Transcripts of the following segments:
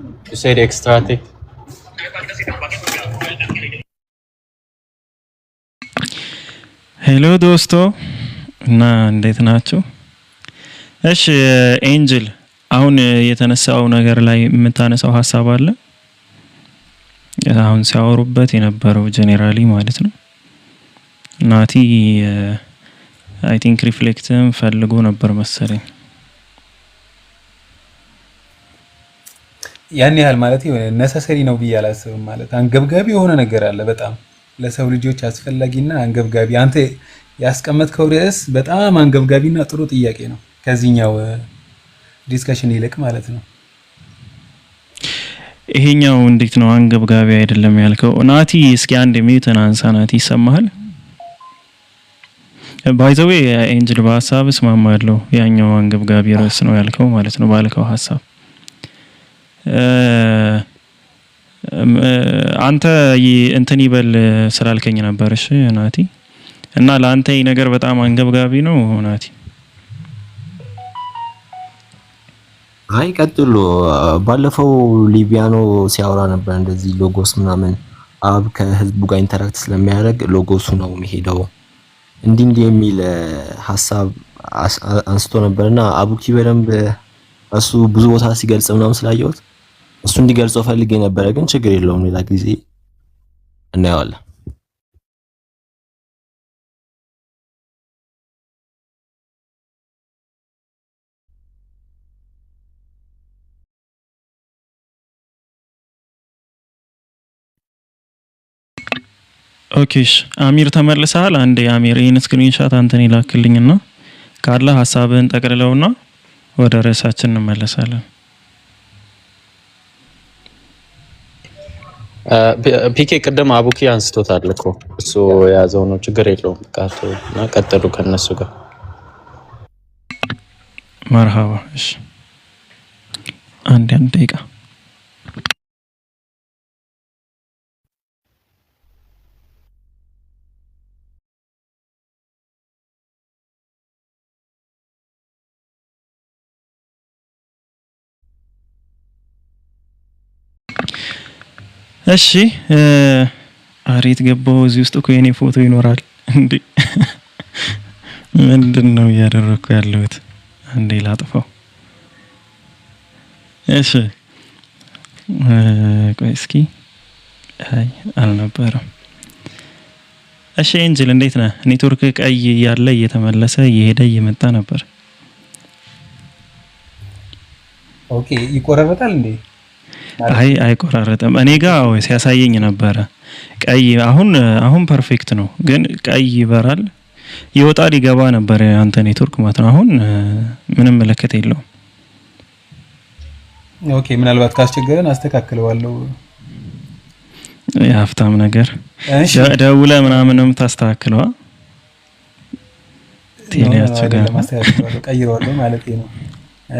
You said extratic. ሄሎ ዶስቶ እና እንዴት ናችሁ? እሺ ኤንጅል አሁን የተነሳው ነገር ላይ የምታነሳው ሀሳብ አለ? አሁን ሲያወሩበት የነበረው ጄኔራሊ ማለት ነው። ናቲ አይ ቲንክ ሪፍሌክትም ፈልጎ ነበር መሰለኝ። ያን ያህል ማለት የሆነ ነሰሰሪ ነው ብዬ አላስብም። ማለት አንገብጋቢ የሆነ ነገር አለ በጣም ለሰው ልጆች አስፈላጊና አንገብጋቢ። አንተ ያስቀመጥከው ርዕስ በጣም አንገብጋቢና ጥሩ ጥያቄ ነው ከዚህኛው ዲስከሽን ይልቅ ማለት ነው። ይሄኛው እንዴት ነው አንገብጋቢ አይደለም ያልከው? ናቲ እስኪ አንድ ሚዩትን አንሳ። ናቲ ይሰማሃል? ባይ ዘ ዌይ ኤንጅል በሀሳብ እስማማለሁ። ያኛው አንገብጋቢ ርዕስ ነው ያልከው ማለት ነው ባልከው ሀሳብ። አንተ እንትን ይበል ስላልከኝ ነበር። እሺ ናቲ፣ እና ለአንተ ይሄ ነገር በጣም አንገብጋቢ ነው ናቲ? አይ ቀጥሎ። ባለፈው ሊቢያኖ ሲያወራ ነበር እንደዚህ ሎጎስ ምናምን አብ ከህዝቡ ጋር ኢንተራክት ስለሚያደርግ ሎጎሱ ነው የሚሄደው እንዲህ የሚል ሀሳብ አንስቶ ነበርና አቡኪ በደንብ እሱ ብዙ ቦታ ሲገልጽ ምናምን ስላየሁት እሱ እንዲገልጸው ፈልጌ ነበረ፣ ግን ችግር የለውም ሌላ ጊዜ እናየዋለን። ኦኬሽ አሚር ተመልሰሃል? አንዴ አሚር ይሄን ስክሪንሻት አንተን ይላክልኝና ካለ ሀሳብህን ጠቅልለውና ወደ ርዕሳችን እንመለሳለን። ፒኬ ቅድም አቡኪ አንስቶታል እኮ እሱ የያዘው ነው፣ ችግር የለውም። ቃቶ እና ቀጥሉ ከነሱ ጋር መርሃባ። እሺ አንድ ደቂቃ። እሺ አሬት ገባው። እዚህ ውስጥ እኮ የኔ ፎቶ ይኖራል እንዴ? ምንድነው እያደረኩ ያለሁት? አንዴ ላጥፋው። እሺ ቆይ እስኪ። አይ አልነበረም። እሺ ኤንጅል እንዴት ነህ? ኔትወርክ ቀይ ያለ እየተመለሰ እየሄደ እየመጣ ነበር። ኦኬ ይቆራረጣል እንዴ? አይ አይቆራረጥም። እኔ ጋር ሲያሳየኝ ነበረ ቀይ። አሁን ፐርፌክት ነው፣ ግን ቀይ ይበራል ይወጣል ይገባ ነበር አንተ ኔትወርክ ማለት ነው። አሁን ምንም ምልክት የለውም። ኦኬ ምናልባት ካስቸገረን አስተካክለዋለሁ። የሀፍታም ነገር ደውለህ ምናምንም ታስተካክለዋ ቴሌያቸው ጋር ማስተካከለው ቀይረዋለሁ ማለት ነው።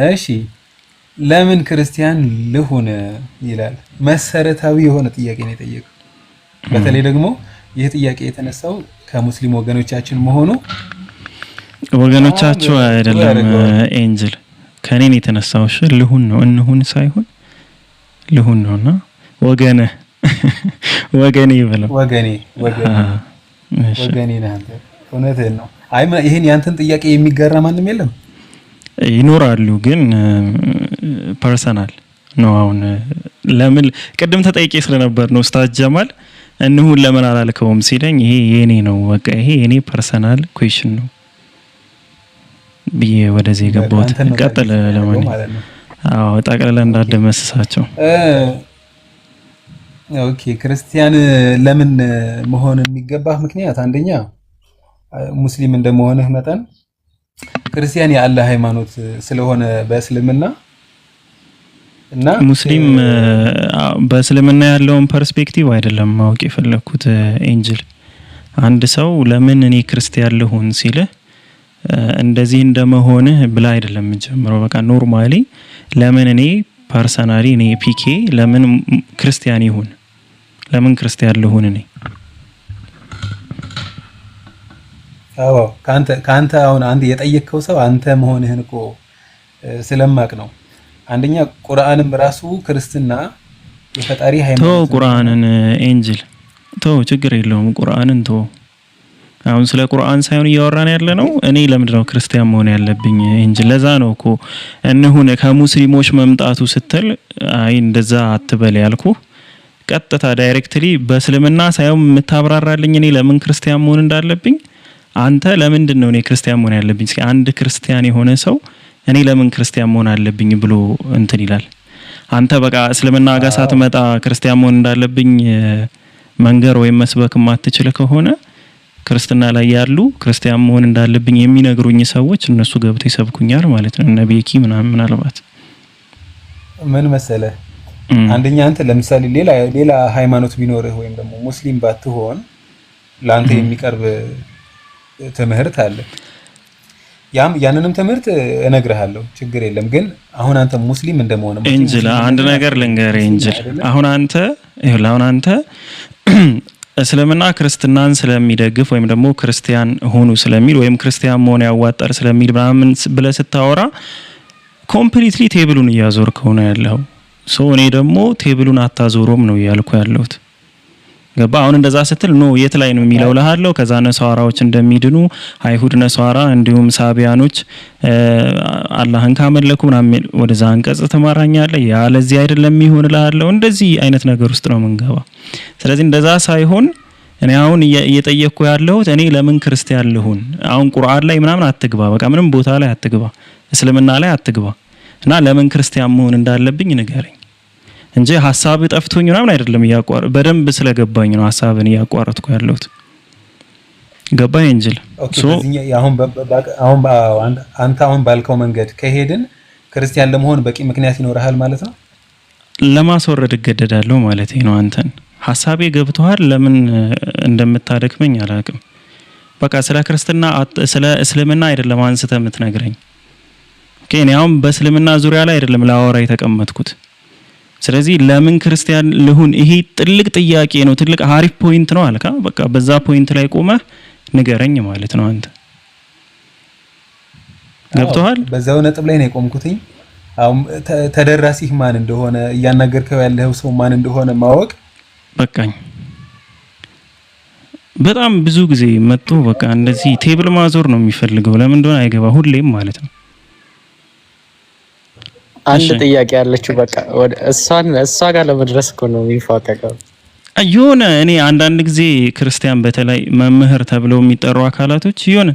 እሺ ለምን ክርስቲያን ልሁን ይላል። መሰረታዊ የሆነ ጥያቄ ነው የጠየቀው። በተለይ ደግሞ ይህ ጥያቄ የተነሳው ከሙስሊም ወገኖቻችን መሆኑ ወገኖቻቸው አይደለም ኤንጅል ከኔን የተነሳው። እሺ ልሁን ነው እንሁን ሳይሆን ልሁን ነውና ወገኔ ይበለው። ወገኔ ነህ አንተ። እውነትህን ነው። አይ ይሄን ያንተን ጥያቄ የሚጋራ ማንም የለም። ይኖራሉ ግን ፐርሰናል ነው። አሁን ለምን ቅድም ተጠይቄ ስለነበር ነው ኡስታዝ ጀማል እንሁን ለምን አላልከውም ሲለኝ ይሄ የኔ ነው በቃ ይሄ የኔ ፐርሰናል ኩዌሽን ነው ብዬ ወደዚህ ገባሁት። ቀጥል ለማን አዎ ጠቅለለ እንዳደመስሳቸው። ኦኬ ክርስቲያን ለምን መሆን የሚገባህ ምክንያት አንደኛ ሙስሊም እንደመሆንህ መጠን ክርስቲያን የአላህ ሃይማኖት ስለሆነ በእስልምና እና ሙስሊም በእስልምና ያለውን ፐርስፔክቲቭ አይደለም ማወቅ የፈለኩት ኤንጅል። አንድ ሰው ለምን እኔ ክርስቲያን ልሁን ሲል እንደዚህ እንደመሆንህ ብላ አይደለም ጀምሮ በቃ ኖርማሊ ለምን እኔ ፐርሰናሊ እኔ ፒኬ ለምን ክርስቲያን ይሁን ለምን ክርስቲያን ልሁን እኔ? አዎ ካንተ አሁን አንተ የጠየቅከው ሰው አንተ መሆንህን እኮ ስለማቅ ነው። አንደኛ ቁርአንም ራሱ ክርስትና የፈጣሪ ሃይማኖት ተው ቁርአንን ኤንጅል ተው ችግር የለውም ቁርአንን ተው አሁን ስለ ቁርአን ሳይሆን እያወራን ያለ ነው እኔ ለምንድነው ክርስቲያን መሆን ያለብኝ ኤንጅል ለዛ ነው እኮ እንሁን ከሙስሊሞች መምጣቱ ስትል አይ እንደዛ አትበል ያልኩ ቀጥታ ዳይሬክትሊ በእስልምና ሳይሆን የምታብራራልኝ እኔ ለምን ክርስቲያን መሆን እንዳለብኝ አንተ ለምንድን ነው እኔ ክርስቲያን መሆን ያለብኝ እስኪ አንድ ክርስቲያን የሆነ ሰው እኔ ለምን ክርስቲያን መሆን አለብኝ ብሎ እንትን ይላል አንተ በቃ እስልምና ጋር ሳትመጣ ክርስቲያን መሆን እንዳለብኝ መንገር ወይም መስበክ ማትችል ከሆነ ክርስትና ላይ ያሉ ክርስቲያን መሆን እንዳለብኝ የሚነግሩኝ ሰዎች እነሱ ገብተው ይሰብኩኛል ማለት ነው ነብይኪ ምናልባት ምን መሰለ አንደኛ አንተ ለምሳሌ ሌላ ሃይማኖት ቢኖርህ ወይም ደግሞ ሙስሊም ባትሆን ላንተ የሚቀርብ ትምህርት አለ ያንንም ትምህርት እነግርሃለሁ ችግር የለም ግን አሁን አንተ ሙስሊም እንደመሆነ ኤንጅል አንድ ነገር ልንገር ኤንጅል አሁን አንተ እስልምና ክርስትናን ስለሚደግፍ ወይም ደግሞ ክርስቲያን ሆኑ ስለሚል ወይም ክርስቲያን መሆን ያዋጣል ስለሚል ምናምን ብለህ ስታወራ ኮምፕሊትሊ ቴብሉን እያዞርከው ነው ያለው ሶ እኔ ደግሞ ቴብሉን አታዞሮም ነው ያልኩ ያለሁት ገባ አሁን እንደዛ ስትል ነው የት ላይ ነው የሚለው ለሃለው ከዛ ነሳራዎች እንደሚድኑ አይሁድ ነሳራ እንዲሁም ሳቢያኖች አላህን ካመለኩ ምናምን ወደዛ አንቀጽ ተማራኛለህ ያ ለዚህ አይደለም ይሁን ለሃለው እንደዚህ አይነት ነገር ውስጥ ነው መንገባ ስለዚህ እንደዛ ሳይሆን እኔ አሁን እየጠየቅኩ ያለሁት እኔ ለምን ክርስቲያን ልሁን አሁን ቁርአን ላይ ምናምን አትግባ በቃ ምንም ቦታ ላይ አትግባ እስልምና ላይ አትግባ እና ለምን ክርስቲያን መሆን እንዳለብኝ ንገረኝ እንጂ ሐሳብ ጠፍቶኝ ምናምን አይደለም በደንብ ስለገባኝ ነው ሐሳብን ያቋረጥኩ ያለሁት ገባኝ እንጂ አሁን ባልከው መንገድ ከሄድን ክርስቲያን ለመሆን በቂ ምክንያት ይኖርሃል ማለት ነው ለማስወረድ እገደዳለሁ ማለት ነው አንተን ሐሳቤ ገብቷል ለምን እንደምታደክመኝ አላውቅም በቃ ስለ ክርስትና ስለ እስልምና አይደለም አንስተ የምትነግረኝ ከኔያውም በእስልምና ዙሪያ ላይ አይደለም ላወራ የተቀመጥኩት ስለዚህ ለምን ክርስቲያን ልሁን ይሄ ጥልቅ ጥያቄ ነው ጥልቅ አሪፍ ፖይንት ነው አልካ በቃ በዛ ፖይንት ላይ ቆመ ንገረኝ ማለት ነው አንተ ገብቷል በዛው ነጥብ ላይ ነው የቆምኩትኝ አሁን ተደራሲህ ማን እንደሆነ እያናገርከው ያለው ሰው ማን እንደሆነ ማወቅ በቃኝ በጣም ብዙ ጊዜ መጥቶ በቃ እንደዚህ ቴብል ማዞር ነው የሚፈልገው ለምን እንደሆነ አይገባ ሁሌም ማለት ነው አንድ ጥያቄ ያለችው በቃ ወደ እሷ ጋር ለመድረስ እኮ ነው የሚፋቀቀው የሆነ እኔ አንዳንድ ጊዜ ክርስቲያን በተለይ መምህር ተብለው የሚጠሩ አካላቶች የሆነ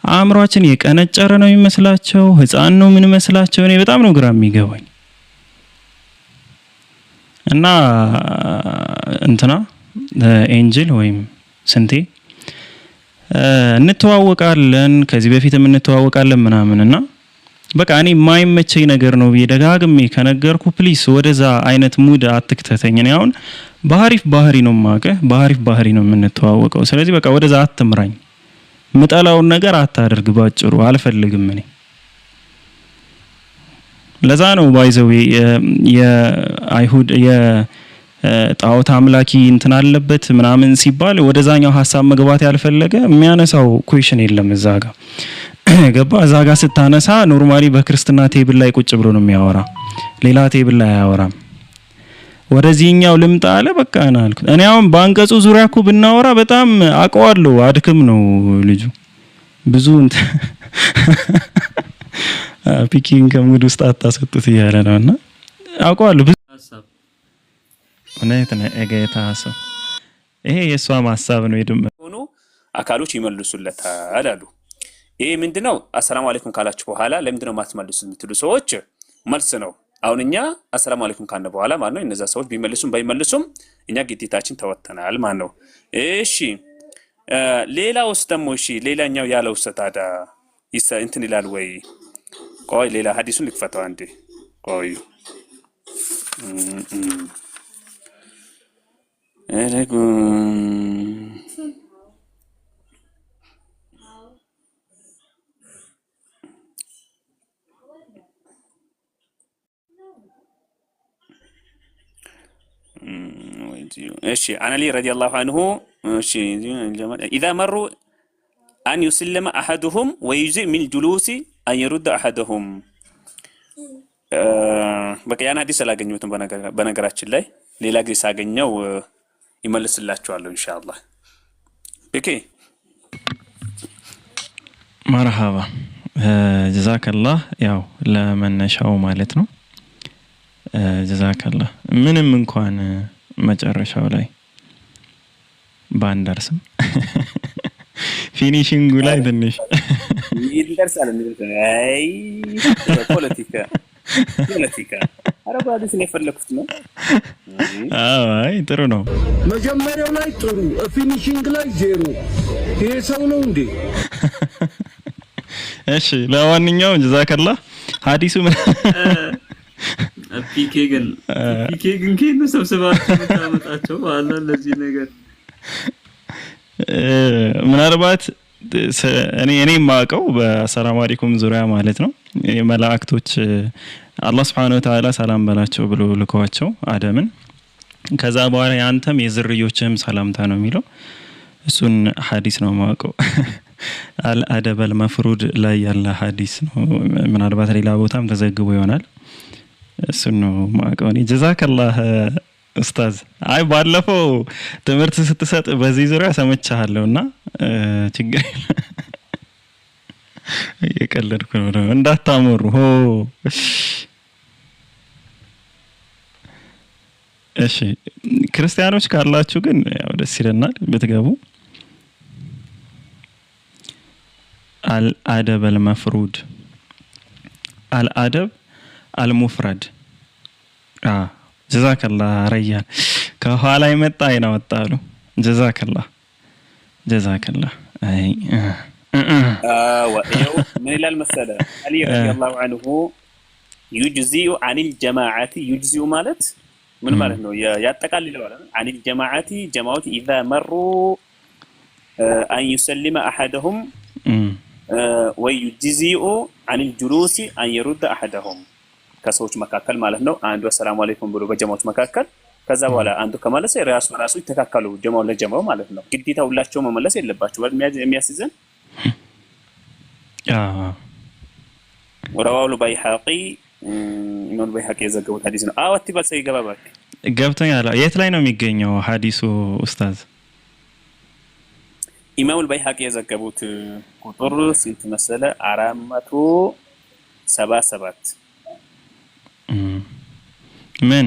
አእምሯችን የቀነጨረ ነው የሚመስላቸው ህፃን ነው ምን መስላቸው እኔ በጣም ነው ግራ የሚገባኝ እና እንትና ኤንጅል ወይም ስንቴ እንተዋወቃለን ከዚህ በፊትም እንተዋወቃለን ምናምንና በቃ እኔ የማይመቸኝ ነገር ነው በደጋግሜ ከነገርኩ ፕሊስ ወደዛ አይነት ሙድ አትክተተኝ እኔ አሁን ባህሪ ነው ማቀ ባህሪ ነው የምንተዋወቀው ስለዚህ በቃ ወደዛ አትምራኝ ምጣላውን ነገር አታደርግ ባጭሩ አልፈልግም እኔ ለዛ ነው ባይዘው የአይሁድ የጣዖት አምላኪ እንትን አለበት ምናምን ሲባል ወደዛኛው ሐሳብ መግባት ያልፈለገ የሚያነሳው ኩዌሽን የለም እዛ ጋር ገባ እዛ ጋር ስታነሳ ኖርማሊ በክርስትና ቴብል ላይ ቁጭ ብሎ ነው የሚያወራ ሌላ ቴብል ላይ አያወራም ወደዚህኛው ልምጣ አለ በቃ እኔ አልኩት እኔ አሁን ባንቀጹ ዙሪያ እኮ ብናወራ በጣም አቀዋለሁ አድክም ነው ልጁ ብዙ ፒኪንግ ከሙድ ውስጥ አታሰጡት እያለ ነውና አቀዋለሁ ብዙ ሐሳብ እውነት ነው እገታ ሐሳብ ይሄ የሷ ሐሳብ ነው ይደም ሆኖ አካሎች ይመልሱለታል አሉ ይሄ ምንድነው አሰላሙ አለይኩም ካላችሁ በኋላ ለምንድነው ማትመልሱት የምትሉ ሰዎች መልስ ነው አሁን እኛ አሰላሙ አለይኩም ካነ በኋላ ማለት ነው እነዛ ሰዎች ቢመልሱም ባይመልሱም እኛ ግዴታችን ተወተናል ማለት ነው እሺ ሌላውስ ደግሞ እሺ ሌላኛው ያለው ሰታዳ እንትን ይላል ወይ ቆይ ሌላ ሐዲሱን ልክፈተው አንዴ ቆይ እሺ አናሊ ረዲየላሁ ዐንሁ እሺ اذا مروا ان يسلم احدهم ويجزئ من الجلوس ان يرد احدهم በቃ ያን ሐዲስ አላገኘሁትም በነገራችን ላይ ሌላ ጊዜ ሳገኘው ይመልስላችኋለሁ ኢንሻአላህ። ኦኬ መርሃባ ጀዛከላህ። ያው ለመነሻው ማለት ነው። ጀዛከላህ ምንም እንኳን መጨረሻው ላይ ባንደርስም ፊኒሺንጉ ላይ ትንሽ ይደርሳል። አይ ፖለቲካ አረባዲስ ነው የፈለኩት ነው። አይ ጥሩ ነው። መጀመሪያው ላይ ጥሩ፣ ፊኒሺንግ ላይ ዜሮ። ይሄ ሰው ነው እንዴ? እሺ ለማንኛውም ጀዛከላህ ሐዲሱ ምን ፒኬ ግን ከነ ሰብስባችሁ ታመጣቸው አላ ለዚህ ነገር ምናልባት እኔ የማውቀው በሰላም አለይኩም ዙሪያ ማለት ነው የመላእክቶች አላህ Subhanahu Wa Ta'ala ሰላም በላቸው ብሎ ልከዋቸው አደምን ከዛ በኋላ ያንተም የዝርዮችህም ሰላምታ ነው የሚለው እሱን ሐዲስ ነው የማውቀው። አልአደብ አልመፍሩድ ላይ ያለ ሐዲስ ነው። ምናልባት ሌላ ቦታም ተዘግቦ ይሆናል። እሱን ነው የማውቀው። ጀዛከላህ ኡስታዝ። አይ ባለፈው ትምህርት ስትሰጥ በዚህ ዙሪያ ሰምቻለሁና ችግር የቀለድኩ ነው እንዳታመሩ ሆ። እሺ ክርስቲያኖች ካላችሁ ግን ያው ደስ ይለናል ብትገቡ። አልአደብ አልመፍሩድ አልአደብ አልሙፍረድ ጀዛከላህ ረያን ከኋላ ይመጣ አይናወጣሉ። ጀዛከላህ አይ ወይው ምን ይላል መሰለ አሊ ረዲየላሁ ዐንሁ يجزئ عن الجماعه يجزئ ማለት ምን ማለት ነው? ያጠቃልለዋል عن الجماعه جماعات اذا مروا ان يسلم احدهم ويجزئ عن الجلوس ان يرد احدهم ከሰዎች መካከል ማለት ነው። አንዱ ሰላም አለይኩም ብሎ በጀማዓት መካከል ከዛ በኋላ አንዱ ከመለሰ ራሱ ይተካከሉ ጀማው ለጀማው ማለት ነው። ግዴታ ሁላቸው መመለስ የለባቸው የሚያስይዘን ወራዋሉ ባይሐቂ ኢማም ባይሐቂ የዘገቡት ሐዲስ ነው። አዎ አትበል ሰው ይገባባክ ገብቶኛል። የት ላይ ነው የሚገኘው ሐዲሱ ኡስታዝ? ኢማም ባይሐቂ የዘገቡት ቁጥር ስንት መሰለ? 477 ምን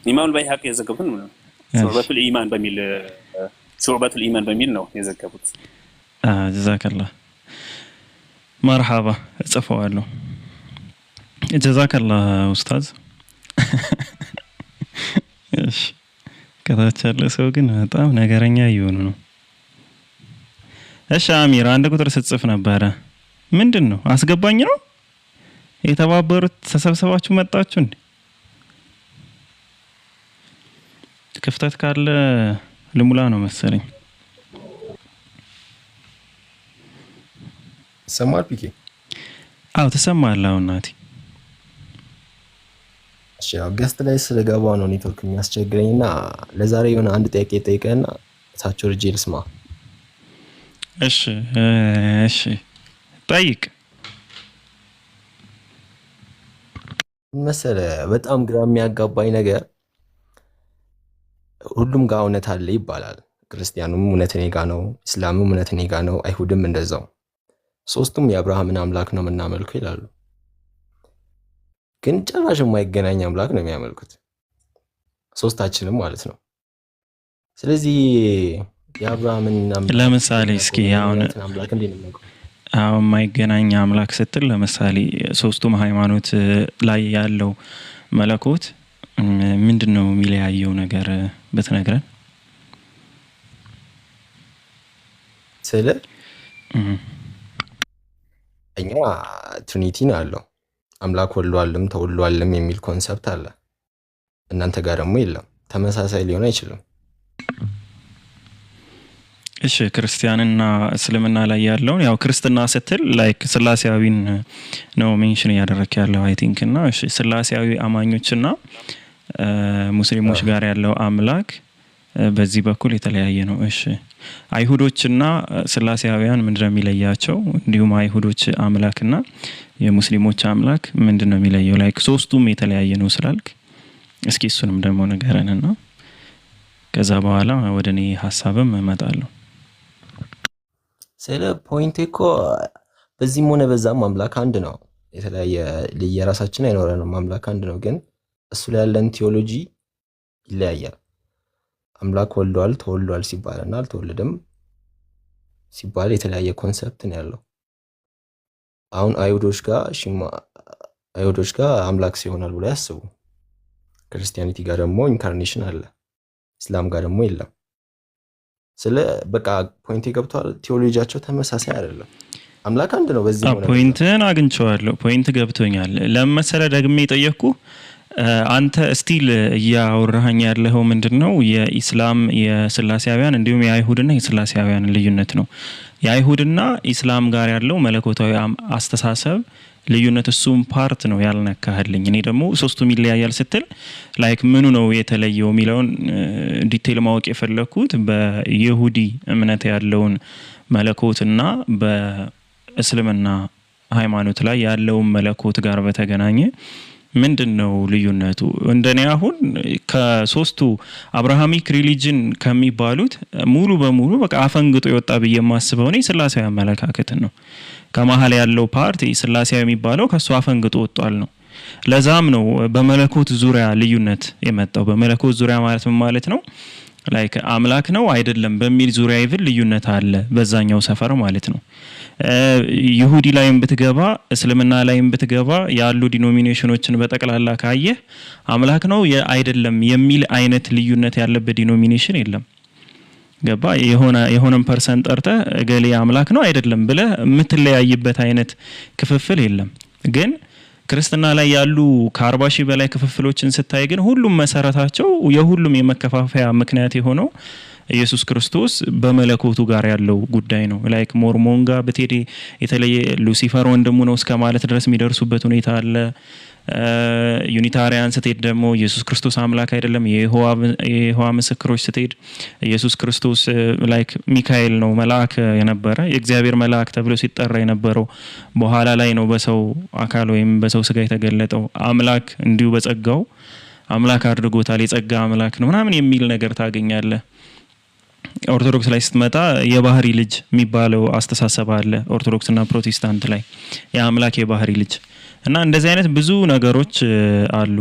ኢማም ባይሐቂ የዘገቡት ነው ሹዕበቱል ኢማን በሚል ነው የዘገቡት። ጀዛከላህ መርሐባ እጽፈዋለሁ። ጀዛከላህ ኡስታዝ። እሺ ከታች ያለ ሰው ግን በጣም ነገረኛ እየሆኑ ነው። እሺ አሚር አንድ ቁጥር ስትጽፍ ነበረ ምንድን ነው? አስገባኝ ነው የተባበሩት ተሰብስባችሁ መጣችሁ እንዴ? ክፍተት ካለ ልሙላ ነው መሰለኝ። ሰማል ፒኬ? አዎ ተሰማለህ እናቴ። እሺ ገስት ላይ ስለገባ ነው ኔትወርክ የሚያስቸግረኝና ለዛሬ የሆነ አንድ ጥያቄ ጠይቀና ታቸው ርጄ ልስማ። እሺ ጠይቅ። መሰለ በጣም ግራ የሚያጋባኝ ነገር ሁሉም ጋር እውነት አለ ይባላል። ክርስቲያኑም እውነት እኔ ጋር ነው፣ እስላሙም እውነት እኔ ጋር ነው፣ አይሁድም እንደዛው። ሶስቱም የአብርሃምን አምላክ ነው የምናመልከው ይላሉ። ግን ጭራሽ የማይገናኝ አምላክ ነው የሚያመልኩት ሶስታችንም ማለት ነው። ስለዚህ የአብርሃምን ለምሳሌ እስኪ አሁን አምላክ እንዴት ነው የማይገናኝ አምላክ ስትል ለምሳሌ ሶስቱም ሃይማኖት ላይ ያለው መለኮት ምንድነው የሚለያየው ነገር ብትነግረን? ስለ እኛ ትሪኒቲን አለው አምላክ ወልዷልም ተወልዷልም የሚል ኮንሰፕት አለ። እናንተ ጋር ደግሞ የለም። ተመሳሳይ ሊሆን አይችልም። እሺ ክርስቲያንና እስልምና ላይ ያለውን ያው ክርስትና ስትል ላይክ ስላሴያዊን ነው ሜንሽን ያደረክ ያለው አይ ቲንክ እና እሺ ስላሴያዊ አማኞችና ሙስሊሞች ጋር ያለው አምላክ በዚህ በኩል የተለያየ ነው። እሺ አይሁዶችና ስላሴያውያን ምንድነው የሚለያቸው? እንዲሁም አይሁዶች አምላክና የሙስሊሞች አምላክ ምንድነው የሚለየው? ላይክ ሶስቱም የተለያየ ነው ስላልክ እስኪ እሱንም ደግሞ ንገረንና ከዛ በኋላ ወደኔ ሐሳብም እመጣለሁ። ስለ ፖይንት እኮ በዚህም ሆነ በዛም አምላክ አንድ ነው። የተለያየ ለየራሳችን አይኖረንም። አምላክ አንድ ነው፣ ግን እሱ ላይ ያለን ቲዮሎጂ ይለያያል። አምላክ ወልዷል ተወልዷል ሲባልና አልተወለደም ሲባል የተለያየ ኮንሰፕት ነው ያለው። አሁን አይሁዶች ጋር አምላክ ሲሆናል ብሎ ያስቡ። ክርስቲያኒቲ ጋር ደግሞ ኢንካርኔሽን አለ፣ እስላም ጋር ደግሞ የለም። ስለ በቃ ፖይንት ገብቷል። ቲዮሎጂያቸው ተመሳሳይ አይደለም። አምላክ አንድ ነው። በዚህ ሆነ ፖይንትን አግኝቼዋለሁ። ፖይንት ገብቶኛል። ለመሰለ ደግሜ ጠየቅኩ። አንተ ስቲል እያወራኸኝ ያለኸው ምንድነው? የኢስላም የስላሴያውያን እንዲሁም የአይሁድና የስላሴያውያን ልዩነት ነው። የአይሁድና ኢስላም ጋር ያለው መለኮታዊ አስተሳሰብ ልዩነት እሱም ፓርት ነው ያልነካህልኝ። እኔ ደግሞ ሶስቱም ይለያያል ስትል ላይክ ምኑ ነው የተለየው የሚለውን ዲቴል ማወቅ የፈለኩት በይሁዲ እምነት ያለውን መለኮትና በእስልምና ሃይማኖት ላይ ያለውን መለኮት ጋር በተገናኘ ምንድነው ልዩነቱ? እንደኔ አሁን ከሶስቱ አብርሃሚክ ሪሊጅን ከሚባሉት ሙሉ በሙሉ በቃ አፈንግጦ የወጣ ብዬ የማስበው እኔ ስላሴያዊ አመለካከት ነው። ከመሃል ያለው ፓርቲ ስላሴያዊ የሚባለው ከሱ አፈንግጦ ወጣል ነው። ለዛም ነው በመለኮት ዙሪያ ልዩነት የመጣው። በመለኮት ዙሪያ ማለት ምን ማለት ነው? ላይክ አምላክ ነው አይደለም በሚል ዙሪያ ይብል ልዩነት አለ በዛኛው ሰፈር ማለት ነው። ይሁዲ ላይም ብትገባ እስልምና ላይም ብትገባ ያሉ ዲኖሚኔሽኖችን በጠቅላላ ካየህ አምላክ ነው አይደለም የሚል አይነት ልዩነት ያለበት ዲኖሚኔሽን የለም። ገባ? የሆነን ፐርሰንት ጠርተህ እገሌ አምላክ ነው አይደለም ብለህ የምትለያይበት አይነት ክፍፍል የለም። ግን ክርስትና ላይ ያሉ ከ40 ሺህ በላይ ክፍፍሎችን ስታይ ግን ሁሉም መሰረታቸው የሁሉም የመከፋፈያ ምክንያት የሆነው ኢየሱስ ክርስቶስ በመለኮቱ ጋር ያለው ጉዳይ ነው። ላይክ ሞርሞን ጋር በቴዲ የተለየ ሉሲፈር ወንድሙ ነው እስከ ማለት ድረስ የሚደርሱበት ሁኔታ አለ። ዩኒታሪያን ስትሄድ ደግሞ ኢየሱስ ክርስቶስ አምላክ አይደለም የይሖዋ ምስክሮች ስትሄድ ኢየሱስ ክርስቶስ ላይክ ሚካኤል ነው መልአክ የነበረ የእግዚአብሔር መልአክ ተብሎ ሲጠራ የነበረው በኋላ ላይ ነው በሰው አካል ወይም በሰው ስጋ የተገለጠው አምላክ እንዲሁ በጸጋው አምላክ አድርጎታል የጸጋ አምላክ ነው ምናምን የሚል ነገር ታገኛለህ። ኦርቶዶክስ ላይ ስትመጣ የባህሪ ልጅ የሚባለው አስተሳሰብ አለ ኦርቶዶክስና ፕሮቴስታንት ላይ የአምላክ የባህሪ ልጅ እና እንደዚህ አይነት ብዙ ነገሮች አሉ።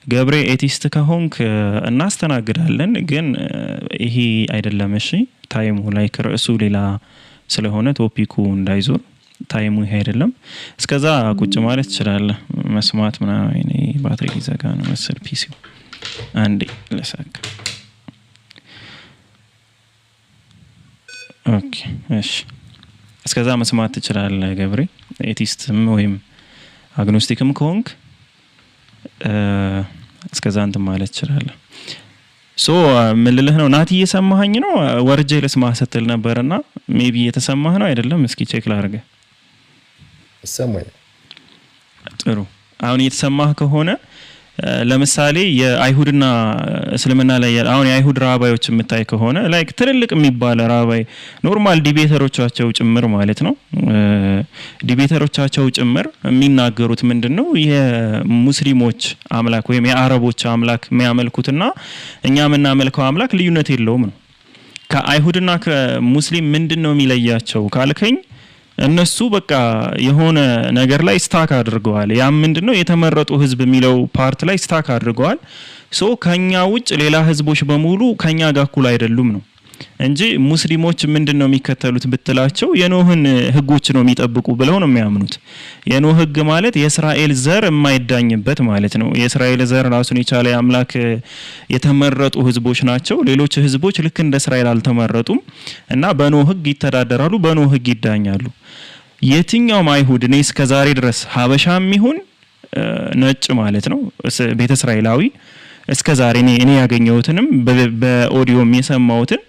ገብሬ ኤቲስት ከሆንክ እናስተናግዳለን፣ ግን ይሄ አይደለም። እሺ ታይሙ ላይ ርዕሱ ሌላ ስለሆነ ቶፒኩ እንዳይዞር ታይሙ ይሄ አይደለም። እስከዛ ቁጭ ማለት ትችላለህ መስማት ምናምን። እኔ ባትሪ ሊዘጋ ነው መሰል ፒሲው አንዴ ለሳካ። ኦኬ እሺ እስከዛ መስማት ትችላለህ ገብሬ ኤቲስትም ወይም አግኖስቲክም ከሆንክ እስከዛ እንትን ማለት ትችላለህ። ሶ ምን ልልህ ነው ናቲ እየሰማኸኝ ነው? ወርጄ ልስማህ ስትል ነበርና ሜቢ እየተሰማህ ነው አይደለም? እስኪ ቼክ ላድርግ። ሰማኝ። ጥሩ። አሁን እየተሰማህ ከሆነ ለምሳሌ የአይሁድና እስልምና ላይ አሁን የአይሁድ ራባዮች የምታይ ከሆነ ላይክ ትልልቅ የሚባል ራባይ ኖርማል ዲቤተሮቻቸው ጭምር ማለት ነው ዲቤተሮቻቸው ጭምር የሚናገሩት ምንድነው የሙስሊሞች አምላክ ወይም የአረቦች አምላክ የሚያመልኩትና እኛ የምናመልከው አምላክ ልዩነት የለውም ነው። ከአይሁድና ከሙስሊም ምንድነው የሚለያቸው ካልከኝ እነሱ በቃ የሆነ ነገር ላይ ስታክ አድርገዋል። ያ ምንድነው የተመረጡ ህዝብ የሚለው ፓርት ላይ ስታክ አድርገዋል። ሶ ከኛ ውጭ ሌላ ህዝቦች በሙሉ ከኛ ጋር እኩል አይደሉም ነው እንጂ ሙስሊሞች ምንድነው የሚከተሉት ብትላቸው የኖህን ህጎች ነው የሚጠብቁ ብለው ነው የሚያምኑት። የኖህ ህግ ማለት የእስራኤል ዘር የማይዳኝበት ማለት ነው። የእስራኤል ዘር ራሱን የቻለ አምላክ የተመረጡ ህዝቦች ናቸው። ሌሎች ህዝቦች ልክ እንደ እስራኤል አልተመረጡም እና በኖህ ህግ ይተዳደራሉ፣ በኖህ ህግ ይዳኛሉ። የትኛውም አይሁድ እኔ እስከዛሬ ድረስ ሀበሻም ይሁን ነጭ ማለት ነው ቤተ እስራኤላዊ እስከዛሬ እኔ ያገኘሁትንም በኦዲዮም የሰማሁትን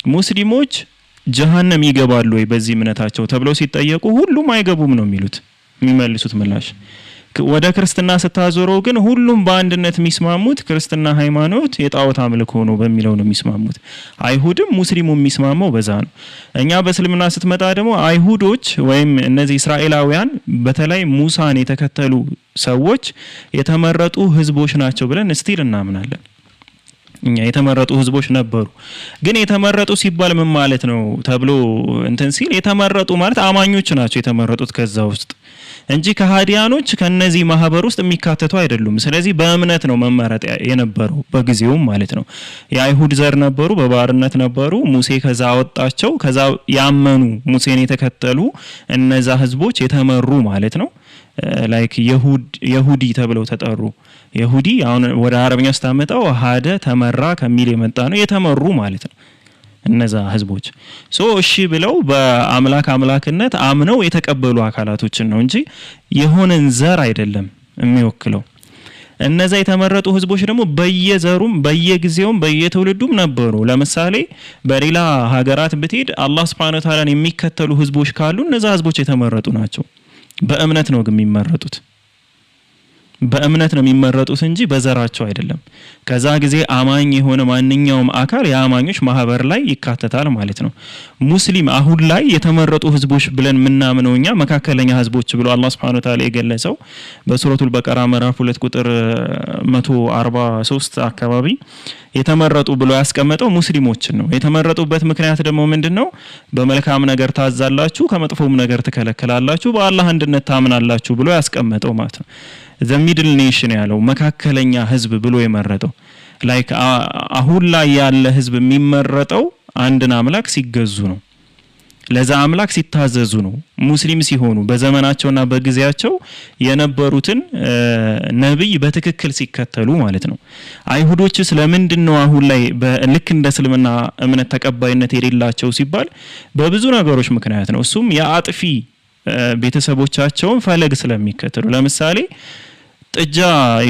ሙስሊሞች ጀሃነም ይገባሉ ወይ በዚህ እምነታቸው ተብለው ሲጠየቁ ሁሉም አይገቡም ነው የሚሉት። የሚመልሱት ምላሽ ወደ ክርስትና ስታዞረው ግን ሁሉም በአንድነት የሚስማሙት ክርስትና ሃይማኖት የጣዖት አምልኮ ነው በሚለው ነው የሚስማሙት። አይሁድም ሙስሊሙም የሚስማማው በዛ ነው። እኛ በእስልምና ስትመጣ ደግሞ አይሁዶች ወይም እነዚህ እስራኤላውያን በተለይ ሙሳን የተከተሉ ሰዎች የተመረጡ ህዝቦች ናቸው ብለን ስቲል እናምናለን። እኛ የተመረጡ ህዝቦች ነበሩ። ግን የተመረጡ ሲባል ምን ማለት ነው ተብሎ እንትን ሲል የተመረጡ ማለት አማኞች ናቸው የተመረጡት ከዛ ውስጥ እንጂ ከሃዲያኖች ከነዚህ ማህበር ውስጥ የሚካተቱ አይደሉም። ስለዚህ በእምነት ነው መመረጥ የነበረው በጊዜው ማለት ነው። የአይሁድ ዘር ነበሩ፣ በባርነት ነበሩ። ሙሴ ከዛ አወጣቸው። ከዛ ያመኑ ሙሴን የተከተሉ እነዛ ህዝቦች የተመሩ ማለት ነው። ላይክ ይሁዲ ተብለው ተጠሩ። ይሁዲ አሁን ወደ አረብኛ ስታመጣው ሀደ ተመራ ከሚል የመጣ ነው። የተመሩ ማለት ነው እነዛ ህዝቦች። እሺ ብለው በአምላክነት አምነው የተቀበሉ አካላቶችን ነው እንጂ የሆነን ዘር አይደለም የሚወክለው። እነዛ የተመረጡ ህዝቦች ደግሞ በየዘሩም በየጊዜውም በየትውልዱም ነበሩ። ለምሳሌ በሌላ ሀገራት ብትሄድ አላህ Subhanahu Wa Ta'ala የሚከተሉ ህዝቦች ካሉ እነዛ ህዝቦች የተመረጡ ናቸው። በእምነት ነው የሚመረጡት። በእምነት ነው የሚመረጡት እንጂ በዘራቸው አይደለም። ከዛ ጊዜ አማኝ የሆነ ማንኛውም አካል የአማኞች ማህበር ላይ ይካተታል ማለት ነው። ሙስሊም አሁን ላይ የተመረጡ ህዝቦች ብለን ምናምነው እኛ መካከለኛ ህዝቦች ብሎ አላህ Subhanahu Wa Ta'ala የገለጸው በሱረቱል በቀራ ምዕራፍ 2 ቁጥር 143 አካባቢ የተመረጡ ብሎ ያስቀመጠው ሙስሊሞችን ነው። የተመረጡበት ምክንያት ደግሞ ምንድነው? በመልካም ነገር ታዛላችሁ፣ ከመጥፎም ነገር ትከለከላላችሁ፣ በአላህ አንድነት ታምናላችሁ ብሎ ያስቀመጠው ማለት ነው። the middle nation ያለው መካከለኛ ህዝብ ብሎ የመረጠው ላይክ አሁን ላይ ያለ ህዝብ የሚመረጠው አንድን አምላክ ሲገዙ ነው። ለዛ አምላክ ሲታዘዙ ነው። ሙስሊም ሲሆኑ በዘመናቸውና በጊዜያቸው የነበሩትን ነብይ በትክክል ሲከተሉ ማለት ነው። አይሁዶች ስለምንድነው አሁን ላይ ልክ እንደ እስልምና እምነት ተቀባይነት የሌላቸው ሲባል በብዙ ነገሮች ምክንያት ነው። እሱም የአጥፊ ቤተሰቦቻቸውን ፈለግ ስለሚከተሉ ለምሳሌ ጥጃ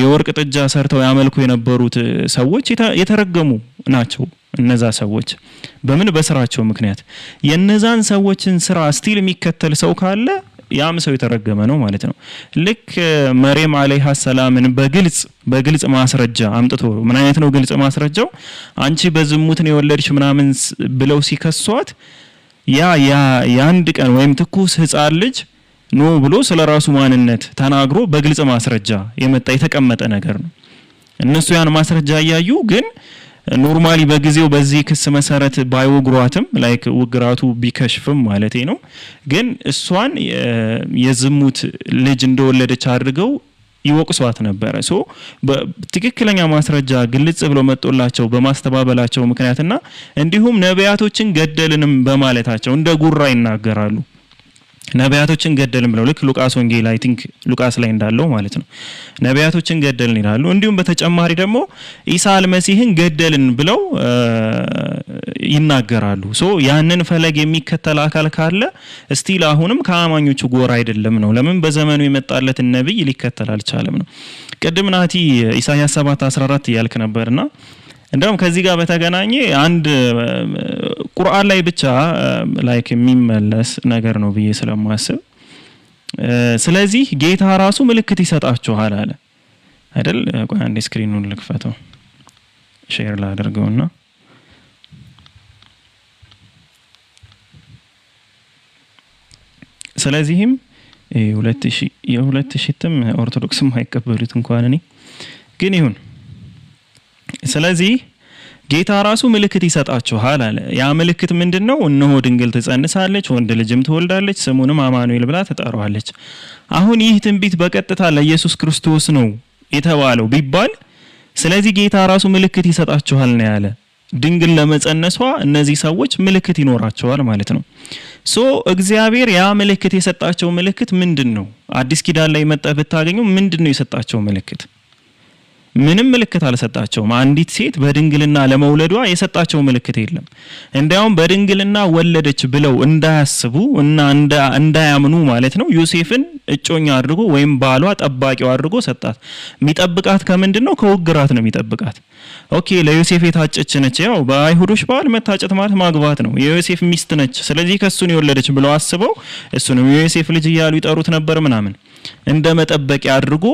የወርቅ ጥጃ ሰርተው ያመልኩ የነበሩት ሰዎች የተረገሙ ናቸው። እነዛ ሰዎች በምን በስራቸው ምክንያት የነዛን ሰዎችን ስራ ስቲል የሚከተል ሰው ካለ ያም ሰው የተረገመ ነው ማለት ነው። ልክ መርየም አለይሃ ሰላምን በግልጽ ማስረጃ አምጥቶ ምን አይነት ነው ግልጽ ማስረጃው? አንቺ በዝሙት ነው የወለድሽ ምናምን ብለው ሲከሷት የአንድ ቀን ወይም ትኩስ ህፃን ልጅ ኖ ብሎ ስለራሱ ማንነት ተናግሮ በግልጽ ማስረጃ የመጣ የተቀመጠ ነገር ነው። እነሱ ያን ማስረጃ ያያዩ ግን ኖርማሊ በጊዜው በዚህ ክስ መሰረት ባይወግሯትም ላይክ ውግራቱ ቢከሽፍም ማለቴ ነው። ግን እሷን የዝሙት ልጅ እንደወለደች አድርገው ይወቅሷት ነበር። በትክክለኛ ማስረጃ ግልጽ ብሎ መጥቶላቸው በማስተባበላቸው ምክንያትና እንዲሁም ነቢያቶችን ገደልንም በማለታቸው እንደ ጉራ ይናገራሉ። ነቢያቶችን ገደልን ብለው ልክ ሉቃስ ወንጌል አይ ቲንክ ሉቃስ ላይ እንዳለው ማለት ነው። ነቢያቶችን ገደልን ይላሉ። እንዲሁም በተጨማሪ ደግሞ ኢሳ አልመሲህን ገደልን ብለው ይናገራሉ። ያንን ፈለግ የሚከተል አካል ካለ ስቲል አሁንም ከአማኞቹ ጎራ አይደለም ነው። ለምን በዘመኑ የመጣለትን ነብይ ሊከተል አልቻለም ነው። ቅድም ናቲ ኢሳይያስ 7:14 ያልክ ነበርና እንደውም ከዚህ ጋር በተገናኘ አንድ ቁርአን ላይ ብቻ ላይክ የሚመለስ ነገር ነው ብዬ ስለማስብ ስለዚህ ጌታ ራሱ ምልክት ይሰጣችኋል አለ አይደል? ቆይ አንዴ ስክሪኑን ልክፈተው ሼር ላድርገውና ስለዚህም 2000 ኦርቶዶክስም አይቀበሉት እንኳን እኔ ግን ይሁን ስለዚህ ጌታ ራሱ ምልክት ይሰጣችኋል አለ። ያ ምልክት ምንድነው? እነሆ ድንግል ትጸንሳለች፣ ወንድ ልጅም ትወልዳለች፣ ስሙንም አማኑኤል ብላ ትጠራዋለች። አሁን ይህ ትንቢት በቀጥታ ለኢየሱስ ክርስቶስ ነው የተባለው ቢባል ስለዚህ ጌታ ራሱ ምልክት ይሰጣችኋል ነው ያለ። ድንግል ለመጸነሷ እነዚህ ሰዎች ምልክት ይኖራቸዋል ማለት ነው። እግዚአብሔር ያ ምልክት የሰጣቸው ምልክት ምንድነው? አዲስ ኪዳን ላይ መጣ ብታገኙ ምንድነው የሰጣቸው ምልክት? ምንም ምልክት አልሰጣቸውም። አንዲት ሴት በድንግልና ለመውለዷ የሰጣቸው ምልክት የለም። እንዲያውም በድንግልና ወለደች ብለው እንዳያስቡ እና እንዳያምኑ ማለት ነው ዮሴፍን እጮኛ አድርጎ ወይም ባሏ ጠባቂው አድርጎ ሰጣት። የሚጠብቃት ከምንድነው? ከውግራት ነው የሚጠብቃት። ኦኬ ለዮሴፍ የታጨች ነች። ያው በአይሁዶች ባህል መታጨት ማለት ማግባት ነው። የዮሴፍ ሚስት ነች፣ ስለዚህ ከሱን የወለደች ብለው አስበው እሱንም የዮሴፍ ልጅ እያሉ ይጠሩት ነበር ምናምን። እንደ መጠበቂያ አድርጎ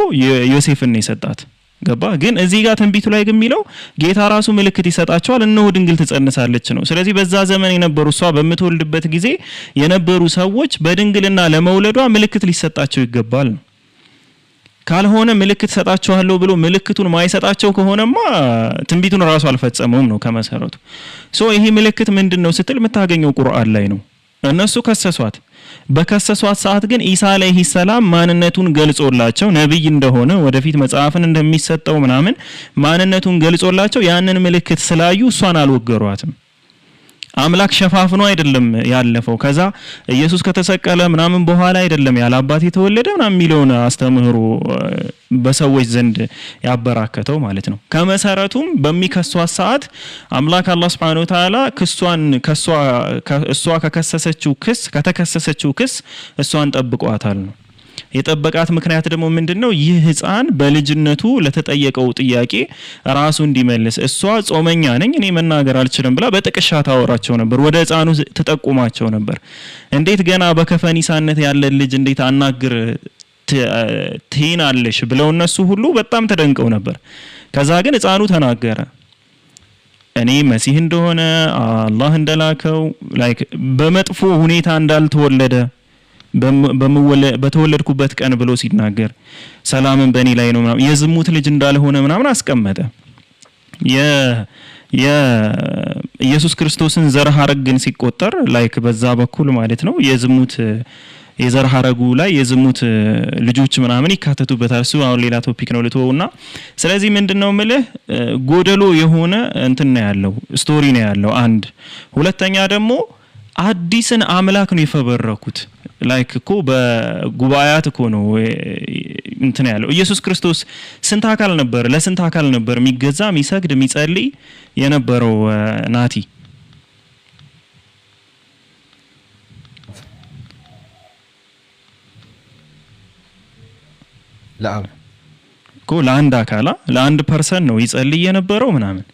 ዮሴፍን ነው የሰጣት። ገባ? ግን እዚህ ጋር ትንቢቱ ላይ ግን የሚለው ጌታ ራሱ ምልክት ይሰጣቸዋል፣ እነሆ ድንግል ትጸንሳለች ነው። ስለዚህ በዛ ዘመን የነበሩ እሷ በምትወልድበት ጊዜ የነበሩ ሰዎች በድንግልና ለመውለዷ ምልክት ሊሰጣቸው ይገባል ነው። ካልሆነ ምልክት ሰጣቸዋለሁ ብሎ ምልክቱን ማይሰጣቸው ከሆነማ ትንቢቱን ራሱ አልፈጸመውም ነው ከመሰረቱ። ይሄ ምልክት ምንድነው ስትል የምታገኘው ቁርአን ላይ ነው። እነሱ ከሰሷት። በከሰሷት ሰዓት ግን ኢሳ አለይሂ ሰላም ማንነቱን ገልጾላቸው ነብይ እንደሆነ ወደፊት መጽሐፍን እንደሚሰጠው ምናምን ማንነቱን ገልጾላቸው ያንን ምልክት ስላዩ እሷን አልወገሯትም። አምላክ ሸፋፍኖ አይደለም ያለፈው። ከዛ ኢየሱስ ከተሰቀለ ምናምን በኋላ አይደለም ያለ አባት የተወለደ ምናምን የሚለውን አስተምህሮ በሰዎች ዘንድ ያበራከተው ማለት ነው። ከመሰረቱም በሚከሷት ሰዓት አምላክ አላህ Subhanahu Wa Ta'ala እሷ ከተከሰሰችው ክስ እሷን ጠብቋታል ነው። የጠበቃት ምክንያት ደግሞ ምንድነው? ይህ ህፃን በልጅነቱ ለተጠየቀው ጥያቄ ራሱ እንዲመልስ እሷ ጾመኛ ነኝ እኔ መናገር አልችልም ብላ በጥቅሻ ታወራቸው ነበር። ወደ ህፃኑ ተጠቁማቸው ነበር። እንዴት ገና በከፈኒሳነት ያለ ልጅ እንዴት አናግር ትይናለሽ ብለው እነሱ ሁሉ በጣም ተደንቀው ነበር። ከዛ ግን ህፃኑ ተናገረ። እኔ መሲህ እንደሆነ አላህ እንደላከው በመጥፎ ሁኔታ እንዳልተወለደ በተወለድኩበት ቀን ብሎ ሲናገር ሰላምን በእኔ ላይ ነው ምናምን የዝሙት ልጅ እንዳልሆነ ምናምን አስቀመጠ። የኢየሱስ ክርስቶስን ዘር ሐረግ ግን ሲቆጠር በዛ በኩል ማለት ነው የዝሙት የዘር ሐረጉ ላይ የዝሙት ልጆች ምናምን ይካተቱበታል። እሱ አሁን ሌላ ቶፒክ ነው ልተውና፣ ስለዚህ ምንድነው ምልህ ጎደሎ የሆነ እንትን ነው ያለው ስቶሪ ነው ያለው አንድ። ሁለተኛ ደግሞ አዲስን አምላክ ነው የፈበረኩት። እኮ በጉባኤያት እኮ ነው እንትን ያለው። ኢየሱስ ክርስቶስ ስንት አካል ነበር? ለስንት አካል ነበር የሚገዛ የሚሰግድ የሚጸልይ የነበረው? ናቲ ለአብ እኮ ለአንድ አካላ ለአንድ ፐርሰን ነው ይጸልይ የነበረው ምናምን።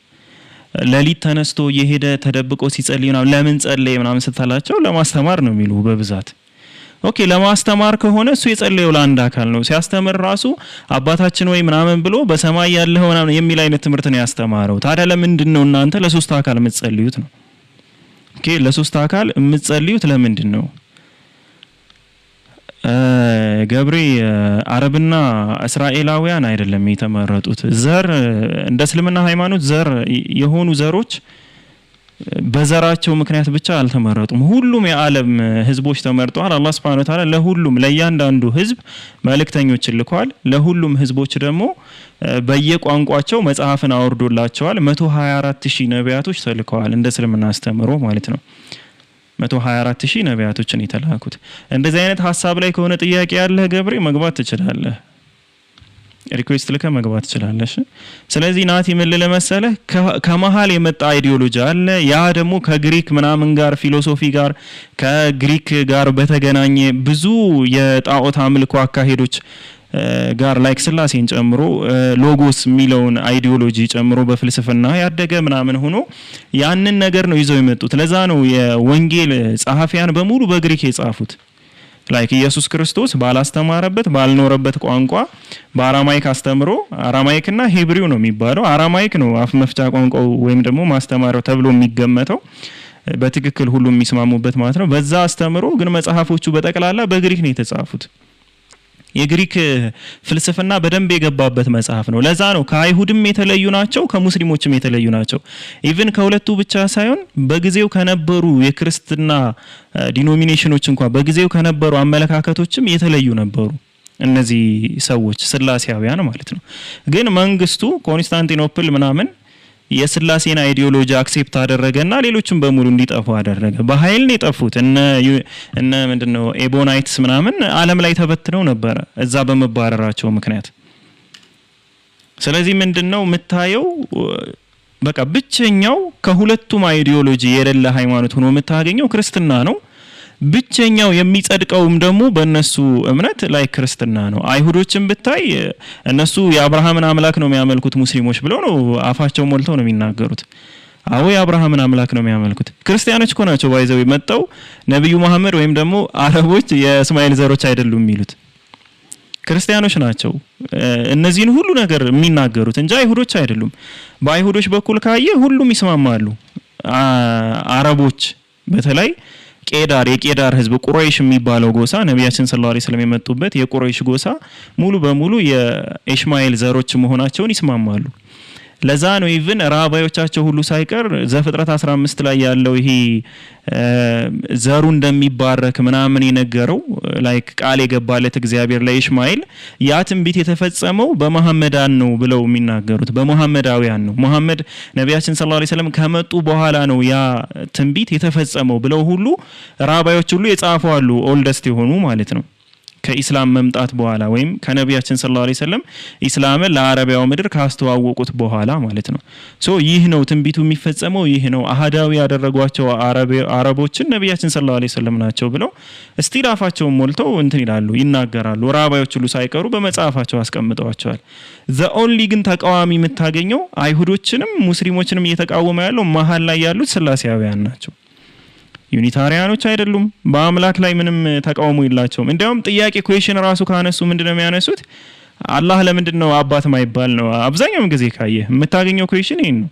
ለሊት ተነስቶ የሄደ ተደብቆ ሲጸልይ ምናምን ለምን ጸለየ ምናምን ስትላቸው ለማስተማር ነው የሚሉ በብዛት። ኦኬ ለማስተማር ከሆነ እሱ የጸለየው ለአንድ አካል ነው። ሲያስተምር ራሱ አባታችን ወይ ምናምን ብሎ በሰማይ ያለው ምናምን የሚል አይነት ትምህርት ነው ያስተማረው። ታዲያ ለምንድን ነው እናንተ ለሶስት አካል የምትጸልዩት ነው? ኦኬ ለሶስት አካል የምትጸልዩት ለምንድን ነው? ገብሬ አረብና እስራኤላውያን አይደለም የተመረጡት። ዘር እንደ እስልምና ሃይማኖት ዘር የሆኑ ዘሮች በዘራቸው ምክንያት ብቻ አልተመረጡም። ሁሉም የዓለም ህዝቦች ተመርጠዋል። አላህ Subhanahu Wa Ta'ala ለሁሉም ለእያንዳንዱ ህዝብ መልእክተኞችን ልኳል። ለሁሉም ህዝቦች ደግሞ በየቋንቋቸው መጽሐፍን አወርዶላቸዋል። 124,000 ነቢያቶች ተልከዋል እንደ እስልምና አስተምሮ ማለት ነው። 124,000 ነቢያቶችን የተላኩት። እንደዚህ አይነት ሐሳብ ላይ ከሆነ ጥያቄ ያለህ ገብሬ መግባት ትችላለህ። ሪኩዌስት ልከህ መግባት ትችላለሽ። ስለዚህ ናቲ ምን ለመሰለህ ከመሃል የመጣ አይዲዮሎጂ አለ። ያ ደግሞ ከግሪክ ምናምን ጋር ፊሎሶፊ ጋር ከግሪክ ጋር በተገናኘ ብዙ የጣዖት አምልኮ አካሄዶች ጋር ስላሴን ጨምሮ ሎጎስ የሚለውን አይዲዮሎጂ ጨምሮ በፍልስፍና ያደገ ምናምን ሆኖ ያንን ነገር ነው ይዘው የመጡት። ለዛ ነው የወንጌል ጸሐፊያን በሙሉ በግሪክ የጻፉት። ኢየሱስ ክርስቶስ ባላስተማረበት ባልኖረበት ቋንቋ በአራማይክ አስተምሮ፣ አራማይክና ሂብሪው ነው የሚባለው። አራማይክ ነው አፍ መፍቻ ቋንቋው ወይም ደግሞ ማስተማሪያው ተብሎ የሚገመተው በትክክል ሁሉ የሚስማሙበት ማለት ነው። በዛ አስተምሮ ግን መጽሐፎቹ በጠቅላላ በግሪክ ነው የተጻፉት። የግሪክ ፍልስፍና በደንብ የገባበት መጽሐፍ ነው። ለዛ ነው ከአይሁድም የተለዩ ናቸው፣ ከሙስሊሞችም የተለዩ ናቸው። ኢቭን ከሁለቱ ብቻ ሳይሆን በጊዜው ከነበሩ የክርስትና ዲኖሚኔሽኖች እንኳን በጊዜው ከነበሩ አመለካከቶችም የተለዩ ነበሩ። እነዚህ ሰዎች ስላሴያውያን ማለት ነው። ግን መንግስቱ ኮንስታንቲኖፕል ምናምን የስላሴን አይዲዮሎጂ አክሴፕት አደረገና ሌሎችም በሙሉ እንዲጠፉ አደረገ። በኃይል ነው የጠፉት። እነ ምንድነው ኤቦናይትስ ምናምን ዓለም ላይ ተበትነው ነበር እዛ በመባረራቸው ምክንያት። ስለዚህ ምንድነው የምታየው በቃ ብቸኛው ከሁለቱም አይዲዮሎጂ የሌለ ሃይማኖት ሆኖ የምታገኘው ክርስትና ነው። ብቸኛው የሚጸድቀውም ደግሞ በእነሱ እምነት ላይ ክርስትና ነው። አይሁዶችን ብታይ እነሱ የአብርሃምን አምላክ ነው የሚያመልኩት ሙስሊሞች ብለው ነው አፋቸው ሞልተው ነው የሚናገሩት። አዎ የአብርሃምን አምላክ ነው የሚያመልኩት። ክርስቲያኖች እኮ ናቸው ባይዘው መጣው ነብዩ መሐመድ ወይም ደግሞ አረቦች የእስማኤል ዘሮች አይደሉም የሚሉት ክርስቲያኖች ናቸው እነዚህን ሁሉ ነገር የሚናገሩት እንጂ አይሁዶች አይደሉም። በአይሁዶች በኩል ካየ ሁሉም ይስማማሉ። አረቦች በተለይ የቄዳር ህዝብ ቁረይሽ የሚባለው ጎሳ ነብያችን ሰለላሁ ዐለይሂ ወሰለም የመጡበት የቁረይሽ ጎሳ ሙሉ በሙሉ የኢስማኤል ዘሮች መሆናቸውን ይስማማሉ። ለዛ ነው ኢቭን ራባዮቻቸው ሁሉ ሳይቀር ዘፍጥረት 15 ላይ ያለው ይሄ ዘሩ እንደሚባረክ ምናምን የነገረው ላይክ ቃል የገባለት እግዚአብሔር ለኢስማኤል ያ ትንቢት የተፈጸመው በመሐመዳን ነው ብለው የሚናገሩት በመሐመዳውያን ነው። መሐመድ ነብያችን ሰለላሁ ዐለይሂ ወሰለም ከመጡ በኋላ ነው ያ ትንቢት የተፈጸመው ብለው ሁሉ ራባዮች ሁሉ የጻፉ አሉ ኦልደስት የሆኑ ማለት ነው። ከኢስላም መምጣት በኋላ ወይም ከነብያችን ሰለላሁ ዐለይሂ ወሰለም ኢስላምን ለአረቢያው ምድር ካስተዋወቁት በኋላ ማለት ነው። ሶ ይህ ነው ትንቢቱ የሚፈጸመው ይህ ነው አሃዳዊ ያደረጓቸው አረቦችን ነብያችን ሰለላሁ ዐለይሂ ወሰለም ናቸው ብለው እስቲል አፋቸውን ሞልተው እንትን ይላሉ ይናገራሉ። ራባዮች ሁሉ ሳይቀሩ በመጽሐፋቸው አስቀምጠዋቸዋል። ዘ ኦንሊ ግን ተቃዋሚ የምታገኘው አይሁዶችንም ሙስሊሞችንም እየተቃወመ ያለው መሃል ላይ ያሉት ስላሴያውያን ናቸው። ዩኒታሪያኖች አይደሉም። በአምላክ ላይ ምንም ተቃውሞ የላቸውም። እንዲያውም ጥያቄ ኩዌሽን ራሱ ካነሱ ምንድነው የሚያነሱት? አላህ ለምንድነው አባት ማይባል ነው። አብዛኛውን ጊዜ ካየ የምታገኘው ኩዌሽን ይሄን ነው።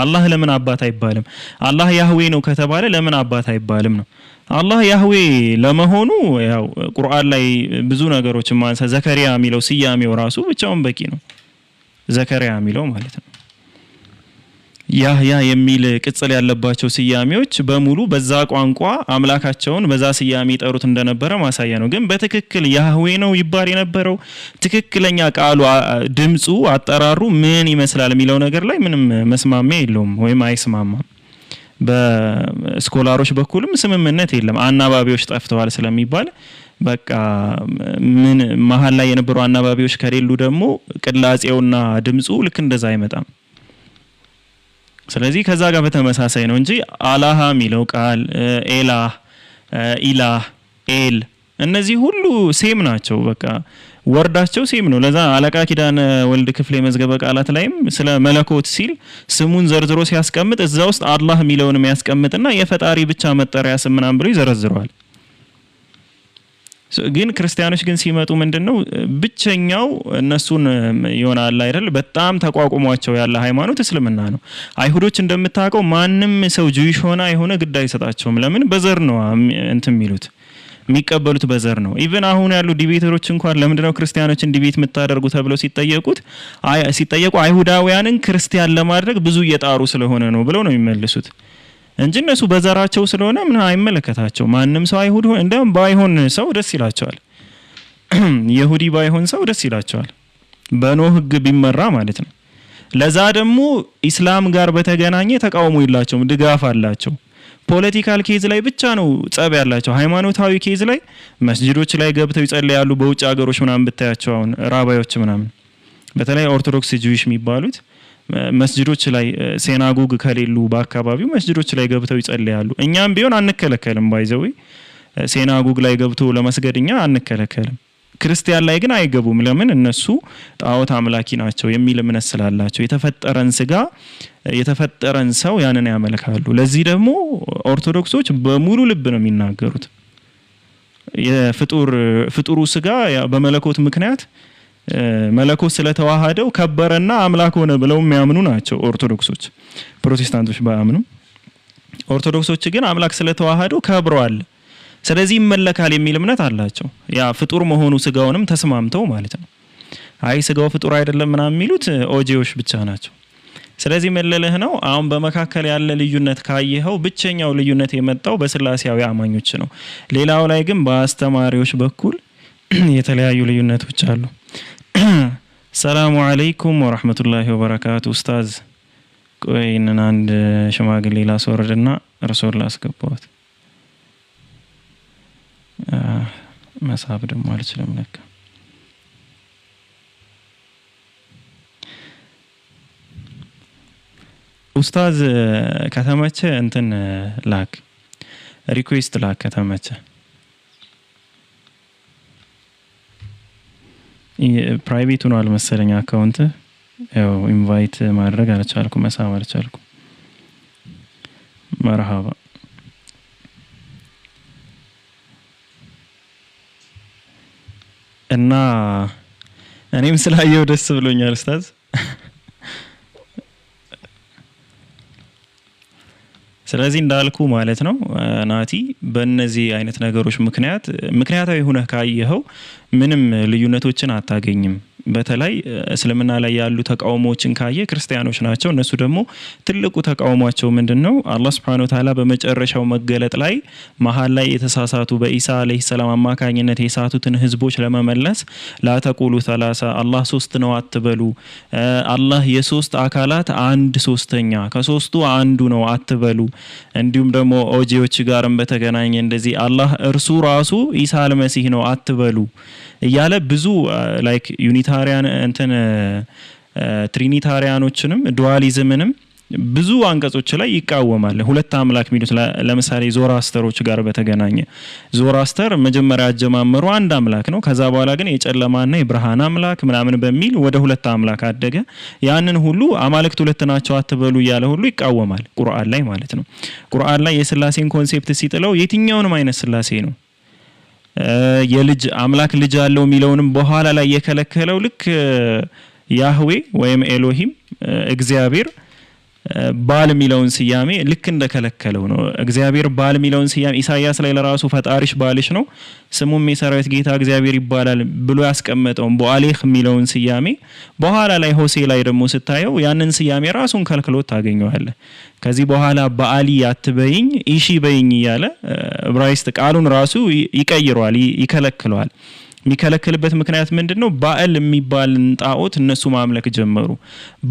አላህ ለምን አባት አይባልም? አላህ ያህዌ ነው ከተባለ ለምን አባት አይባልም ነው። አላህ ያህዌ ለመሆኑ ያው ቁርአን ላይ ብዙ ነገሮችን ማንሳ ዘከሪያ የሚለው ስያሜው ራሱ ብቻውን በቂ ነው። ዘከሪያ የሚለው ማለት ነው። ያህያ የሚል ቅጽል ያለባቸው ስያሜዎች በሙሉ በዛ ቋንቋ አምላካቸውን በዛ ስያሜ ጠሩት እንደነበረ ማሳያ ነው። ግን በትክክል ያህዌ ነው ይባል የነበረው ትክክለኛ ቃሉ ድምጹ አጠራሩ ምን ይመስላል የሚለው ነገር ላይ ምንም መስማሚያ የለውም ወይም አይስማማም። በስኮላሮች በኩልም ስምምነት የለም። አናባቢዎች ጠፍተዋል ስለሚባል በቃ ምን መሃል ላይ የነበሩ አናባቢዎች ከሌሉ ደግሞ ቅላጼውና ድምጹ ልክ እንደዛ አይመጣም። ስለዚህ ከዛ ጋር በተመሳሳይ ነው እንጂ አላህ የሚለው ቃል ኤላህ ኢላህ ኤል እነዚህ ሁሉ ሴም ናቸው። በቃ ወርዳቸው ሴም ነው። ለዛ አለቃ ኪዳነ ወልድ ክፍሌ መዝገበ ቃላት ላይም ስለ መለኮት ሲል ስሙን ዘርዝሮ ሲያስቀምጥ እዛ ውስጥ አላህ የሚለውንም ያስቀምጥና የፈጣሪ ብቻ መጠሪያ ስም ምናምን ብሎ ይዘረዝረዋል። ግን ክርስቲያኖች ግን ሲመጡ ምንድነው ብቸኛው እነሱን ይሆናል አይደል በጣም ተቋቁሟቸው ያለ ሃይማኖት እስልምና ነው። አይሁዶች እንደምታውቀው ማንም ሰው ጁይሽ ሆነ አይሆነ ግድ አይሰጣቸውም። ለምን? በዘር ነው እንትን የሚሉት የሚቀበሉት በዘር ነው። ኢቭን አሁን ያሉ ዲቤተሮች እንኳን ለምንድነው ክርስቲያኖችን ዲቤት የምታደርጉ ተብለው ሲጠየቁ አይሁዳውያንን ክርስቲያን ለማድረግ ብዙ እየጣሩ ስለሆነ ነው ብለው ነው የሚመልሱት እንጂ እነሱ በዘራቸው ስለሆነ ምን አይመለከታቸው። ማንም ሰው አይሁድ ሆነ እንደም ባይሆን ሰው ደስ ይላቸዋል። ይሁዲ ባይሆን ሰው ደስ ይላቸዋል በኖህ ህግ ቢመራ ማለት ነው። ለዛ ደግሞ ኢስላም ጋር በተገናኘ ተቃውሞ የላቸውም፣ ድጋፍ አላቸው። ፖለቲካል ኬዝ ላይ ብቻ ነው ጸብ ያላቸው። ሃይማኖታዊ ኬዝ ላይ መስጂዶች ላይ ገብተው ይጸልያሉ። በውጭ ሀገሮች ምናምን ብታያቸው አሁን ራባዮች ምናምን በተለይ ኦርቶዶክስ ጁዊሽ የሚባሉት መስጂዶች ላይ ሲናጎግ ከሌሉ በአካባቢው መስጂዶች ላይ ገብተው ይጸልያሉ። እኛም ቢሆን አንከለከልም። ባይዘው ሲናጎግ ላይ ገብቶ ለመስገድ እኛ አንከለከልም። ክርስቲያን ላይ ግን አይገቡም። ለምን? እነሱ ጣዖት አምላኪ ናቸው የሚል እምነት ስላላቸው የተፈጠረን ስጋ የተፈጠረን ሰው ያንን ያመልካሉ። ለዚህ ደግሞ ኦርቶዶክሶች በሙሉ ልብ ነው የሚናገሩት። የፍጡሩ ስጋ በመለኮት ምክንያት መለኮት ስለተዋሃደው ከበረና አምላክ ሆነ ብለው የሚያምኑ ናቸው ኦርቶዶክሶች። ፕሮቴስታንቶች ባያምኑ፣ ኦርቶዶክሶች ግን አምላክ ስለተዋሃደው ከብረዋል፣ ስለዚህ ይመለካል የሚል እምነት አላቸው። ያ ፍጡር መሆኑ ስጋውንም ተስማምተው ማለት ነው። አይ ስጋው ፍጡር አይደለም ምናምን የሚሉት ኦጂዎች ብቻ ናቸው። ስለዚህ መለለህ ነው። አሁን በመካከል ያለ ልዩነት ካየኸው ብቸኛው ልዩነት የመጣው በስላሴያዊ አማኞች ነው። ሌላው ላይ ግን በአስተማሪዎች በኩል የተለያዩ ልዩነቶች አሉ። ሰላሙ አለይኩም ወራህመቱላሂ ወበረካቱ። ኡስታዝ ቆይንን አንድ ሽማግሌ ላስወርድና ረሱል ላስገባውት መሳብ ደግሞ አልችልም ለካ ኡስታዝ ከተመቸ እንትን ላክ ሪኩዌስት ላክ ከተመቸ ፕራይቬት ሆኗል መሰለኝ አካውንት ያው ኢንቫይት ማድረግ አልቻልኩም መሳብ አልቻልኩም መርሃባ እና እኔም ስላየው ደስ ብሎኛል ኡስታዝ ስለዚህ እንዳልኩ ማለት ነው ናቲ በእነዚህ አይነት ነገሮች ምክንያታዊ ሆነ ካየኸው ምንም ልዩነቶችን አታገኝም በተለይ እስልምና ላይ ያሉ ተቃውሞዎችን ካየ ክርስቲያኖች ናቸው እነሱ ደግሞ ትልቁ ተቃውሟቸው ምንድነው አላህ Subhanahu Wa Ta'ala በመጨረሻው መገለጥ ላይ መሃል ላይ የተሳሳቱ በኢሳ አለይሂ ሰላም አማካኝነት የሳቱትን ህዝቦች ለመመለስ ላተቁሉ ሰላሳ አላህ ሶስት ነው አትበሉ አላህ የሶስት አካላት አንድ ሶስተኛ ከሶስቱ አንዱ ነው አትበሉ እንዲሁም ደግሞ ኦጂዎች ጋርም በተገናኘ እንደዚህ አላህ እርሱ ራሱ ኢሳ አልመሲህ ነው አትበሉ እያለ ብዙ ላይክ ዩኒታሪያን እንትን ትሪኒታሪያኖችንም ዱዋሊዝምንም ብዙ አንቀጾች ላይ ይቃወማል ሁለት አምላክ ሚሉት ለምሳሌ ዞራስተሮች ጋር በተገናኘ ዞራስተር መጀመሪያ አጀማመሩ አንድ አምላክ ነው ከዛ በኋላ ግን የጨለማና የብርሃን አምላክ ምናምን በሚል ወደ ሁለት አምላክ አደገ ያንን ሁሉ አማልክት ሁለት ናቸው አትበሉ ያለ ሁሉ ይቃወማል ቁርአን ላይ ማለት ነው ቁርአን ላይ የስላሴን ኮንሴፕት ሲጥለው የትኛውንም አይነት ስላሴ ነው የልጅ አምላክ ልጅ አለው ሚለውንም በኋላ ላይ የከለከለው ልክ ያህዌ ወይም ኤሎሂም እግዚአብሔር ባል ሚለውን ስያሜ ልክ እንደከለከለው ነው እግዚአብሔር ባል ሚለውን ስያሜ ኢሳይያስ ላይ ለራሱ ፈጣሪሽ ባልሽ ነው ስሙም የሰራዊት ጌታ እግዚአብሔር ይባላል ብሎ ያስቀመጠው በአሌህ ሚለውን ስያሜ በኋላ ላይ ሆሴ ላይ ደግሞ ስታየው ያንን ስያሜ ራሱን ከልክሎት ታገኘዋለህ ከዚህ በኋላ በአሊ አትበይኝ ኢሺ በይኝ ያለ ዕብራይስጥ ቃሉን ራሱ ይቀይሯል ይከለክለዋል የሚከለክልበት ምክንያት ምንድነው ባል የሚባል ጣዖት እነሱ ማምለክ ጀመሩ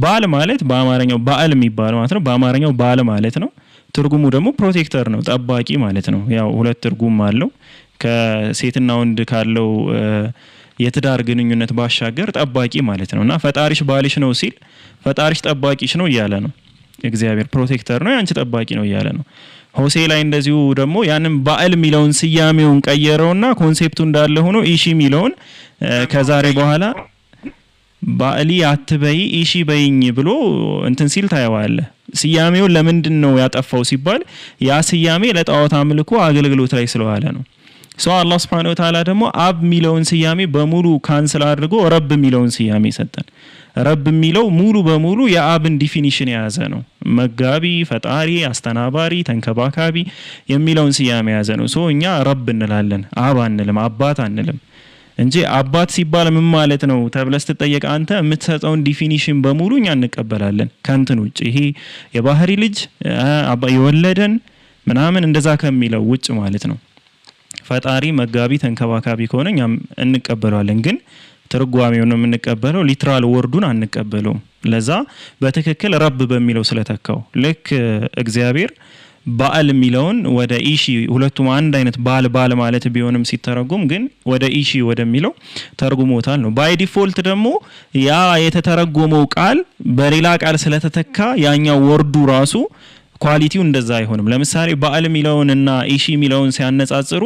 ባል ማለት በአማርኛው ባል የሚባል ማለት ነው በአማርኛው ባል ማለት ነው ትርጉሙ ደግሞ ፕሮቴክተር ነው ጠባቂ ማለት ነው ያው ሁለት ትርጉም አለው ከሴትና ወንድ ካለው የትዳር ግንኙነት ባሻገር ጠባቂ ማለት ነውና ፈጣሪሽ ባልሽ ነው ሲል ፈጣሪሽ ጠባቂሽ ነው እያለ ነው እግዚአብሔር ፕሮቴክተር ነው ያንቺ ጠባቂ ነው እያለ ነው ሆሴ ላይ እንደዚሁ ደግሞ ያንን ባል ሚለውን ስያሜውን ቀየረውና ኮንሴፕቱ እንዳለ ሆኖ ኢሺ ሚለውን ከዛሬ በኋላ ባሊ አትበይ ኢሺ በይኝ ብሎ እንትን ሲል ታየዋለ ስያሜውን ለምንድነው ያጠፋው ሲባል ያ ስያሜ ለጣዖት አምልኮ አገልግሎት ላይ ስለዋለ ነው ሶ አላህ Subhanahu Wa Ta'ala ደግሞ አብ ሚለውን ስያሜ በሙሉ ካንሰል አድርጎ ረብ ሚለውን ስያሜ ሰጠን ረብ ሚለው ሙሉ በሙሉ የአብን ዲፊኒሽን የያዘ ነው መጋቢ ፈጣሪ አስተናባሪ ተንከባካቢ የሚለውን ስያሜ የያዘ ነው ሶ እኛ ረብ እንላለን አብ አንልም አባት አንልም እንጂ አባት ሲባል ምን ማለት ነው ተብለስ ተጠየቀ አንተ የምትሰጠውን ዲፊኒሽን በሙሉ እኛ እንቀበላለን ካንተን ውጪ ይሄ የባህሪ ልጅ የወለደን ምናምን እንደዛ ከሚለው ውጭ ማለት ነው ፈጣሪ መጋቢ ተንከባካቢ ከሆነ እኛም እንቀበላለን ግን ትርጓሜውን ነው የምንቀበለው ሊትራል ወርዱን አንቀበለው ለዛ በትክክል ረብ በሚለው ስለተካው ልክ እግዚአብሔር ባል ሚለውን ወደ ኢሺ ሁለቱም አንድ አይነት ባል ማለት ቢሆንም ሲተረጎም ግን ወደ ኢሺ ወደሚለው ተርጉሞታል ነው ባይ ዲፎልት ደግሞ ያ የተተረጎመው ቃል በሌላ ቃል ስለተተካ ያኛው ወርዱ ራሱ ኳሊቲው እንደዛ አይሆንም ለምሳሌ ባል ሚለውንና ኢሺ ሚለውን ሲያነጻጽሩ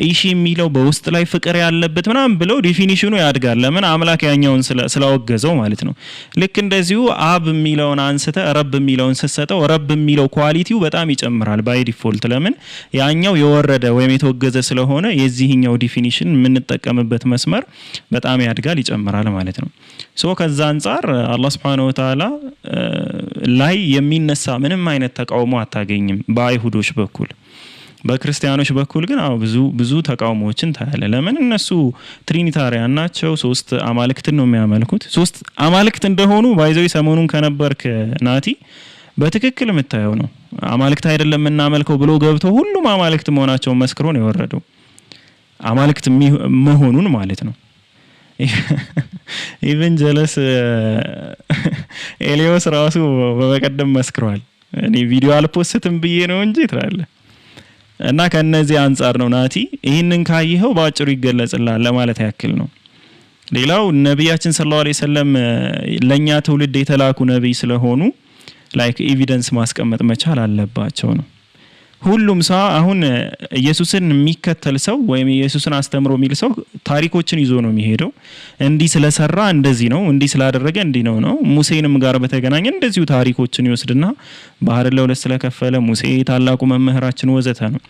ኢሺ ሚለው በውስጥ ላይ ፍቅር ያለበት ምናም ብለው ዲፊኒሽኑ ያድጋል ለምን አምላክ ያኛውን ስላወገዘው ማለት ነው ልክ እንደዚሁ አብ ሚለውን አንስተ ረብ ሚለውን ሰሰተው ረብ ሚለው ኳሊቲው በጣም ይጨምራል ባይ ዲፎልት ለምን ያኛው የወረደ ወይም የተወገዘ ስለሆነ የዚህኛው ዲፊኒሽን የምንጠቀምበት መስመር በጣም ያድጋል ይጨምራል ማለት ነው ሶ ከዛ አንፃር አላህ Subhanahu Wa Ta'ala ላይ የሚነሳ ምንም አይነት ተቃውሞ አታገኝም በአይሁዶች በኩል በክርስቲያኖች በኩል ግን ብዙ ተቃውሞዎችን ታያለ ለምን እነሱ ትሪኒታሪያን ናቸው ሶስት አማልክትን ነው የሚያመልኩት ሶስት አማልክት እንደሆኑ ባይዘው ሰሞኑን ከነበርክ ናቲ በትክክል የምታየው ነው አማልክት አይደለም እናመልከው ብሎ ገብተው ሁሉም አማልክት መሆናቸውን መስክሮ ነው የወረደው አማልክት መሆኑን ማለት ነው ኢቭን ጀለስ ኤሊዮስ ራሱ በቀደም መስክሯል እኔ ቪዲዮ አልፖስትም ብዬ ነው እንጂ ትላለ እና ከነዚህ አንፃር ነው ናቲ ይሄንን ካየኸው ባጭሩ ይገለጽልሃል ለማለት ያክል ነው ሌላው ነብያችን ሰለላሁ ዐለይሂ ወሰለም ለኛ ትውልድ የተላኩ ነብይ ስለሆኑ ላይክ ኤቪደንስ ማስቀመጥ መቻል አለባቸው ነው። ሁሉም ሰው አሁን ኢየሱስን የሚከተል ሰው ወይም ኢየሱስን አስተምሮ የሚል ሰው ታሪኮችን ይዞ ነው የሚሄደው። እንዲህ ስለሰራ እንደዚህ ነው፣ እንዲህ ስላደረገ እንዲህ ነው። ሙሴንም ጋር በተገናኘ እንደዚሁ ታሪኮችን ይወስድና ባህርን ለሁለት ስለከፈለ ሙሴ ታላቁ መምህራችን ወዘተ ነው።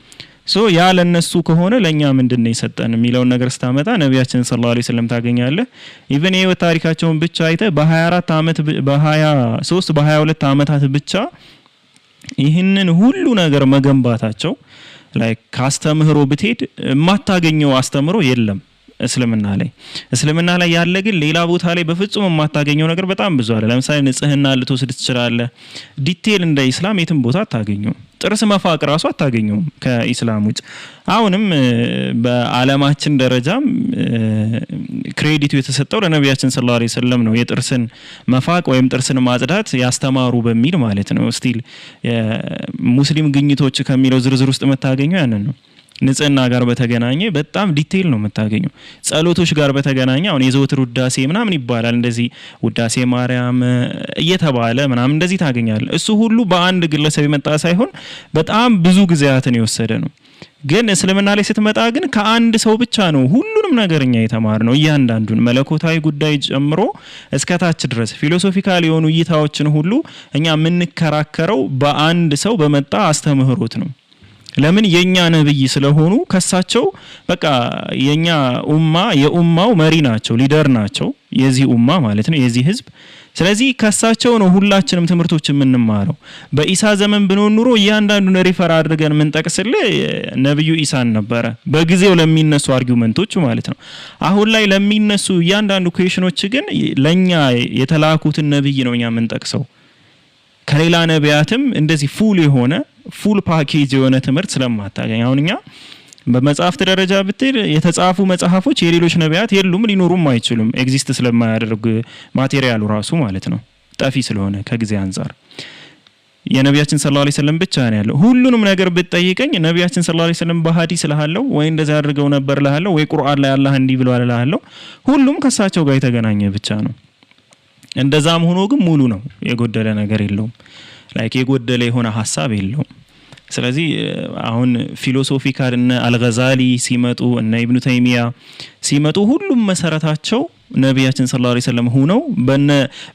ሶ ያ ለነሱ ከሆነ ለኛ ምንድነው የሰጠን የሚለውን ነገር ስታመጣ ነብያችን ሰለላሁ ዐለይሂ ወሰለም ታገኛለህ። ኢቭን የህይወት ታሪካቸውን ብቻ አይተ በ24 አመት በ23 በ22 አመታት ብቻ ይህንን ሁሉ ነገር መገንባታቸው ላይክ ካስተምህሮ ብትሄድ የማታገኘው አስተምሮ የለም እስልምና ላይ ያለ ግን ሌላ ቦታ ላይ በፍጹም የማታገኘው ነገር በጣም ብዙ አለ። ለምሳሌ ንጽህና ልትወስድ ትችላለህ። ዲቴል እንደ ኢስላም የትም ቦታ አታገኘው። ጥርስ መፋቅ ራሱ አታገኘውም ከኢስላም ውጭ። አሁንም በአለማችን ደረጃም ክሬዲቱ የተሰጠው ለነብያችን ሰለላሁ ዐለይሂ ወሰለም ነው። የጥርስን መፋቅ ወይም ጥርስን ማጽዳት ያስተማሩ በሚል ማለት ነው። ስቲል ሙስሊም ግኝቶች ከሚለው ዝርዝር ውስጥ መታገኘው ያንን ነው። ንጽህና ጋር በተገናኘ በጣም ዲቴል ነው የምታገኘው። ጸሎቶች ጋር በተገናኘ አሁን የዘወትር ውዳሴ ምናምን ይባላል። እንደዚህ ውዳሴ ማርያም እየተባለ ምናምን እንደዚህ ታገኛለህ። እሱ ሁሉ በአንድ ግለሰብ የመጣ ሳይሆን በጣም ብዙ ጊዜያትን የወሰደ ነው። ግን እስልምና ላይ ስትመጣ ግን ከአንድ ሰው ብቻ ነው ሁሉንም ነገርኛ የተማርነው። እያንዳንዱን መለኮታዊ ጉዳይ ጨምሮ እስከታች ድረስ ፊሎሶፊካል የሆኑ እይታዎችን ሁሉ እኛ የምንከራከረው በአንድ ሰው በመጣ አስተምህሮት ነው። ለምን የኛ ነብይ ስለሆኑ ከሳቸው በቃ የኛ ኡማ የኡማው መሪ ናቸው፣ ሊደር ናቸው፣ የዚህ ኡማ ማለት ነው፣ የዚህ ህዝብ። ስለዚህ ከሳቸው ነው ሁላችንም ትምህርቶች የምንማረው። በኢሳ ዘመን ብንሆን ኑሮ እያንዳንዱን ሪፈር አድርገን ምን ጠቅስልህ ነብዩ ኢሳን ነበረ በጊዜው ለሚነሱ አርጊውመንቶች ማለት ነው። አሁን ላይ ለሚነሱ እያንዳንዱ ኩዌሽኖች ግን ለኛ የተላኩትን ነብይ ነው እኛ ምን ጠቅሰው። ከሌላ ነቢያትም እንደዚህ ፉል ፓኬጅ የሆነ ትምህርት ስለማታገኝ አሁን እኛ በመጽሐፍት ደረጃ ብትል የተጻፉ መጽሐፎች የሌሎች ነቢያት የሉም፣ ሊኖሩም አይችሉም። ኤግዚስት ስለማያደርግ ማቴሪያሉ ራሱ ማለት ነው ጠፊ ስለሆነ ከጊዜ አንፃር የነቢያችን ሰለላሁ ዐለይሂ ወሰለም ብቻ ነው ያለው። ሁሉንም ነገር ብትጠይቀኝ ነቢያችን ሰለላሁ ዐለይሂ ወሰለም በሐዲስ ለሃለው ወይ እንደዛ አድርገው ነበር ለሃለው ወይ ቁርአን ላይ አላህ እንዲህ ብሏል ለሃለው ሁሉም ከሳቸው ጋር የተገናኘ ብቻ ነው። እንደዛም ሆኖ ግን ሙሉ ነው፣ የጎደለ ነገር የለውም። ላይክ የጎደለ የሆነ ሐሳብ የለውም። ስለዚህ አሁን ፊሎሶፊካል እነ አልገዛሊ ሲመጡ እነ ኢብኑ ተይሚያ ሲመጡ ሁሉም መሰረታቸው ነብያችን ሰለላሁ ዐለይሂ ወሰለም ሆነው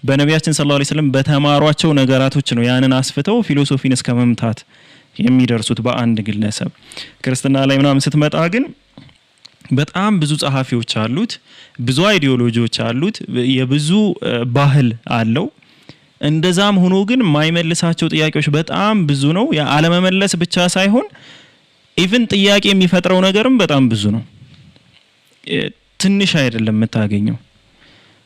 በነብያችን ሰለላሁ ዐለይሂ ወሰለም በተማሯቸው ነገራቶች ነው ያንን አስፍተው ፊሎሶፊን እስከ መምታት የሚደርሱት በአንድ ግለሰብ። ክርስትና ላይ ምናምን ስትመጣ ግን በጣም ብዙ ጸሐፊዎች አሉት፣ ብዙ አይዲዮሎጂዎች አሉት፣ የብዙ ባህል አለው። እንደዛም ሆኖ ግን የማይመልሳቸው ጥያቄዎች በጣም ብዙ ነው። ያለመመለስ ብቻ ሳይሆን ኢቭን ጥያቄ የሚፈጥረው ነገርም በጣም ብዙ ነው። ትንሽ አይደለም የምታገኘው።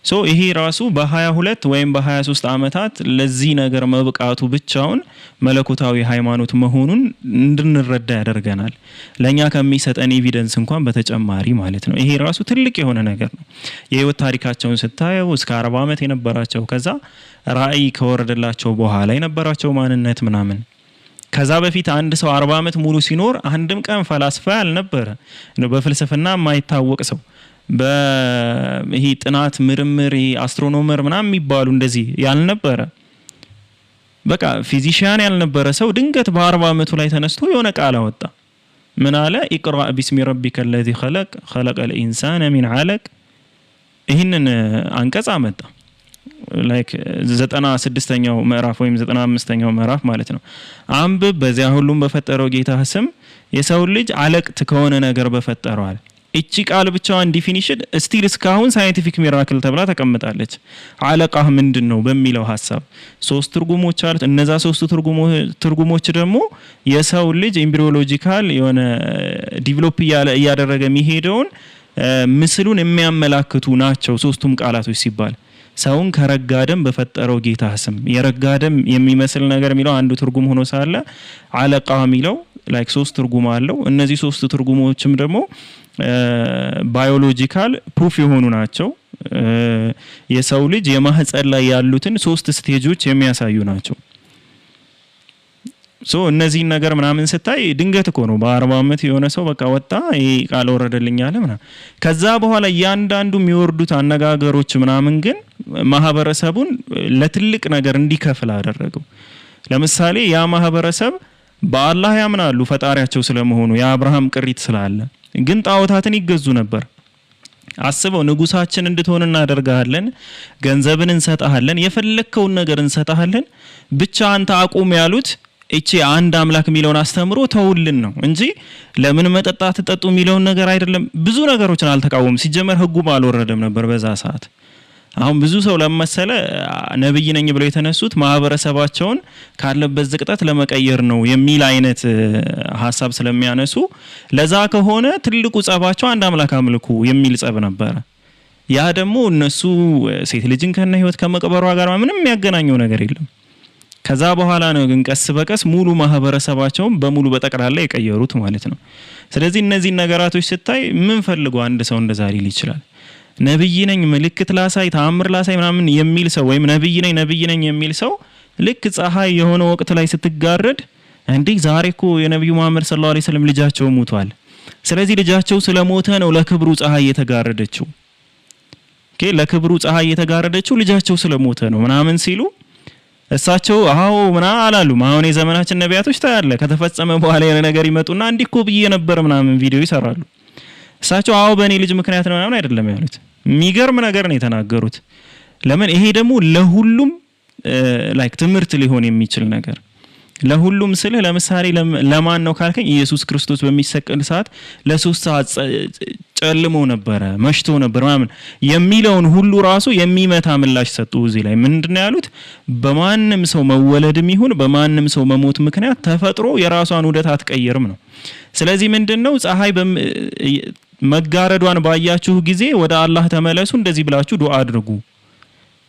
ሶ ይሄ ራሱ በ22 ወይም በ23 አመታት ለዚህ ነገር መብቃቱ ብቻውን መለኮታዊ ሃይማኖት መሆኑን እንድንረዳ ያደርገናል። ለኛ ከሚሰጠን ኤቪደንስ እንኳን በተጨማሪ ማለት ነው። ይሄ ራሱ ትልቅ የሆነ ነገር ነው። የህይወት ታሪካቸውን ስታየው እስከ 40 አመት የነበራቸው ከዛ ራእይ ከወረደላቸው በኋላ የነበራቸው ማንነት ምናምን ከዛ በፊት አንድ ሰው 40 አመት ሙሉ ሲኖር አንድም ቀን ፈላስፋ ያልነበረ ነው፣ በፍልስፍና የማይታወቅ ሰው በይሄ ጥናት ምርምር አስትሮኖመር ምናምን የሚባሉ እንደዚህ ያልነበረ በቃ ፊዚሺያን ያልነበረ ሰው ድንገት በ40 አመቱ ላይ ተነስቶ የሆነ ቃል አወጣ። ምን አለ? ኢቅራ ቢስሚ ረቢከ الذي خلق الانسان من علق። ይሄንን አንቀጽ አመጣ። ላይክ 96ኛው ምዕራፍ ወይም 95ኛው ምዕራፍ ማለት ነው። አንብብ በዚያ ሁሉም በፈጠረው ጌታ ስም የሰው ልጅ አለቅት ከሆነ ነገር በፈጠረው አለ። እቺ ቃል ብቻዋን ዲፊኒሽን ስቲል እስካሁን ሳይንቲፊክ ሚራክል ተብላ ተቀምጣለች። አለቃህ ምንድነው በሚለው ሐሳብ ሶስት ትርጉሞች አሉት። እነዛ ሶስት ትርጉሞች ደግሞ የሰው ልጅ ኤምብሪዮሎጂካል የሆነ ዲቨሎፕ እያደረገ የሚሄደውን ምስሉን የሚያመላክቱ ናቸው ሶስቱም ቃላቶች ሲባል ሰውን ከረጋደም በፈጠረው ጌታ ስም የረጋደም የሚመስል ነገር የሚለው አንዱ ትርጉም ሆኖ ሳለ አለቃህ የሚለው ላይክ ሶስት ትርጉም አለው። እነዚህ ሶስት ትርጉሞችም ደግሞ ባዮሎጂካል ፕሩፍ የሆኑ ናቸው። የሰው ልጅ የማህፀን ላይ ያሉትን ሶስት ስቴጆች የሚያሳዩ ናቸው። ሶ እነዚህ ነገር ምናምን ስታይ ድንገት እኮ ነው በ40 አመት የሆነ ሰው በቃ ወጣ ይሄ ቃል ወረደልኝ አለ ምናምን። ከዛ በኋላ ያንዳንዱ የሚወርዱት አነጋገሮች ምናምን ግን ማህበረሰቡን ለትልቅ ነገር እንዲከፍል አደረገው። ለምሳሌ ያ ማህበረሰብ በአላህ ያምናሉ ፈጣሪያቸው ስለመሆኑ የአብርሃም ቅሪት ስላለ፣ ግን ጣዖታትን ይገዙ ነበር። አስበው ንጉሳችን እንድትሆን እናደርጋለን፣ ገንዘብን እንሰጣለን፣ የፈለከውን ነገር እንሰጣለን፣ ብቻ አንተ አቁም ያሉት እቺ አንድ አምላክ የሚለውን አስተምሮ ተውልን ነው እንጂ ለምን መጠጣት ተጠጡ የሚለውን ነገር አይደለም። ብዙ ነገሮችን አልተቃወሙም። ሲጀመር ህጉም አልወረደም ነበር በዛ ሰዓት። አሁን ብዙ ሰው ለመሰለ ነብይ ነኝ ብለው የተነሱት ማህበረሰባቸውን ካለበት ዝቅጠት ለመቀየር ነው የሚል አይነት ሐሳብ ስለሚያነሱ፣ ለዛ ከሆነ ትልቁ ጸባቸው አንድ አምላክ አምልኩ የሚል ጸብ ነበር። ያ ደግሞ እነሱ ሴት ልጅን ከነ ህይወት ከመቀበሯ ጋር ምንም የሚያገናኘው ነገር የለም። ከዛ በኋላ ነው ግን ቀስ በቀስ ሙሉ ማህበረሰባቸውን በሙሉ በጠቅላላ የቀየሩት ማለት ነው። ስለዚህ እነዚህ ነገራቶች ስታይ ምን ፈልጎ አንድ ሰው እንደዛ ሊል ይችላል? ነብይ ነኝ ምልክት ላሳይ ተአምር ላሳይ ምናምን የሚል ሰው ወይም ነብይ ነኝ የሚል ሰው ልክ ፀሐይ የሆነ ወቅት ላይ ስትጋረድ እንዴ ዛሬ እኮ የነብዩ መሐመድ ሰለላሁ ዐለይሂ ወሰለም ልጃቸው ሞቷል፣ ስለዚህ ልጃቸው ስለሞተ ነው ለክብሩ ፀሐይ የተጋረደችው። ለክብሩ ፀሐይ የተጋረደችው ልጃቸው ስለሞተ ነው ምናምን ሲሉ እሳቸው አዎ ምና አላሉም። አሁን የዘመናችን ነቢያቶች ታያለ ከተፈጸመ በኋላ የሆነ ነገር ይመጡና እንዲኮ ብዬ ነበር ምናምን ቪዲዮ ይሰራሉ። እሳቸው አዎ በእኔ ልጅ ምክንያት ነው ምናምን አይደለም ያሉት። የሚገርም ነገር ነው የተናገሩት። ለምን ይሄ ደግሞ ለሁሉም ላይክ ትምህርት ሊሆን የሚችል ነገር ለሁሉም ስለ ለምሳሌ ለማን ነው ካልከኝ ኢየሱስ ክርስቶስ በሚሰቀል ሰዓት ለሶስት ሰዓት ጨልሞ ነበር መሽቶ ነበር ምናምን የሚለውን ሁሉ ራሱ የሚመታ ምላሽ ሰጡ። እዚህ ላይ ምንድነው ያሉት? በማንም ሰው መወለድም ይሁን በማንም ሰው መሞት ምክንያት ተፈጥሮ የራሷን ውደት አትቀየርም ነው። ስለዚህ ምንድነው ፀሐይ መጋረዷን ባያችሁ ጊዜ ወደ አላህ ተመለሱ እንደዚህ ብላችሁ ዱአ አድርጉ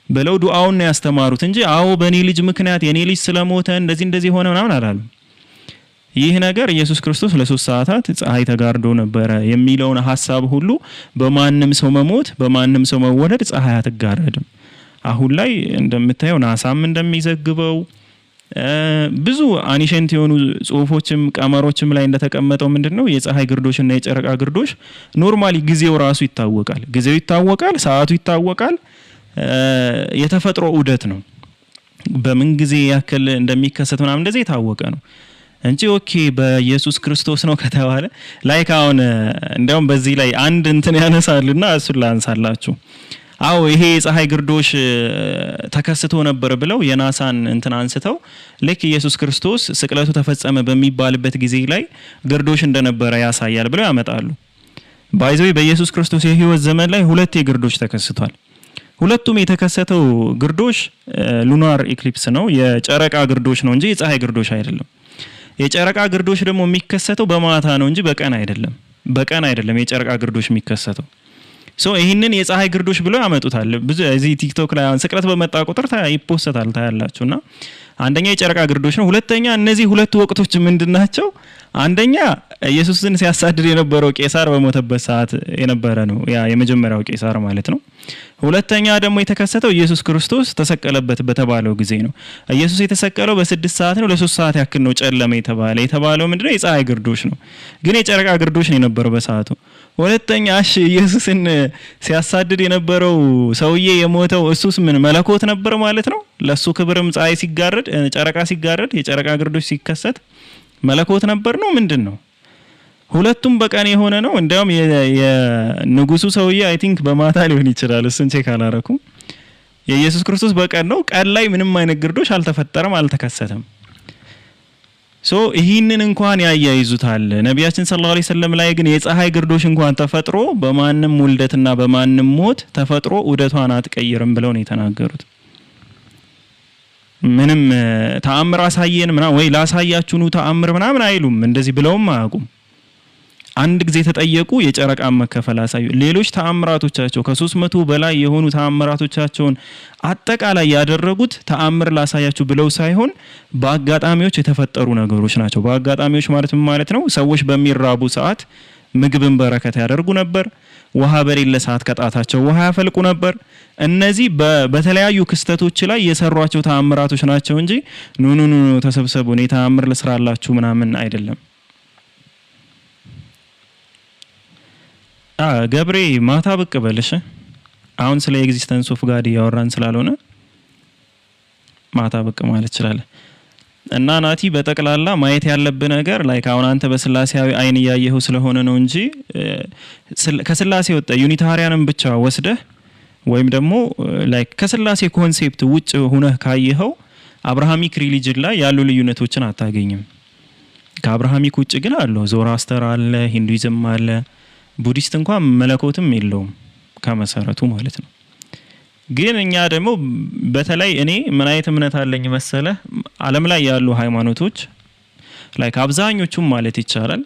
ብለው ዱአውን ነው ያስተማሩት እንጂ አዎ በኔ ልጅ ምክንያት የኔ ልጅ ስለሞተ እንደዚህ ሆነ ምናምን አላሉም። ይህ ነገር ኢየሱስ ክርስቶስ ለ3 ሰዓታት ፀሐይ ተጋርዶ ነበር የሚለውን ሐሳብ ሁሉ በማንም ሰው መሞት በማንም ሰው መወለድ ፀሐይ አትጋረድም። አሁን ላይ እንደምታየው ናሳም እንደሚዘግበው ብዙ አኒሸንት የሆኑ ጽሁፎችም ቀመሮችም ላይ እንደተቀመጠው ምንድነው የፀሐይ ግርዶሽና የጨረቃ ግርዶሽ ኖርማሊ ጊዜው ራሱ ይታወቃል። ጊዜው ይታወቃል፣ ሰዓቱ ይታወቃል። የተፈጥሮ ዑደት ነው። በምን ጊዜ ያክል እንደሚከሰት ምናምን እንደዚህ የታወቀ ነው እንጂ ኦኬ በኢየሱስ ክርስቶስ ነው ከተባለ ላይክ አሁን እንደውም በዚህ ላይ አንድ እንትን ያነሳሉና እሱን ላንሳላችሁ። አዎ ይሄ ፀሐይ ግርዶሽ ተከስቶ ነበር ብለው የናሳን እንትን አንስተው ልክ ኢየሱስ ክርስቶስ ስቅለቱ ተፈጸመ በሚባልበት ጊዜ ላይ ግርዶሽ እንደነበረ ያሳያል ብለው ያመጣሉ። ባይዘው በኢየሱስ ክርስቶስ የህይወት ዘመን ላይ ሁለት ግርዶሽ ተከስቷል። ሁለቱም የተከሰተው ግርዶሽ ሉናር ኢክሊፕስ ነው፣ የጨረቃ ግርዶሽ ነው እንጂ የፀሐይ ግርዶሽ አይደለም። የጨረቃ ግርዶሽ ደግሞ የሚከሰተው በማታ ነው እንጂ በቀን አይደለም። በቀን አይደለም የጨረቃ ግርዶሽ የሚከሰተው። ይህንን የፀሐይ ግርዶሽ ብለው ያመጡታል። ብዙ እዚህ ቲክቶክ ላይ ስቅለት በመጣ ቁጥር ይፖስታል ታያላችሁና አንደኛ የጨረቃ ግርዶሽ ነው። ሁለተኛ እነዚህ ሁለት ወቅቶች ምንድናቸው? አንደኛ ኢየሱስን ሲያሳድድ የነበረው ቄሳር በሞተበት ሰዓት የነበረ ነው፣ ያ የመጀመሪያው ቄሳር ማለት ነው። ሁለተኛ ደግሞ የተከሰተው ኢየሱስ ክርስቶስ ተሰቀለበት በተባለው ጊዜ ነው። ኢየሱስ የተሰቀለው በ6 ሰዓት ነው፣ ለ3 ሰዓት ያክል ነው ጨለመ የተባለው ምንድነው? የፀሐይ ግርዶሽ ነው። ግን የጨረቃ ግርዶሽ ነው የነበረው በሰዓቱ። ሁለተኛ እሺ ኢየሱስን ሲያሳድድ የነበረው ሰውዬ የሞተው እሱስ ምን መለኮት ነበር ማለት ነው? ለሱ ክብርም ፀሐይ ሲጋረድ ጨረቃ ሲጋረድ የጨረቃ ግርዶሽ ሲከሰት መለኮት ነበር ነው ምንድነው? ሁለቱም በቀን የሆነ ነው። እንደውም የንጉሱ ሰውዬ አይ ቲንክ በማታ ሊሆን ይችላል፣ እሱን ቼክ አላረኩም። የኢየሱስ ክርስቶስ በቀን ነው። ቀን ላይ ምንም አይነት ግርዶሽ አልተፈጠረም፣ አልተከሰተም። ይህንን እንኳን ያያይዙታል። ነቢያችን ሰለላሁ ዐለይሂ ወሰለም ላይ ግን የፀሐይ ግርዶሽ እንኳን ተፈጥሮ በማንም ውልደትና በማንም ሞት ተፈጥሮ ዑደቷን አትቀይርም ብለው ነው የተናገሩት። ምንም ተአምር አሳየን ምናምን ወይ ላሳያችሁ ነው ተአምር ምናምን አይሉም። እንደዚህ ብለውም አያውቁም። አንድ ጊዜ ተጠየቁ የጨረቃ መከፈል አሳዩ። ሌሎች ተአምራቶቻቸው ከ300 በላይ የሆኑ ተአምራቶቻቸውን አጠቃላይ ያደረጉት ተአምር ላሳያችሁ ብለው ሳይሆን በአጋጣሚዎች የተፈጠሩ ነገሮች ናቸው። በአጋጣሚዎች ማለት ምን ማለት ነው? ሰዎች በሚራቡ ሰዓት ምግብን በረከት ያደርጉ ነበር። ውሃ በሌለ ሰዓት ከጣታቸው ውሃ ያፈልቁ ነበር። እነዚህ በተለያዩ ክስተቶች ላይ የሰሯቸው ተአምራቶች ናቸው እንጂ ኑ ተሰብሰቡ እኔ ተአምር ልስራላችሁ ምናምን አይደለም። ገብሬ ማታ ብቅ በልሽ። አሁን ስለ ኤግዚስተንስ ኦፍ ጋድ ያወራን ስላልሆነ ማታ ብቅ ማለት ይችላል። እና ናቲ በጠቅላላ ማየት ያለብህ ነገር ላይክ አሁን አንተ በስላሴያዊ አይን ያየኸው ስለሆነ ነው እንጂ ከስላሴ ወጣ ዩኒታሪያንን ብቻ ወስደህ ወይም ደግሞ ላይክ ከስላሴ ኮንሴፕት ውጭ ሆነህ ካየኸው አብርሃሚክ ሪሊጅን ላይ ያሉ ልዩነቶችን አታገኝም። ከአብርሃሚክ ውጭ ግን አለው ዞራስተር አለ፣ ሂንዱይዝም አለ፣ ቡዲስት እንኳን መለኮትም የለውም ከመሰረቱ ማለት ነው። ግን እኛ ደግሞ በተለይ እኔ ምን አይነት እምነት አለኝ መሰለ ዓለም ላይ ያሉ ሃይማኖቶች ላይክ አብዛኞቹም ማለት ይቻላል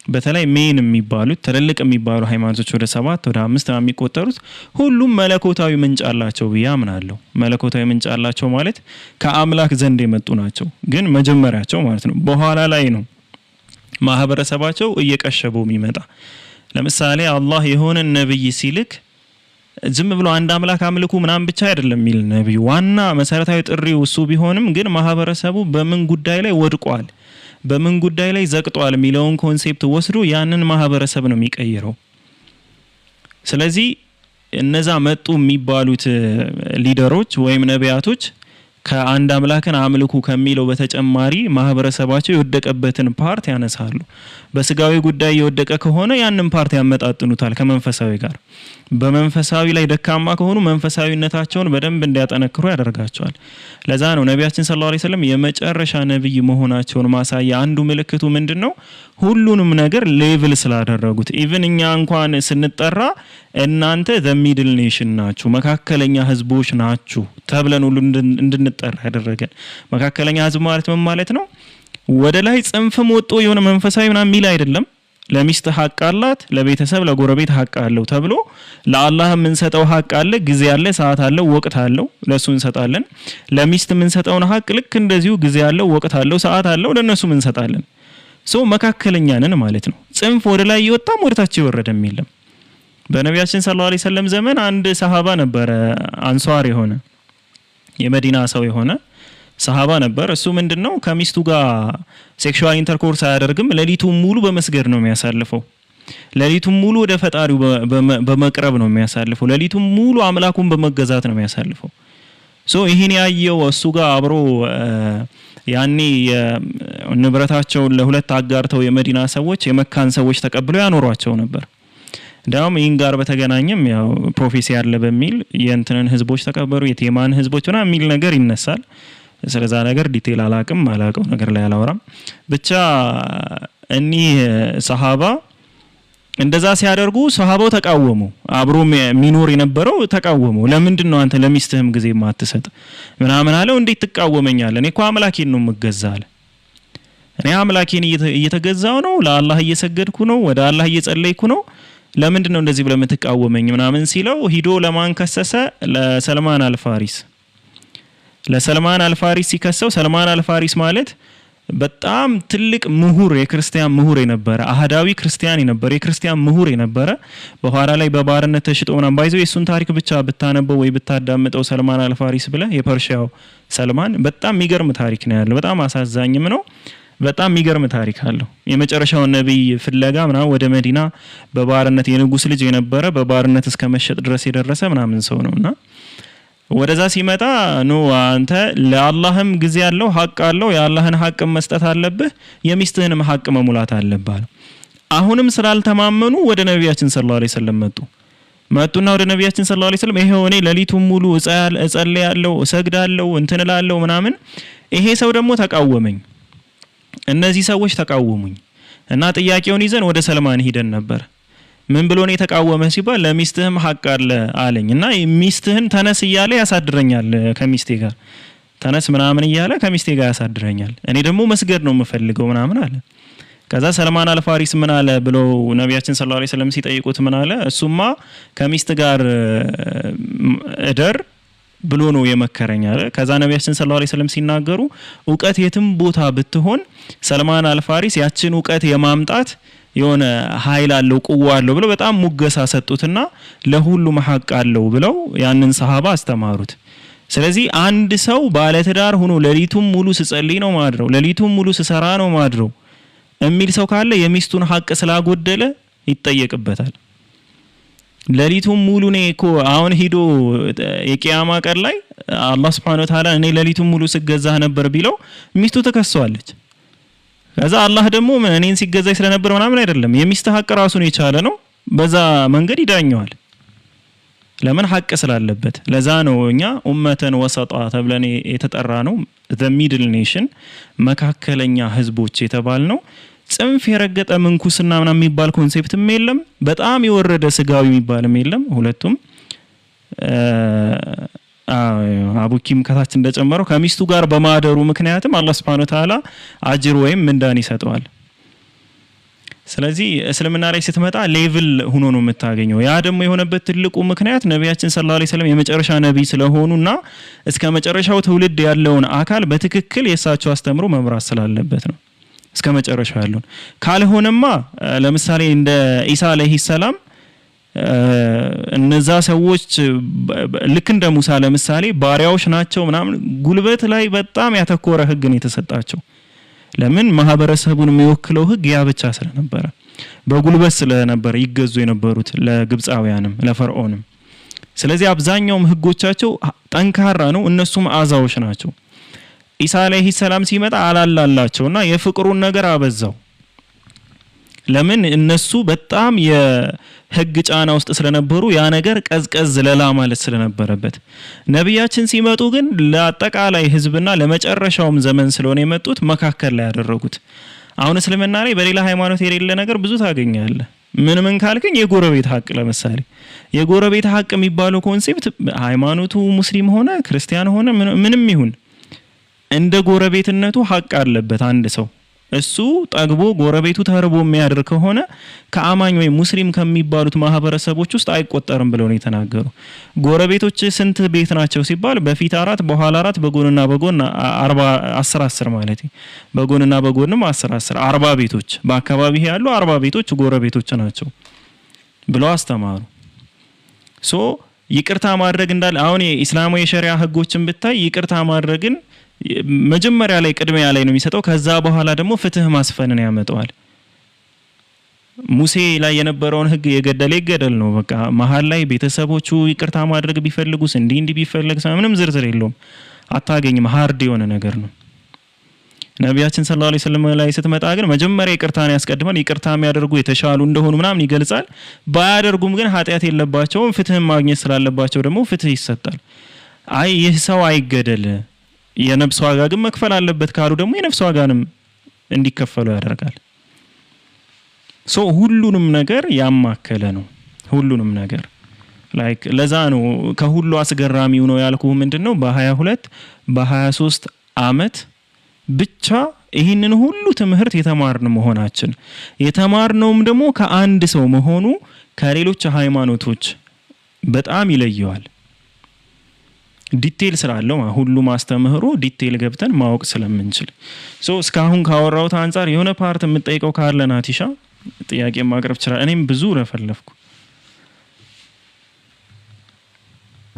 በተለይ ሜን የሚባሉት ትልልቅ የሚባሉ ሃይማኖቶች ወደ 7 ወደ 5 የሚቆጠሩት ሁሉም መለኮታዊ ምንጭ አላቸው ብዬ አምናለሁ። መለኮታዊ ምንጭ አላቸው ማለት ከአምላክ ዘንድ የመጡ ናቸው። ግን መጀመሪያቸው ማለት ነው በኋላ ላይ ነው ማህበረሰባቸው እየቀሸበው የሚመጣ። ለምሳሌ አላህ የሆነ ነብይ ሲልክ ዝም ብሎ አንድ አምላክ አምልኩ ምናምን ብቻ አይደለም የሚል ነብዩ ዋና መሰረታዊ ጥሪው እሱ ቢሆንም ግን ማህበረሰቡ በምን ጉዳይ ላይ ወድቋል በምን ጉዳይ ላይ ዘቅጧል የሚለውን ኮንሴፕት ወስዶ ያንን ማህበረሰብ ነው የሚቀይረው። ስለዚህ እነዛ መጡ የሚባሉት ሊደሮች ወይም ነቢያቶች ከአንድ አምላክን አምልኩ ከሚለው በተጨማሪ ማህበረሰባቸው የወደቀበትን ፓርት ያነሳሉ። በስጋዊ ጉዳይ የወደቀ ከሆነ ያንን ፓርት ያመጣጥኑታል ከመንፈሳዊ ጋር። በመንፈሳዊ ላይ ደካማ ከሆኑ መንፈሳዊነታቸውን በደንብ እንዲያጠነክሩ ያደርጋቸዋል። ለዛ ነው ነቢያችን ሰለላሁ ዐለይሂ ወሰለም የመጨረሻ ነብይ መሆናቸውን ማሳያ አንዱ ምልክቱ ምንድነው? ሁሉንም ነገር ሌቭል ስላደረጉት ኢቭን እኛ እንኳን ስንጠራ እናንተ ዘ ሚድል ኔሽን ናችሁ መካከለኛ ህዝቦች ናችሁ ተብለን ሁሉ እንድንጠራ ያደረገን። መካከለኛ ህዝብ ማለት ምን ማለት ነው? ወደ ላይ ጽንፍም ወጦ የሆነ መንፈሳዊ ምናምን ሚል አይደለም። ለሚስት ሐቅ አላት፣ ለቤተሰብ ለጎረቤት ሐቅ አለው ተብሎ ለአላህ የምንሰጠው ሐቅ አለ፣ ጊዜ አለ፣ ሰዓት አለ፣ ወቅት አለው፣ ለሱ እንሰጣለን። ለሚስት የምንሰጠውን ሐቅ ልክ እንደዚሁ ጊዜ አለው፣ ወቅት አለው፣ ሰዓት አለው፣ ለነሱ እንሰጣለን። ሶ መካከለኛ ነን ማለት ነው። ጽንፍ ወደ ላይ ይወጣም ወደ ታች ይወረደም የለም። በነቢያችን ሰለላሁ ዐለይሂ ወሰለም ዘመን አንድ ሰሃባ ነበረ፣ አንሷር የሆነ የመዲና ሰው የሆነ ሰሃባ ነበር። እሱ ምንድነው ከሚስቱ ጋር ሴክሹዋል ኢንተርኮርስ አያደርግም። ሌሊቱን ሙሉ በመስገድ ነው የሚያሳልፈው። ሌሊቱን ሙሉ ወደ ፈጣሪው በመቅረብ ነው የሚያሳልፈው። ሌሊቱን ሙሉ አምላኩን በመገዛት ነው የሚያሳልፈው። ሶ ይሄን ያየው እሱ ጋር አብሮ ያኔ ንብረታቸውን ለሁለት አጋርተው የመዲና ሰዎች የመካን ሰዎች ተቀብለው ያኖሯቸው ነበር። ዳም ይህን ጋር በተገናኘም ያው ፕሮፌሲ ያለ በሚል የእንትንን ህዝቦች ተቀበሩ የቴማን ህዝቦች ሆና የሚል ነገር ይነሳል። ስለዛ ነገር ዲቴል አላቀው ነገር ላይ አላወራም። ብቻ እኒህ ሰሃባ እንደዛ ሲያደርጉ ሰሃባው ተቃወሙ። አብሮ ሚኖር የነበረው ተቃወሙ። ለምንድን ነው አንተ ለሚስትህም ጊዜ ማትሰጥ ምናምን አለው። እንዴት ትቃወመኛለህ? እኔ እኮ አምላኬን ነው የምገዛለ። እኔ አምላኬን እየተገዛው ነው፣ ለአላህ እየሰገድኩ ነው፣ ወደ አላህ እየጸለይኩ ነው። ለምንድን ነው እንደዚህ ብለህ የምትቃወመኝ ምናምን ሲለው ሂዶ ለማን ከሰሰ? ለሰልማን አልፋሪስ። ለሰልማን አልፋሪስ ሲከሰው ሰልማን አልፋሪስ ማለት በጣም ትልቅ ምሁር የክርስቲያን ምሁር የነበረ አህዳዊ ክርስቲያን የነበረ የክርስቲያን ምሁር የነበረ በኋላ ላይ በባርነት ተሽጦ ምናምን ባይዘው የሱን ታሪክ ብቻ ብታነበው ወይ ብታዳምጠው ሰልማን አልፋሪስ ብለህ የፐርሺያው ሰልማን በጣም የሚገርም ታሪክ ነው ያለው። በጣም አሳዛኝም ነው። በጣም የሚገርም ታሪክ አለው። የመጨረሻው ነብይ ፍለጋ ምናምን ወደ መዲና በባርነት የንጉስ ልጅ የነበረ በባርነት እስከ መሸጥ ድረስ የደረሰ ምናምን ሰው ነውና ወደዛ ሲመጣ ነው አንተ ለአላህም ጊዜ ያለው ሐቅ አለው የአላህን ሐቅ መስጠት አለብህ የሚስትህንም ሐቅ መሙላት አለብህ። አሁንም ስላልተማመኑ ወደ ነብያችን ሰለላሁ ዐለይሂ ወሰለም መጡና ወደ ነብያችን ሰለላሁ ዐለይሂ ወሰለም ይሄው እኔ ሌሊቱን ሙሉ እጸልያለሁ እሰግዳለሁ እንትን እላለሁ ምናምን ይሄ ሰው ደግሞ ተቃወመኝ። እነዚህ ሰዎች ተቃወሙኝ እና ጥያቄውን ይዘን ወደ ሰልማን ሄደን ነበር። ምን ብሎ ነው የተቃወመ ሲባል ለሚስትህም ሐቅ አለ አለኝ እና ሚስትህን ተነስ እያለ ያሳድረኛል ከሚስቴ ጋር ተነስ ምናምን እያለ ከሚስቴ ጋር ያሳድረኛል። እኔ ደግሞ መስገድ ነው የምፈልገው ምናምን አለ። ከዛ ሰልማን አልፋሪስ ምን አለ ብሎ ነብያችን ሰለላሁ ዐለይሂ ወሰለም ሲጠይቁት ምን አለ? እሱማ ከሚስት ጋር እደር ብሎ ነው የመከረኝ አለ። ከዛ ነብያችን ሰለላሁ ዐለይሂ ወሰለም ሲናገሩ ዕውቀት የትም ቦታ ብትሆን ሰልማን አልፋሪስ ያችን ዕውቀት የማምጣት የሆነ ኃይል አለው ቁዋ አለው ብለው በጣም ሙገሳ ሰጡትና ለሁሉም ሐቅ አለው ብለው ያንን ሰሃባ አስተማሩት። ስለዚህ አንድ ሰው ባለትዳር ሆኖ ሌሊቱን ሙሉ ሲጸልይ ነው ማድረው ሌሊቱን ሙሉ ሲሰራ ነው ማድረው የሚል ሰው ካለ የሚስቱን ሐቅ ስላጎደለ ይጠየቅበታል። ሌሊቱን ሙሉ ነው እኮ አሁን ሄዶ የቂያማ ቀን ላይ አላህ Subhanahu Wa Ta'ala እኔ ሌሊቱን ሙሉ ስገዛህ ነበር ቢለው ሚስቱ ተከሰዋለች። ከዛ አላህ ደግሞ እኔን ሲገዛኝ ስለነበር ምናምን አይደለም የሚስት ሐቅ ራሱን የቻለ ነው። በዛ መንገድ ይዳኘዋል። ለምን ሐቅ ስላለበት። ለዛ ነው እኛ ኡመተን ወሰጣ ተብለን የተጠራ ነው። the middle nation መካከለኛ ህዝቦች የተባልነው። ጽንፍ የረገጠ ምንኩስና ምናምን የሚባል ኮንሴፕትም የለም። በጣም የወረደ ስጋዊ የሚባልም የለም። ሁለቱም አቡኪም ከታች እንደጨመረው ከሚስቱ ጋር በማደሩ ምክንያትም አላህ Subhanahu Wa Ta'ala አጅር ወይም ምንዳን ይሰጠዋል። ስለዚህ እስልምና ላይ ስትመጣ ሌቭል ሆኖ ነው የምታገኘው። ያ ደግሞ የሆነበት ትልቁ ምክንያት ነብያችን ሰለላሁ ዐለይሂ ወሰለም የመጨረሻ ነብይ ስለሆኑና እስከ መጨረሻው ትውልድ ያለውን አካል በትክክል የሳቸው አስተምሮ መምራት ስላለበት ነው። እስከ መጨረሻው ያለውን ካልሆነማ ለምሳሌ እንደ ኢሳ አለይሂ ሰላም እነዛ ሰዎች ልክ እንደ ሙሳ ለምሳሌ ባሪያዎች ናቸው ምናምን ጉልበት ላይ በጣም ያተኮረ ህግ ነው የተሰጣቸው። ለምን ማህበረሰቡን የሚወክለው ህግ ያ ብቻ ስለነበረ በጉልበት ስለነበረ ይገዙ የነበሩት ለግብጻውያንም ለፈርዖንም። ስለዚህ አብዛኛው ህጎቻቸው ጠንካራ ነው። እነሱም አዛዎች ናቸው። ኢሳ አለይሂ ሰላም ሲመጣ አላላላቸውና የፍቅሩን ነገር አበዛው። ለምን እነሱ በጣም የህግ ጫና ውስጥ ስለነበሩ ያ ነገር ቀዝቀዝ ለላ ማለት ስለነበረበት። ነብያችን ሲመጡ ግን ለአጠቃላይ ህዝብና ለመጨረሻውም ዘመን ስለሆነ የመጡት መካከል ላይ ያደረጉት። አሁን እስልምና ላይ በሌላ ሃይማኖት የሌለ ነገር ብዙ ታገኛለህ። ምን ካልከኝ የጎረቤት ሐቅ ለምሳሌ የጎረቤት ሐቅ የሚባለው ኮንሴፕት ሃይማኖቱ ሙስሊም ሆነ ክርስቲያን ሆነ ምንም ይሁን እንደ ጎረቤትነቱ ሐቅ አለበት አንድ ሰው። እሱ ጠግቦ ጎረቤቱ ተርቦ የሚያድር ከሆነ ከአማኝ ወይ ሙስሊም ከሚባሉት ማህበረሰቦች ውስጥ አይቆጠርም ብለው ነው የተናገሩ። ጎረቤቶች ስንት ቤት ናቸው ሲባል በፊት 4 በኋላ 4 በጎንና በጎን 10 ማለት በጎንና በጎንም 10 40 ቤቶች በአካባቢ ያሉ 40 ቤቶች ጎረቤቶች ናቸው ብለው አስተማሩ። ሶ ይቅርታ ማድረግ እንዳለ አሁን የኢስላማዊ የሸሪዓ ህጎችን ብታይ ይቅርታ ማድረግን መጀመሪያ ላይ ቅድሚያ ላይ ነው የሚሰጠው። ከዛ በኋላ ደግሞ ፍትህ ማስፈንን ያመጣዋል። ሙሴ ላይ የነበረውን ህግ የገደለ ይገደል ነው በቃ። መሃል ላይ ቤተሰቦቹ ይቅርታ ማድረግ ቢፈልጉስ እንዲህ ቢፈልግ ምንም ዝርዝር የለውም አታገኝም። ሃርድ የሆነ ነገር ነው። ነብያችን ሰለላሁ ዐለይሂ ወሰለም ላይ ስትመጣ ግን መጀመሪያ ይቅርታን ያስቀድማል። ይቅርታ የሚያደርጉ የተሻሉ እንደሆኑ ምናምን ይገልጻል። ባያደርጉም ግን ኃጢያት የለባቸውም። ፍትህ ማግኘት ስላለባቸው ደግሞ ፍትህ ይሰጣል። አይ ይህ ሰው አይገደል የነፍስ ዋጋ ግን መክፈል አለበት ካሉ ደግሞ የነፍስ ዋጋንም እንዲከፈሉ ያደርጋል። ሶ ሁሉንም ነገር ያማከለ ነው። ሁሉንም ነገር ላይክ ለዛ ነው ከሁሉ አስገራሚው ነው ያልኩህ ምንድነው በ22 በ23 አመት ብቻ ይህንን ሁሉ ትምህርት የተማርን መሆናችን የተማርነውም ደግሞ ከአንድ ሰው መሆኑ ከሌሎች ሃይማኖቶች በጣም ይለየዋል። ዲቴል ስላለው ሁሉ ማስተምህሩ ዲቴል ገብተን ማወቅ ስለምንችል ሶ እስካሁን ካወራውት አንፃር የሆነ ፓርት የምጠይቀው ካለ ናቲሻ ጥያቄ ማቅረብ ይችላል። እኔም ብዙ ረፈለፍኩ።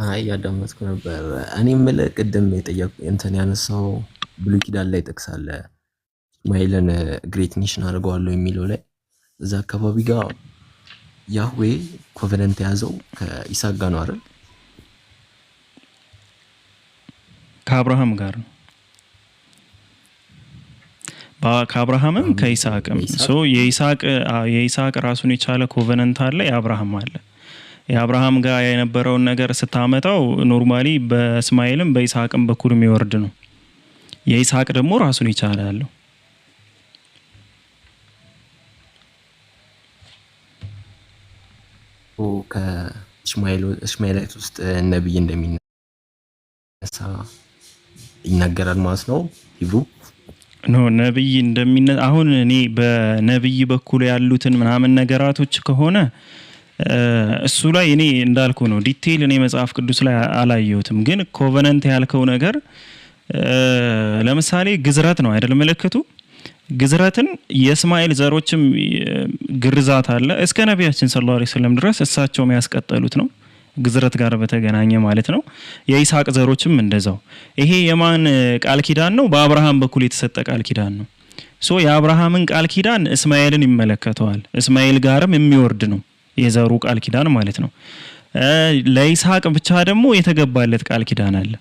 አይ ያዳመጥኩ ነበር። እኔም ቅድም የጠየቁ እንትን ያነሳው ብሉይ ኪዳን ላይ ጠቅሳለ እስማኤልን ግሬት ኔሽን አድርገዋለሁ የሚለው ላይ እዛ አካባቢ ጋር ያህዌ ኮቨነንት ያዘው ከይስሐቅ ጋር ነው አይደል? ከአብርሃም ጋር ነው። ከአብርሃምም ከይስሐቅም ሶ የይስሐቅ ራሱን የቻለ ኮቨነንት አለ፣ የአብርሃም አለ። የአብርሃም ጋር የነበረውን ነገር ስታመጣው ኖርማሊ በእስማኤልም በይስሐቅም በኩል የሚወርድ ነው። የይስሐቅ ደግሞ ራሱን የቻለ አለው። ከእስማኤላይት ውስጥ ነብይ እንደሚነሳ ይናገራል ማለት ነው። ሂብሩ ነብይ እንደሚነሳ አሁን እኔ በነብይ በኩል ያሉትን ምናምን ነገራቶች ከሆነ እሱ ላይ እኔ እንዳልኩ ነው ዲቴል እኔ መጽሐፍ ቅዱስ ላይ አላየሁትም። ግን ኮቨነንት ያልከው ነገር ለምሳሌ ግዝረት ነው አይደል? ምልክቱ ግዝረትን የእስማኤል ዘሮችም ግርዛት አለ እስከ ነብያችን ሰለላሁ ዐለይሂ ወሰለም ድረስ እሳቸውም ያስቀጠሉት ነው ግዝረት ጋር በተገናኘ ማለት ነው። የይስሐቅ ዘሮችም እንደዛው። ይሄ የማን ቃል ኪዳን ነው? በአብርሃም በኩል የተሰጠ ቃል ኪዳን ነው። ሶ የአብርሃምን ቃል ኪዳን እስማኤልን ይመለከተዋል። እስማኤል ጋርም የሚወርድ ነው የዘሩ ቃል ኪዳን ማለት ነው። ለይስሐቅ ብቻ ደግሞ የተገባለት ቃል ኪዳን አለ።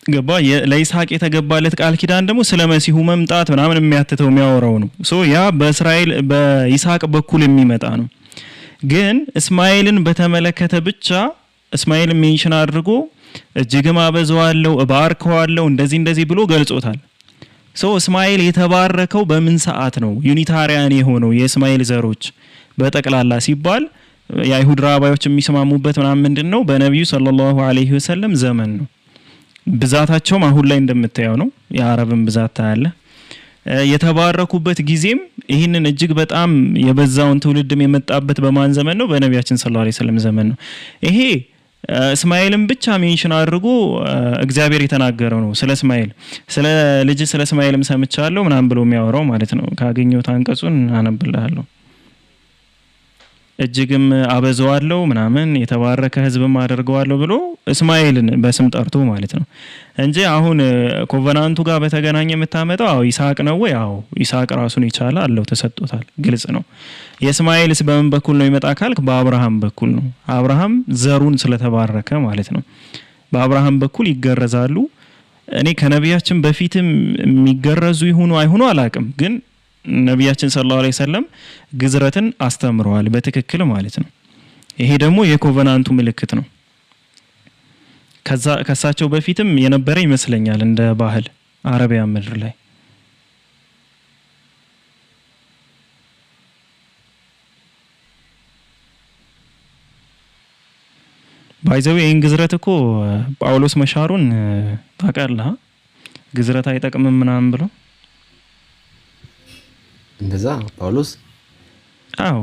ገባ ለይስሐቅ የተገባለት ቃል ኪዳን ደግሞ ስለ መሲሁ መምጣት ምናምን የሚያትተው የሚያወራው ነው። ሶ ያ በእስራኤል በይስሐቅ በኩል የሚመጣ ነው። ግን እስማኤልን በተመለከተ ብቻ እስማኤልን ሜንሽን አድርጎ እጅግም አበዛዋለሁ እባርከዋለሁ እንደዚህ ብሎ ገልጾታል። ሶ እስማኤል የተባረከው በምን ሰዓት ነው? ዩኒታሪያን የሆነው የእስማኤል ዘሮች በጠቅላላ ሲባል የአይሁድ ራባዮች የሚስማሙበት ምናምን ምንድነው? በነብዩ ሰለላሁ ዐለይሂ ወሰለም ዘመን ነው። ብዛታቸውም አሁን ላይ እንደምታየው ነው። የአረብን ብዛት ታያለ። የተባረኩበት ጊዜም ይህንን እጅግ በጣም የበዛውን ትውልድም የመጣበት በማን ዘመን ነው? በነቢያችን ሰለላሁ ዐለይሂ ወሰለም ዘመን ነው። ይሄ እስማኤልን ብቻ ሜንሽን አድርጎ እግዚአብሔር የተናገረው ነው። ስለ እስማኤል ስለ ልጅ ስለ እስማኤልም ሰምቻለሁ ምናምን ብሎ የሚያወራው ማለት ነው። ካገኘሁት አንቀጹን አነብልሃለሁ። እጅግም አበዛዋለሁ ምናምን የተባረከ ሕዝብም አደርገዋለሁ ብሎ እስማኤልን በስም ጠርቶ ማለት ነው እንጂ አሁን ኮቨናንቱ ጋር በተገናኘ የምታመጣው አዎ ይስሐቅ ነው ወይ? አዎ ይስሐቅ ራሱን የቻለ አለው ተሰጥቶታል፣ ግልጽ ነው። የእስማኤልስ በምን በኩል ነው ይመጣ ካልክ በአብርሃም በኩል ነው። አብርሃም ዘሩን ስለተባረከ ማለት ነው። በአብርሃም በኩል ይገረዛሉ። እኔ ከነቢያችን በፊትም የሚገረዙ ይሁኑ አይሁኑ አላቅም፣ ግን ነቢያችን ሰለላሁ ዐለይሂ ወሰለም ግዝረትን አስተምረዋል በትክክል ማለት ነው። ይሄ ደግሞ የኮቨናንቱ ምልክት ነው። ከሳቸው በፊትም የነበረ ይመስለኛል እንደ ባህል አረቢያ ምድር ላይ። ባይዘው ይሄን ግዝረት እኮ ጳውሎስ መሻሩን ታውቃለህ? ግዝረት አይጠቅምም ምናምን ብሎ እንደዛ ጳውሎስ። አዎ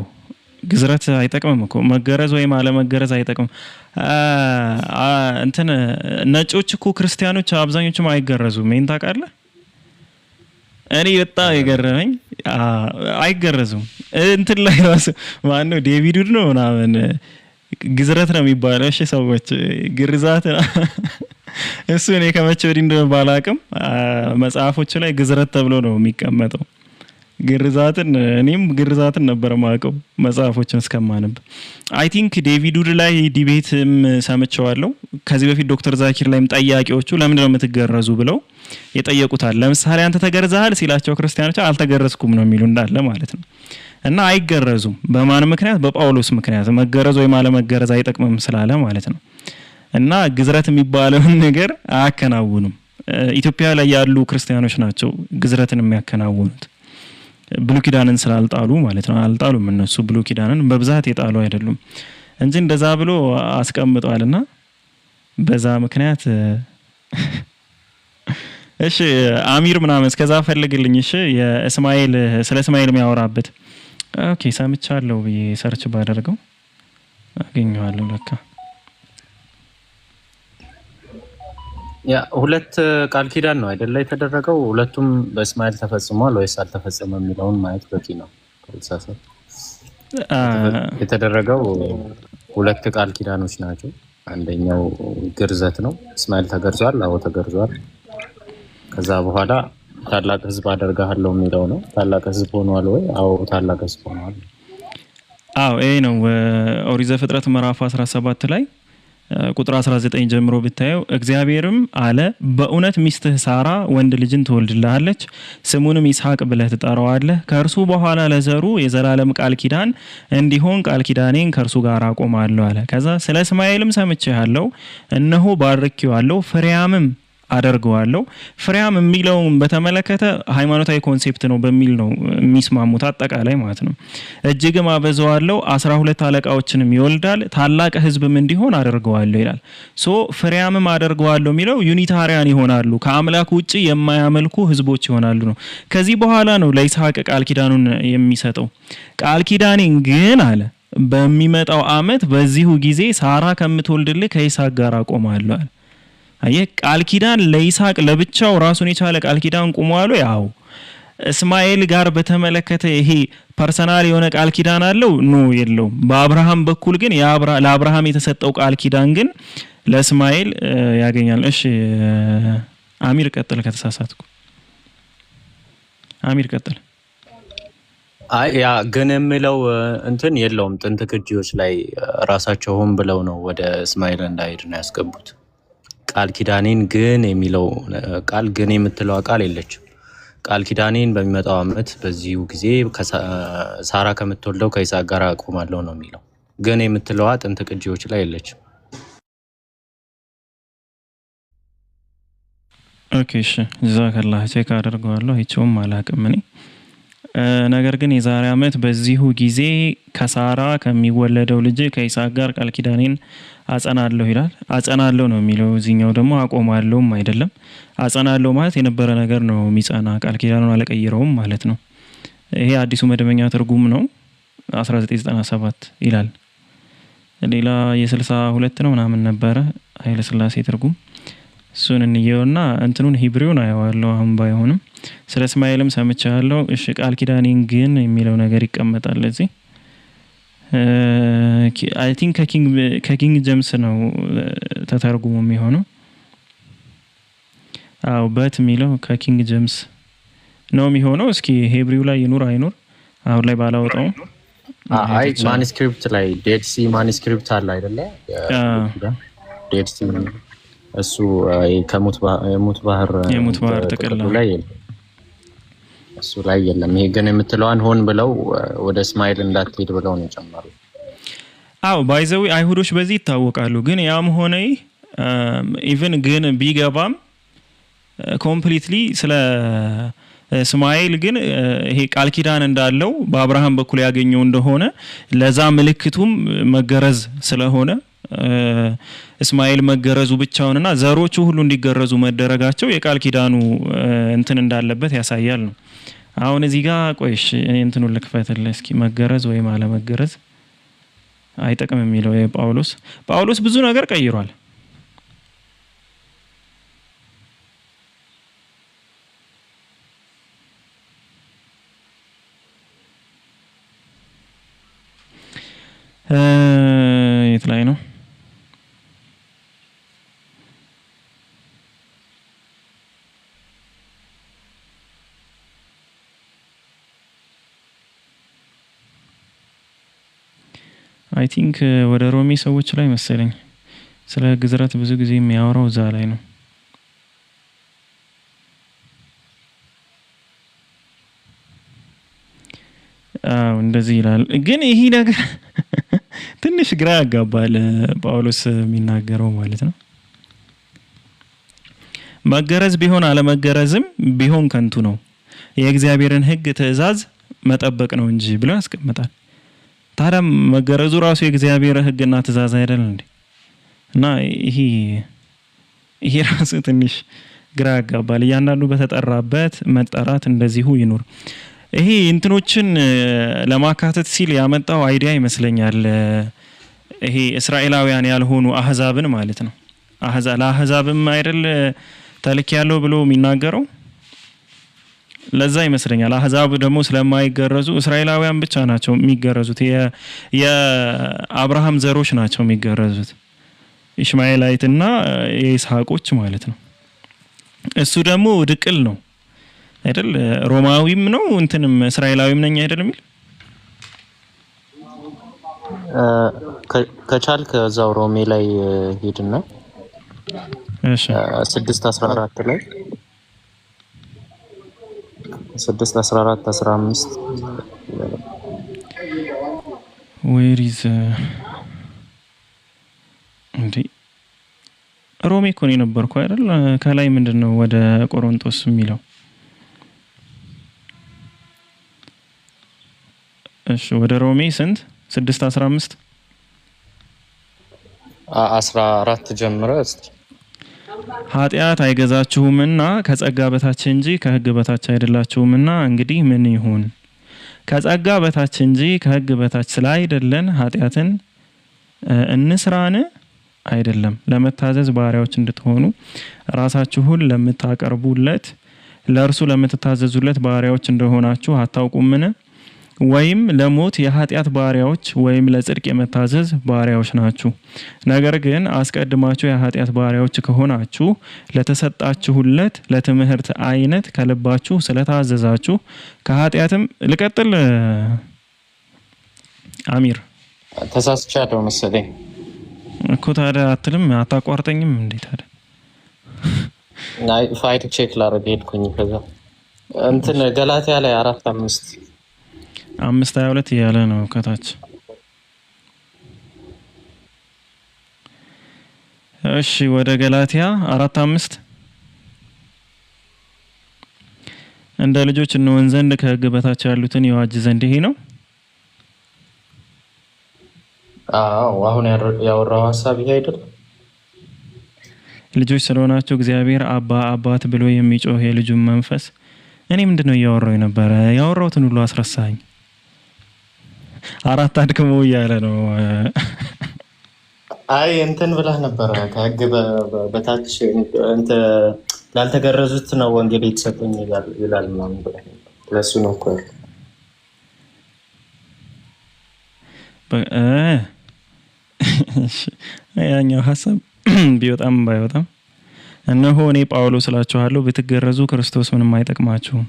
ግዝረት አይጠቅምም እኮ መገረዝ ወይም አለመገረዝ አይጠቅምም። እንትን ነጮች እኮ ክርስቲያኖች አብዛኞቹም አይገረዙም። ምን ታውቃለህ? እኔ በጣም የገረመኝ አይገረዙም። እንትን ላይ ራሱ ማነው ዴቪድ ውድ ነው ምናምን ግዝረት ነው የሚባለው። እሺ ሰዎች ግርዛት እሱ እኔ ከመቼ ወዲህ እንደሆነ ባላቅም መጽሐፎች ላይ ግዝረት ተብሎ ነው የሚቀመጠው። ግርዛትን እኔም ግርዛትን ነበር ማቀው መጽሐፎችን እስከማነብ። አይ ቲንክ ዴቪድ ውድ ላይ ዲቤትም ሰምቼዋለሁ። ከዚህ በፊት ዶክተር ዛኪር ላይም ጠያቂዎቹ ለምንድን ነው የምትገረዙ ብለው የጠየቁታል። ለምሳሌ አንተ ተገርዘሃል ሲላቸው ክርስቲያኖች አልተገረዝኩም ነው የሚሉ እንዳለ ማለት ነው። እና አይገረዙም። በማን ምክንያት? በጳውሎስ ምክንያት። መገረዝ ወይም አለመገረዝ አይጠቅምም ስላለ ማለት ነው። እና ግዝረት የሚባለውን ነገር አያከናውኑም። ኢትዮጵያ ላይ ያሉ ክርስቲያኖች ናቸው ግዝረትን የሚያከናውኑት። ብሉይ ኪዳንን ስላልጣሉ ማለት ነው። አልጣሉም እነሱ ብሉይ ኪዳንን በብዛት የጣሉ አይደሉም እንጂ እንደዛ ብሎ አስቀምጧልና በዛ ምክንያት እሺ አሚር ምናምን እስከዛ ፈልግልኝ። እሺ የእስማኤል ስለ እስማኤል የሚያወራበት ኦኬ ሰምቻለሁ ብዬ ሰርች ባደርገው አገኘዋለሁ። ለካ ያ ሁለት ቃል ኪዳን ነው አይደለ የተደረገው? ሁለቱም በእስማኤል ተፈጽሟል ወይስ አልተፈጸመም የሚለውን ማየት በቂ ነው። ካልተሳሳተ የተደረገው ሁለት ቃል ኪዳኖች ናቸው። አንደኛው ግርዘት ነው። እስማኤል ተገርዟል። አዎ ተገርዟል። ከዛ በኋላ ታላቅ ሕዝብ አደርጋለሁ የሚለው ነው። ታላቅ ሕዝብ ሆኗል ወይ? አዎ ታላቅ ሕዝብ ሆኗል። አዎ ይሄ ነው ኦሪት ዘፍጥረት ምዕራፍ 17 ላይ ቁጥር 19 ጀምሮ ብታየው እግዚአብሔርም አለ በእውነት ሚስትህ ሳራ ወንድ ልጅን ትወልድልሃለች፣ ስሙንም ይስሐቅ ብለህ ትጠራዋለህ። ከእርሱ በኋላ ለዘሩ የዘላለም ቃል ኪዳን እንዲሆን ቃል ኪዳኔን ከእርሱ ጋር አቆማለሁ አለ። ከዛ ስለ እስማኤልም ሰምቼሃለሁ፣ እነሆ ባርኬዋለሁ፣ ፍሬያምም አደርገዋለሁ። ፍሬያም የሚለውን በተመለከተ ሃይማኖታዊ ኮንሴፕት ነው በሚል ነው የሚስማሙት አጠቃላይ ማለት ነው። እጅግም አበዛዋለሁ፣ 12 አለቃዎችንም ይወልዳል፣ ታላቅ ሕዝብም እንዲሆን አደርገዋለሁ ይላል። ሶ ፍሬያምም አደርገዋለሁ የሚለው ዩኒታሪያን ይሆናሉ፣ ከአምላክ ውጪ የማያመልኩ ሕዝቦች ይሆናሉ ነው። ከዚህ በኋላ ነው ለይስሐቅ ቃል ኪዳኑን የሚሰጠው። ቃል ኪዳኔን ግን አለ በሚመጣው ዓመት በዚሁ ጊዜ ሳራ ከምትወልድልህ ከይስሐቅ ጋር አቆማለሁ አለ። አየህ ቃል ኪዳን ለይስሐቅ ለብቻው ራሱን የቻለ ቃል ኪዳን ቆሟል። ያው እስማኤል ጋር በተመለከተ ይሄ ፐርሰናል የሆነ ቃል ኪዳን አለው ኖ የለውም። በአብርሃም በኩል ግን ለአብርሃም የተሰጠው ቃል ኪዳን ግን ለእስማኤል ያገኛል። እሺ አሚር ቀጥል፣ ከተሳሳትኩ አሚር ቀጥል። አይ ያ ግን የሚለው እንትን የለውም። ጥንት ቅጂዎች ላይ ራሳቸው ሆን ብለው ነው ወደ እስማኤል እንዳይሄድ ነው ያስገቡት። ቃል ኪዳኔን ግን የሚለው ቃል ግን የምትለው ቃል የለችም። ቃል ኪዳኔን በሚመጣው ዓመት በዚሁ ጊዜ ሳራ ከምትወልደው ከይስሐቅ ጋር አቆማለሁ ነው የሚለው። ግን የምትለዋ ጥንት ቅጂዎች ላይ የለችም። ኦኬ እሺ፣ ጀዛከላህ ቼክ አደርገዋለሁ። አይቼውም አላቅም እኔ። ነገር ግን የዛሬ ዓመት በዚሁ ጊዜ ከሳራ ከሚወለደው ልጅ ከይስሐቅ ጋር ቃል ኪዳኔን አጸናለሁ ይላል። አጸናለሁ ነው የሚለው። እዚህኛው ደግሞ አቆማለሁም አይደለም። አጸናለሁ ማለት የነበረ ነገር ነው የሚጸና፣ ቃል ኪዳኑን አልቀይረውም ማለት ነው። ይሄ አዲሱ መደበኛ ትርጉም ነው 1997 ይላል። ሌላ የ62 ነው ምናምን ነበረ ኃይለ ሥላሴ ትርጉም። እሱን እንየውና እንትኑን ሂብሪውን አየዋለሁ አሁን ባይሆንም። ስለ እስማኤልም ሰምቻለሁ። እሺ ቃል ኪዳኔን ግን የሚለው ነገር ይቀመጣል እዚህ። አይ ቲንክ ከኪንግ ጀምስ ነው ተተርጉሞ የሚሆነው። አው በት የሚለው ከኪንግ ጀምስ ነው የሚሆነው። እስኪ ሂብሪው ላይ ይኑር አይኑር አሁን ላይ ባላወጣው። አይ ማኑስክሪፕት ላይ ዴድ ሲ ማኑስክሪፕት አለ አይደለ? ዴድ ሲ እሱ የሙት ባህር ጥቅል ላይ እሱ ላይ የለም። ይሄ ግን የምትለዋን ሆን ብለው ወደ እስማኤል እንዳትሄድ ብለው ነው ጨመሩ። አው ባይዘዊ አይሁዶች በዚህ ይታወቃሉ። ግን ያም ሆነ ኢቭን ግን ቢገባም ኮምፕሊትሊ ስለ እስማኤል ግን ይሄ ቃል ኪዳን እንዳለው በአብርሃም በኩል ያገኘው እንደሆነ ለዛ ምልክቱም መገረዝ ስለሆነ እስማኤል መገረዙ ብቻውንና ዘሮቹ ሁሉ እንዲገረዙ መደረጋቸው የቃል ኪዳኑ እንትን እንዳለበት ያሳያል ነው። አሁን እዚህ ጋር ቆይሽ እኔ እንትኑን ልክፈትልህ እስኪ። መገረዝ ወይም አለመገረዝ አይጠቅም የሚለው ጳውሎስ ብዙ ነገር ቀይሯል። የት ላይ ነው? አይ ቲንክ ወደ ሮሚ ሰዎች ላይ መሰለኝ ስለ ግዝረት ብዙ ጊዜ የሚያወራው እዛ ላይ ነው። እንደዚህ ይላል። ግን ይሄ ነገር ትንሽ ግራ ያጋባል ጳውሎስ የሚናገረው ማለት ነው። መገረዝ ቢሆን አለመገረዝም ቢሆን ከንቱ ነው፣ የእግዚአብሔርን ሕግ ትእዛዝ መጠበቅ ነው እንጂ ብሎ ያስቀምጣል። ታዲያ መገረዙ ራሱ የእግዚአብሔር ሕግና ትእዛዝ አይደል እንዴ? እና ይሄ ራሱ ትንሽ ግራ ያጋባል። እያንዳንዱ በተጠራበት መጠራት እንደዚሁ ይኑር። ይሄ እንትኖችን ለማካተት ሲል ያመጣው አይዲያ ይመስለኛል። ይሄ እስራኤላውያን ያልሆኑ አህዛብን ማለት ነው። ለአህዛብም አይደል ተልክ ያለው ብሎ የሚናገረው ለዛ ይመስለኛል። አህዛብ ደግሞ ስለማይገረዙ እስራኤላውያን ብቻ ናቸው የሚገረዙት። የአብርሃም ዘሮች ናቸው የሚገረዙት፣ ኢሽማኤላይትና የይስሐቆች ማለት ነው። እሱ ደግሞ ድቅል ነው አይደል? ሮማዊም ነው እንትንም እስራኤላዊም ነኝ አይደል የሚል ከቻልክ እዛው ሮሜ ላይ ሄድና እሺ 6:14 ላይ 6:14-15 where is እንዴ ሮሜ እኮ ነው የነበርኩ አይደል? ከላይ ምንድነው ወደ ቆሮንቶስ የሚለው? እሺ ወደ ሮሜ ስንት 6:15 14 ጀምሮ እስቲ ኃጢአት አይገዛችሁምና ከጸጋ በታች እንጂ ከሕግ በታች አይደላችሁምና እንግዲህ ምን ይሁን? ከጸጋ በታች እንጂ ከሕግ በታች ስላይደለን ኃጢአትን እንስራን? አይደለም። ለመታዘዝ ባሪያዎች እንድትሆኑ ራሳችሁን ለምታቀርቡለት ለእርሱ ለምትታዘዙለት ባሪያዎች እንደሆናችሁ አታውቁምን? ወይም ለሞት የኃጢአት ባሪያዎች ወይም ለጽድቅ የመታዘዝ ባሪያዎች ናችሁ። ነገር ግን አስቀድማችሁ የኃጢአት ባሪያዎች ከሆናችሁ ለተሰጣችሁለት ለትምህርት አይነት ከልባችሁ ስለታዘዛችሁ ከኃጢአትም ልቀጥል። አሚር ተሳስቻለሁ መሰለኝ እኮ ታዲያ አትልም? አታቋርጠኝም እንዴ ታዲያ? ናይ ፋይት ቼክ ላረግ ሄድኩኝ። ከዛ እንትን ገላትያ ላይ 4:5 5:22 እያለ ነው ከታች። እሺ ወደ ገላትያ 4:5 እንደ ልጆች እንሆን ዘንድ ከሕግ በታች ያሉትን ይዋጅ ዘንድ ይሄ ነው። አሁን ያወራው ሐሳብ ይሄ አይደል? ልጆች ስለሆናችሁ እግዚአብሔር አባ አባት ብሎ የሚጮህ የልጁን መንፈስ እኔ ምንድነው እያወራው የነበረ? ያወራውትን ሁሉ አስረሳኝ። 4 አድክሞ እያለ ነው። አይ እንትን ብለህ ነበረ ከሕግ በታች እንት ላልተገረዙት ነው ወንጌል የተሰጠኝ ይላል ምናምን ብለህ ለሱ ነው እኮ ያኛው ሐሳብ ቢወጣም ባይወጣም እነሆ እኔ ጳውሎስ እላችኋለሁ ብትገረዙ ክርስቶስ ምንም አይጠቅማችሁም።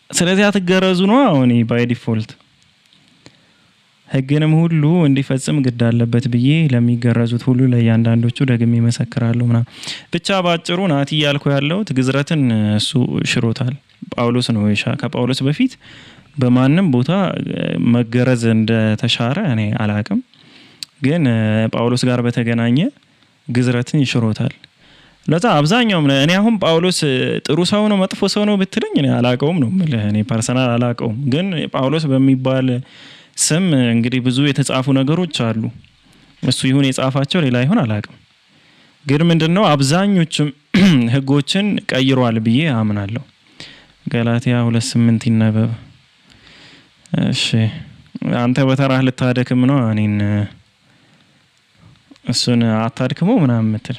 ስለዚህ አትገረዙ ነው አሁን ባይ ዲፎልት ሕግንም ሁሉ እንዲፈጽም ግድ አለበት ብዬ ለሚገረዙት ሁሉ ለእያንዳንዶቹ ደግሜ እመሰክራለሁ ምናምን። ብቻ ባጭሩ ናቲ እያልኩ ያለሁት ግዝረትን እሱ ሽሮታል። ጳውሎስ ነው ከጳውሎስ በፊት በማንም ቦታ መገረዝ እንደተሻረ እኔ አላቅም። ግን ጳውሎስ ጋር በተገናኘ ግዝረትን ይሽሮታል። ለዛ አብዛኛውም እኔ አሁን ጳውሎስ ጥሩ ሰው ነው መጥፎ ሰው ነው ብትለኝ እኔ አላቀውም ነው የምልህ። እኔ ፐርሰናል አላቀውም። ግን ጳውሎስ በሚባል ስም እንግዲህ ብዙ የተጻፉ ነገሮች አሉ። እሱ ይሁን የጻፋቸው ሌላ ይሁን አላቅም። ግን ምንድነው አብዛኞቹም ሕጎችን ቀይሯል ብዬ አምናለሁ። ገላትያ 2:8 ይነበብ። እሺ አንተ በተራህ ልታደክም ነው እኔን እሱን አታድክሞ ምናምን ምትል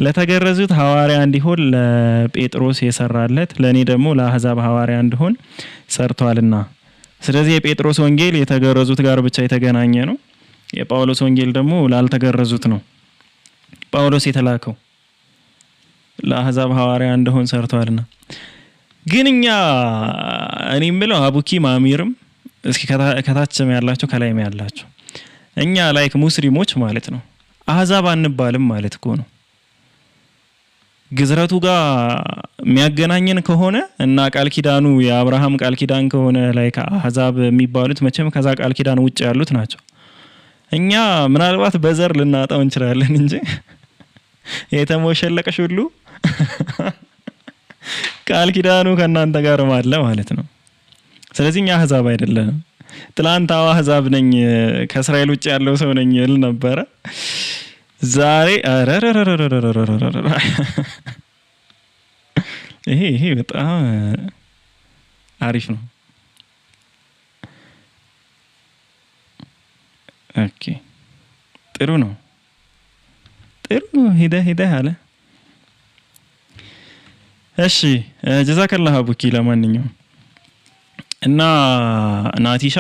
ለተገረዙት ሐዋርያ እንዲሆን ለጴጥሮስ የሰራለት ለኔ ደግሞ ለአሕዛብ ሐዋርያ እንዲሆን ሰርቷልና። ስለዚህ የጴጥሮስ ወንጌል የተገረዙት ጋር ብቻ የተገናኘ ነው። የጳውሎስ ወንጌል ደግሞ ላልተገረዙት ነው። ጳውሎስ የተላከው ለአሕዛብ ሐዋርያ እንዲሆን ሰርቷልና። ግን እኛ እኔ የምለው አቡኪ ማሚርም እስኪ ከታችም ያላችሁ ከላይም ያላችሁ እኛ ላይክ ሙስሊሞች ማለት ነው አሕዛብ አንባልም ማለት እኮ ነው። ግዝረቱ ጋር የሚያገናኘን ከሆነ እና ቃል ኪዳኑ የአብርሃም ቃል ኪዳን ከሆነ ላይክ አሕዛብ የሚባሉት መቼም ከዛ ቃል ኪዳን ውጭ ያሉት ናቸው። እኛ ምናልባት በዘር ልናጣው እንችላለን እንጂ የተሞሸለቀሽ ሁሉ ቃል ኪዳኑ ከእናንተ ጋር አለ ማለት ነው። ስለዚህ እኛ አሕዛብ አይደለንም። ትላንት አሕዛብ ነኝ ከእስራኤል ውጭ ያለው ሰው ነኝ እል ነበረ። ዛሬ ይሄ በጣም አሪፍ ነው። ኦኬ ጥሩ ነው። ሂደህ አለ። እሺ ጀዛከላህ አቡኪ። ለማንኛውም እና ናቲሻ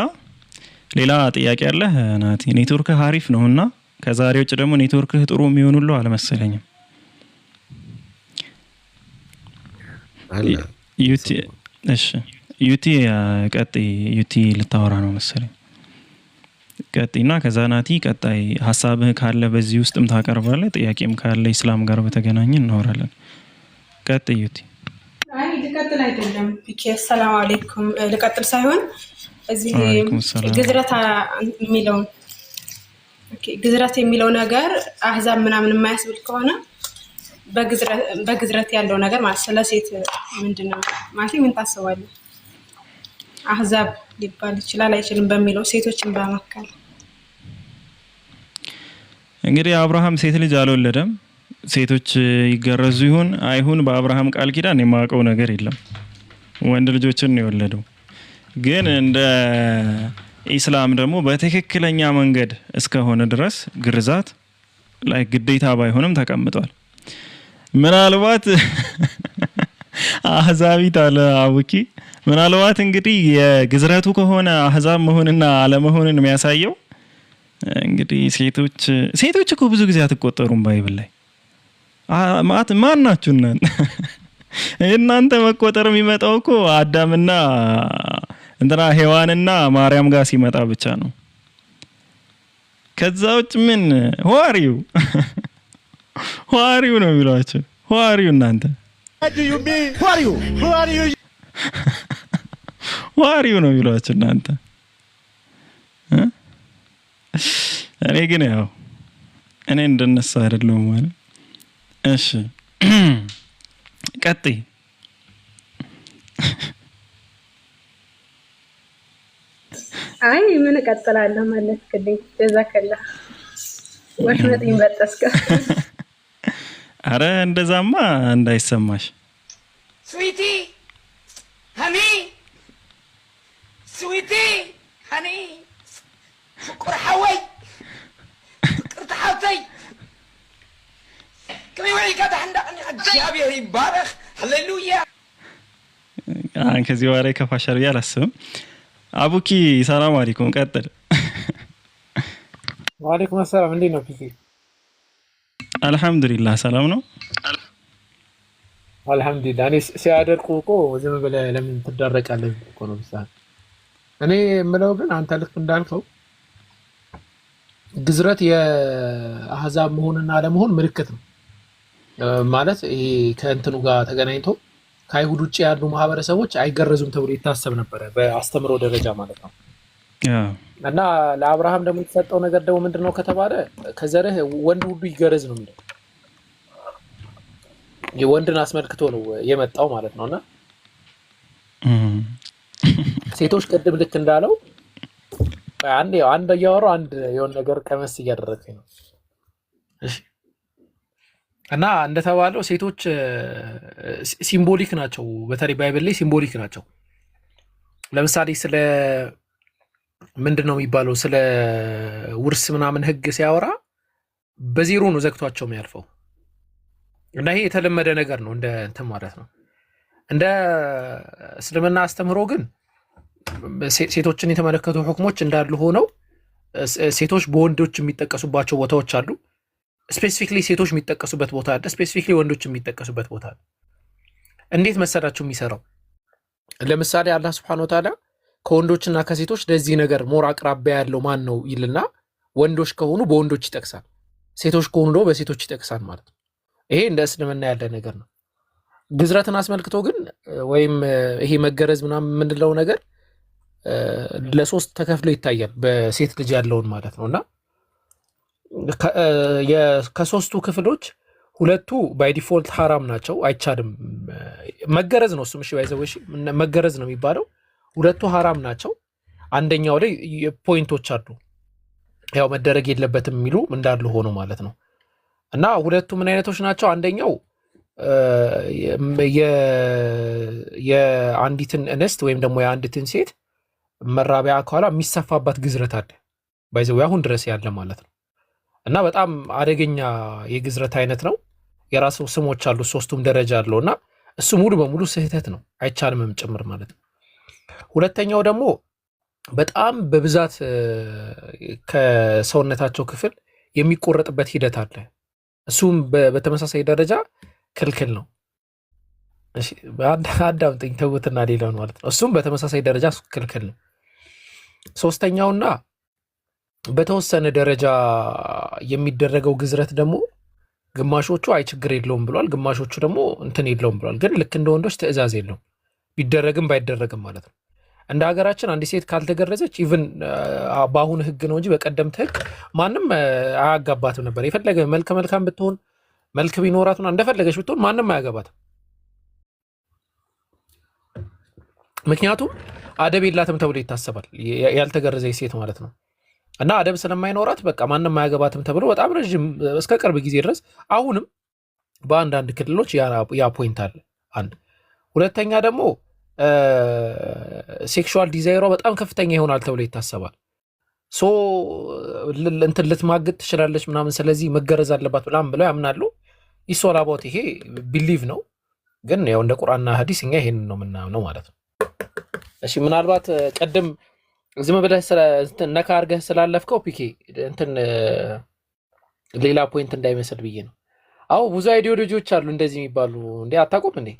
ሌላ ጥያቄ አለ? ናቲ ኔትወርክህ አሪፍ ነውና ከዛሬ ውጭ ደግሞ ኔትወርክህ ጥሩ የሚሆኑሉ አልመሰለኝም። ዩቲ እሺ ዩቲ ቀጥይ። ዩቲ ልታወራ ነው መሰለኝ። ቀጥይና ከዛ ናቲ ቀጣይ ሐሳብህ ካለ በዚህ ውስጥም ታቀርባለህ። ጥያቄም ካለ ኢስላም ጋር በተገናኘ እናወራለን። ቀጥይ ዩቲ። አይ ልቀጥል አይደለም። ሰላም አለይኩም ልቀጥል ሳይሆን እዚህ ግዝረት የሚለውን ግዝረት የሚለው ነገር አሕዛብ ምናምን የማያስብል ከሆነ በግዝረት ያለው ነገር ማለት ስለ ሴት ምንድነው ማለት ምን ታስባለህ? አሕዛብ ሊባል ይችላል አይችልም በሚለው ሴቶችን በመካከል እንግዲህ አብርሃም ሴት ልጅ አልወለደም። ሴቶች ይገረዙ ይሁን አይሁን በአብርሃም ቃል ኪዳን የማውቀው ነገር የለም። ወንድ ልጆችን ነው የወለደው። ግን እንደ ኢስላም ደግሞ በትክክለኛ መንገድ እስከሆነ ድረስ ግርዛት ላይ ግዴታ ባይሆንም ተቀምጧል። ምናልባት አሕዛቢት አለ አቡኪ። ምናልባት እንግዲህ የግዝረቱ ከሆነ አሕዛብ መሆንና አለመሆንን የሚያሳየው እንግዲህ ሴቶች እኮ ብዙ ጊዜ አትቆጠሩም ባይብል ላይ ማን ናችሁና? እናንተ መቆጠር የሚመጣው እኮ አዳምና እንትና ሔዋንና ማርያም ጋር ሲመጣ ብቻ ነው። ከዛ ውጭ ምን ሆዋሪው ዋሪው ነው የሚሏቸው። ዋሪው እናንተ ዋሪው ነው የሚሏቸው እናንተ። እኔ ግን ያው እኔ እንደነሳ አይደለም ማለት። እሺ ቀጥይ። አይ ምን እቀጥላለሁ ማለት ከደኝ ጀዛከላ ወሽመጥኝ በጠስከ አረ እንደዛማ እንዳይሰማሽ። ስዊቲ ሃኒ ስዊቲ ሃኒ ፍቅር ሐወይ ፍቅር ተሐተይ كم يوعي كده عندنا እግዚአብሔር ይባረክ ሃሌሉያ። ከዚህ ወሬ ከፋሻር ያላስም አቡኪ ሰላም አለይኩም ቀጥል። ወአለይኩም ሰላም እንዴት ነው ፊቲ? አልহামዱሊላህ ሰላም ነው አልহামዱሊላህ። እኔ ሲያደርቁ እኮ ዝም ብለህ ለምን ትደረቃለህ እኮ ነው ብቻ። እኔ የምለው ግን አንተ ልክ እንዳልከው ግዝረት የአህዛብ መሆንና አለመሆን ምልክት ነው ማለት። ይሄ ከእንትኑ ጋር ተገናኝቶ ከአይሁድ ውጭ ያሉ ማህበረሰቦች አይገረዙም ተብሎ ይታሰብ ነበር በአስተምሮ ደረጃ ማለት ነው። እና ለአብርሃም ደግሞ የተሰጠው ነገር ደግሞ ምንድነው ከተባለ ከዘርህ ወንድ ሁሉ ይገረዝ ነው የሚለው። የወንድን አስመልክቶ ነው የመጣው ማለት ነውና ሴቶች ቅድም ልክ እንዳለው አንድ እያወራሁ አንድ የሆነ ነገር ቀመስ እያደረገኝ ነው። እሺ እና እንደተባለው ሴቶች ሲምቦሊክ ናቸው። በተለይ ባይብል ላይ ሲምቦሊክ ናቸው። ለምሳሌ ስለ ምንድነው የሚባለው ስለ ውርስ ምናምን ህግ ሲያወራ በዜሮ ነው ዘግቷቸው የሚያልፈው። እና ይሄ የተለመደ ነገር ነው እንደ እንትን ማለት ነው። እንደ እስልምና አስተምህሮ ግን ሴቶችን የተመለከቱ ሁክሞች እንዳሉ ሆነው ሴቶች በወንዶች የሚጠቀሱባቸው ቦታዎች አሉ። ስፔሲፊክሊ ሴቶች የሚጠቀሱበት ቦታ አለ። ስፔሲፊክሊ ወንዶች የሚጠቀሱበት ቦታ አለ። እንዴት መሰላችሁ የሚሰራው? ለምሳሌ አላህ Subhanahu Wa Ta'ala ከወንዶችና ከሴቶች ለዚህ ነገር ሞር አቅራቢያ ያለው ማን ነው ይልና ወንዶች ከሆኑ በወንዶች ይጠቅሳል፣ ሴቶች ከሆኑ ደግሞ በሴቶች ይጠቅሳል ማለት ነው። ይሄ እንደ እስልምና ያለ ነገር ነው። ግዝረትን አስመልክቶ ግን ወይም ይሄ መገረዝ ምናምን የምንለው ነገር ለሶስት ተከፍሎ ይታያል በሴት ልጅ ያለውን ማለት ነውና ከሶስቱ ክፍሎች ሁለቱ ባይ ዲፎልት ሐራም ናቸው፣ አይቻልም። መገረዝ ነው እሱም እሺ ባይዘውሽ መገረዝ ነው የሚባለው። ሁለቱ ሐራም ናቸው። አንደኛው ላይ ፖይንቶች አሉ ያው መደረግ የለበትም የሚሉ እንዳሉ ሆኖ ማለት ነው። እና ሁለቱ ምን አይነቶች ናቸው? አንደኛው የአንዲትን እንስት ወይም ደግሞ የአንዲትን ሴት መራቢያ አካሏ የሚሰፋባት ግዝረት አለ ባይዘው አሁን ድረስ ያለ ማለት ነው። እና በጣም አደገኛ የግዝረት አይነት ነው። የራሱ ስሞች አሉ፣ ሶስቱም ደረጃ አለውና እሱ ሙሉ በሙሉ ስህተት ነው፣ አይቻልምም ጭምር ማለት ነው። ሁለተኛው ደግሞ በጣም በብዛት ከሰውነታቸው ክፍል የሚቆረጥበት ሂደት አለ። እሱም በተመሳሳይ ደረጃ ክልክል ነው። እሺ አዳምጠኝ ተውትና ሌላውን ማለት ነው። እሱም በተመሳሳይ ደረጃ ክልክል ነው። ሶስተኛውና በተወሰነ ደረጃ የሚደረገው ግዝረት ደግሞ ግማሾቹ አይ ችግር የለውም ብሏል፣ ግማሾቹ ደግሞ እንትን የለውም ብሏል። ግን ልክ እንደ ወንዶች ትዕዛዝ የለውም ቢደረግም ባይደረግም ማለት ነው። እንደ ሀገራችን አንዲት ሴት ካልተገረዘች ኢቭን በአሁኑ ህግ ነው እንጂ በቀደምት ህግ ማንም አያጋባትም ነበር። የፈለገ መልከ መልካም ብትሆን መልክ ቢኖራት እንደፈለገች ብትሆን ማንም አያገባትም። ምክንያቱም አደብ የላትም ተብሎ ይታሰባል ያልተገረዘች ሴት ማለት ነው። እና አደብ ስለማይኖራት በቃ ማንም አያገባትም ተብሎ በጣም ረጅም እስከ ቅርብ ጊዜ ድረስ አሁንም በአንዳንድ ክልሎች ያ ፖይንት አለ። አንድ ሁለተኛ ደግሞ ሴክሹዋል ዲዛይሯ በጣም ከፍተኛ ይሆናል ተብሎ ይታሰባል። ሶ እንትን ልትማግጥ ትችላለች ምናምን፣ ስለዚህ መገረዝ አለባት ብለው ያምናሉ። ይሶላቦት ይሄ ቢሊቭ ነው። ግን ያው እንደ ቁርአንና ሐዲስ እኛ ይሄንን ነው የምናምነው ማለት ነው። እሺ ምናልባት ቀደም ዝም ብለህ ነካ አድርገህ ስላለፍከው ፒኬ እንትን ሌላ ፖይንት እንዳይመስል ብዬ ነው። አዎ ብዙ አይዲዮሎጂዎች አሉ እንደዚህ የሚባሉ እንዴ አታውቁም እንዴ?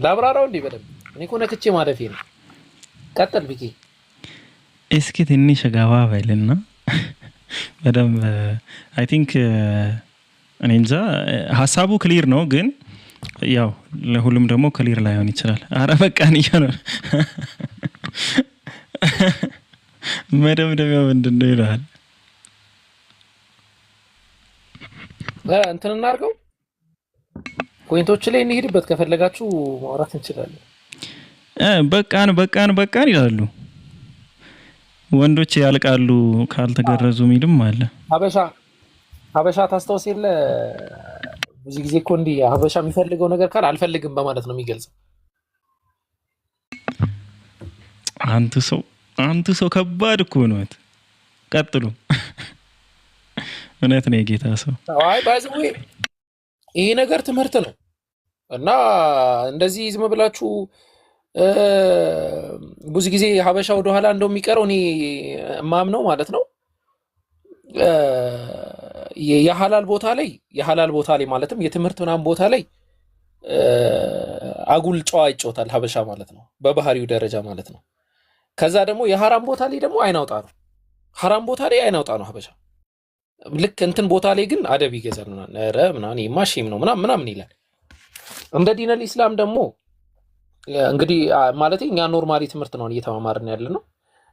ላብራራው እንዴ በደንብ እኔ እኮ ነክቼ ማለፌ ነው። ቀጥል ፒኬ። እስኪ ትንሽ ገባ በልና በደንብ አይ ቲንክ እኔ እንጃ ሀሳቡ ክሊር ነው፣ ግን ያው ለሁሉም ደግሞ ክሊር ላይሆን ይችላል። አረ በቃን እያለ መደምደሚያው ምንድን ነው ይላል። እንትን እናድርገው፣ ፖይንቶች ላይ እንሄድበት፣ ከፈለጋችሁ ማውራት እንችላለን። በቃን ይላሉ ወንዶች ያልቃሉ ካልተገረዙ ሚልም አለ። ሀበሻ ታስታውስ የለ ብዙ ጊዜ እኮ እንዲህ ሀበሻ የሚፈልገው ነገር ካል አልፈልግም በማለት ነው የሚገልጸው። አንቱ ሰው ከባድ እኮ ነው። ቀጥሉ። እውነት ነው የጌታ ሰው። አይ ባይዘው ይሄ ነገር ትምህርት ነው እና እንደዚህ ዝም ብላችሁ ብዙ ጊዜ ሀበሻ ወደ ኋላ እንደው የሚቀረው እኔ ማምነው ማለት ነው የሐላል ቦታ ላይ ማለትም የትምህርት ምናምን ቦታ ላይ አጉል ጨዋ ይጫወታል ሀበሻ ማለት ነው፣ በባህሪው ደረጃ ማለት ነው። ከዛ ደግሞ የሐራም ቦታ ላይ ደግሞ አይናውጣ ነው። ሐራም ቦታ ላይ አይናውጣ ነው ሀበሻ። ልክ እንትን ቦታ ላይ ግን አደብ ይገዛል ምናምን፣ ኧረ ምናምን ይማሽም ነው ምናምን ይላል። እንደ ዲነል ኢስላም ደግሞ እንግዲህ ማለት እኛ ኖርማሊ ትምህርት ነው እየተማማርን ያለ ነው።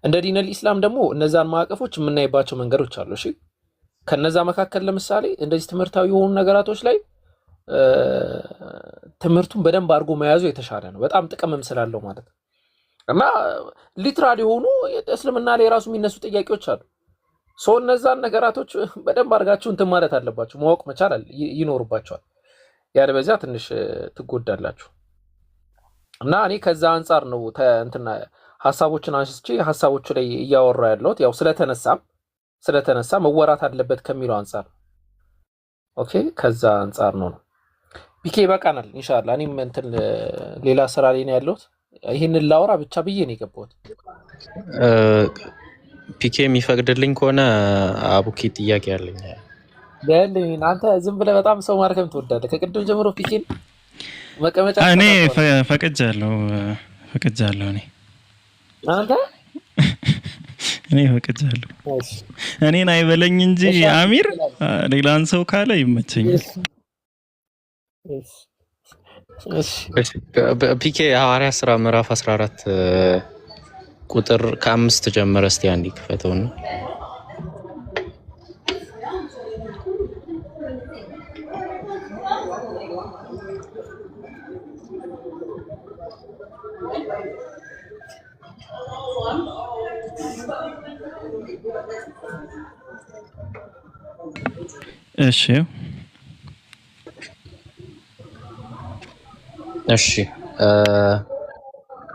እንደ ዲነል ኢስላም ደግሞ እነዛን ማዕቀፎች የምናይባቸው መንገዶች አሉ። እሺ ከነዛ መካከል ለምሳሌ እንደዚህ ትምህርታዊ የሆኑ ነገራቶች ላይ ትምህርቱን በደንብ አድርጎ መያዙ የተሻለ ነው፣ በጣም ጥቅምም ስላለው ማለት ነው። እና ሊትራሊ የሆኑ እስልምና ላይ ራሱ የሚነሱ ጥያቄዎች አሉ። ሰው እነዛን ነገራቶች በደንብ አድርጋችሁ እንትን ማለት አለባችሁ፣ ማወቅ መቻል ይኖርባችኋል። ያለበዚያ ትንሽ ትጎዳላችሁ። እና እኔ ከዛ አንጻር ነው እንትና ሀሳቦችን አንስቼ ሀሳቦቹ ላይ እያወራ ያለሁት፣ ያው ስለተነሳ መወራት አለበት ከሚለው አንጻር ነው። ኦኬ ከዛ አንጻር ነው። ፒኬ ይበቃናል ኢንሻአላህ። እኔም እንትን ሌላ ስራ ላይ ነው ያለሁት፣ ይሄንን ላውራ ብቻ ብዬ ነው የገባሁት። ፒኬ የሚፈቅድልኝ ከሆነ አቡኪ ጥያቄ አለኝ። ለምን አንተ ዝም ብለህ በጣም ሰው ማርከም ትወዳለህ? ከቅድም ጀምሮ ፒኬን መቀመጫ እኔ ፈቅጃለሁ እኔ አንተ እኔ ፈቅጃለሁ። እኔን አይበለኝ እንጂ አሚር ሌላን ሰው ካለ ይመቸኛል። ፒኬ ሐዋርያት ሥራ ምዕራፍ 14 ቁጥር ከ5 ጀምረ እስቲ አንዴ ክፈተውና እሺ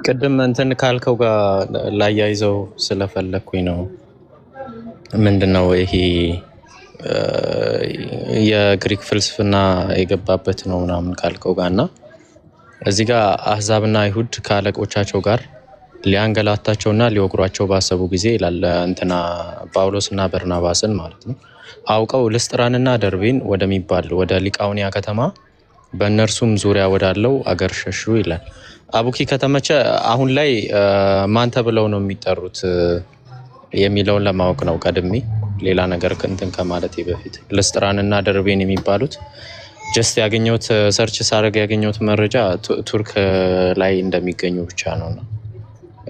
ቅድም እንትን ካልከው ጋር ላያይዘው ስለፈለኩኝ ነው። ምንድነው ይሄ የግሪክ ፍልስፍና የገባበት ነው ምናምን ካልከው ጋርና እዚህ ጋር አህዛብና አይሁድ ከአለቆቻቸው ጋር ሊያንገላታቸውና ሊወግሯቸው ባሰቡ ጊዜ ይላል እንትና ጳውሎስና በርናባስን ማለት ነው አውቀው ልስጥራንና ደርቤን ወደሚባል ወደ ሊቃውንያ ከተማ በእነርሱም ዙሪያ ወዳለው አገር ሸሹ ይላል። አቡኪ ከተመቸ አሁን ላይ ማን ተብለው ነው የሚጠሩት የሚለውን ለማወቅ ነው ቀድሜ ሌላ ነገር እንትን ከማለቴ በፊት። ልስጥራንና ደርቤን የሚባሉት ጀስት ያገኘሁት ሰርች ሳደርግ ያገኘሁት መረጃ ቱርክ ላይ እንደሚገኙ ብቻ ነው።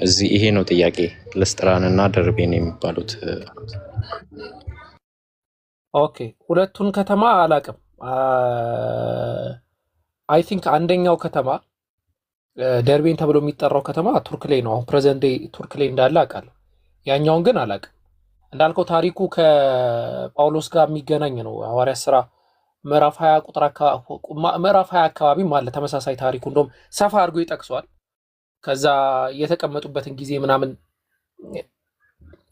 እዚህ ይሄ ነው ጥያቄ፣ ልስጥራንና ደርቤን የሚባሉት። ኦኬ ሁለቱን ከተማ አላቅም። አይ ቲንክ አንደኛው ከተማ ደርቤን ተብሎ የሚጠራው ከተማ ቱርክ ላይ ነው። አሁን ፕሬዘንት ዴይ ቱርክ ላይ እንዳለ አውቃለሁ። ያኛውን ግን አላቅም። እንዳልከው ታሪኩ ከጳውሎስ ጋር የሚገናኝ ነው። ሐዋርያት ሥራ ምዕራፍ 20 አካባቢ ማለት ተመሳሳይ ታሪኩ እንደውም ሰፋ አድርጎ ይጠቅሷል። ከዛ የተቀመጡበትን ጊዜ ምናምን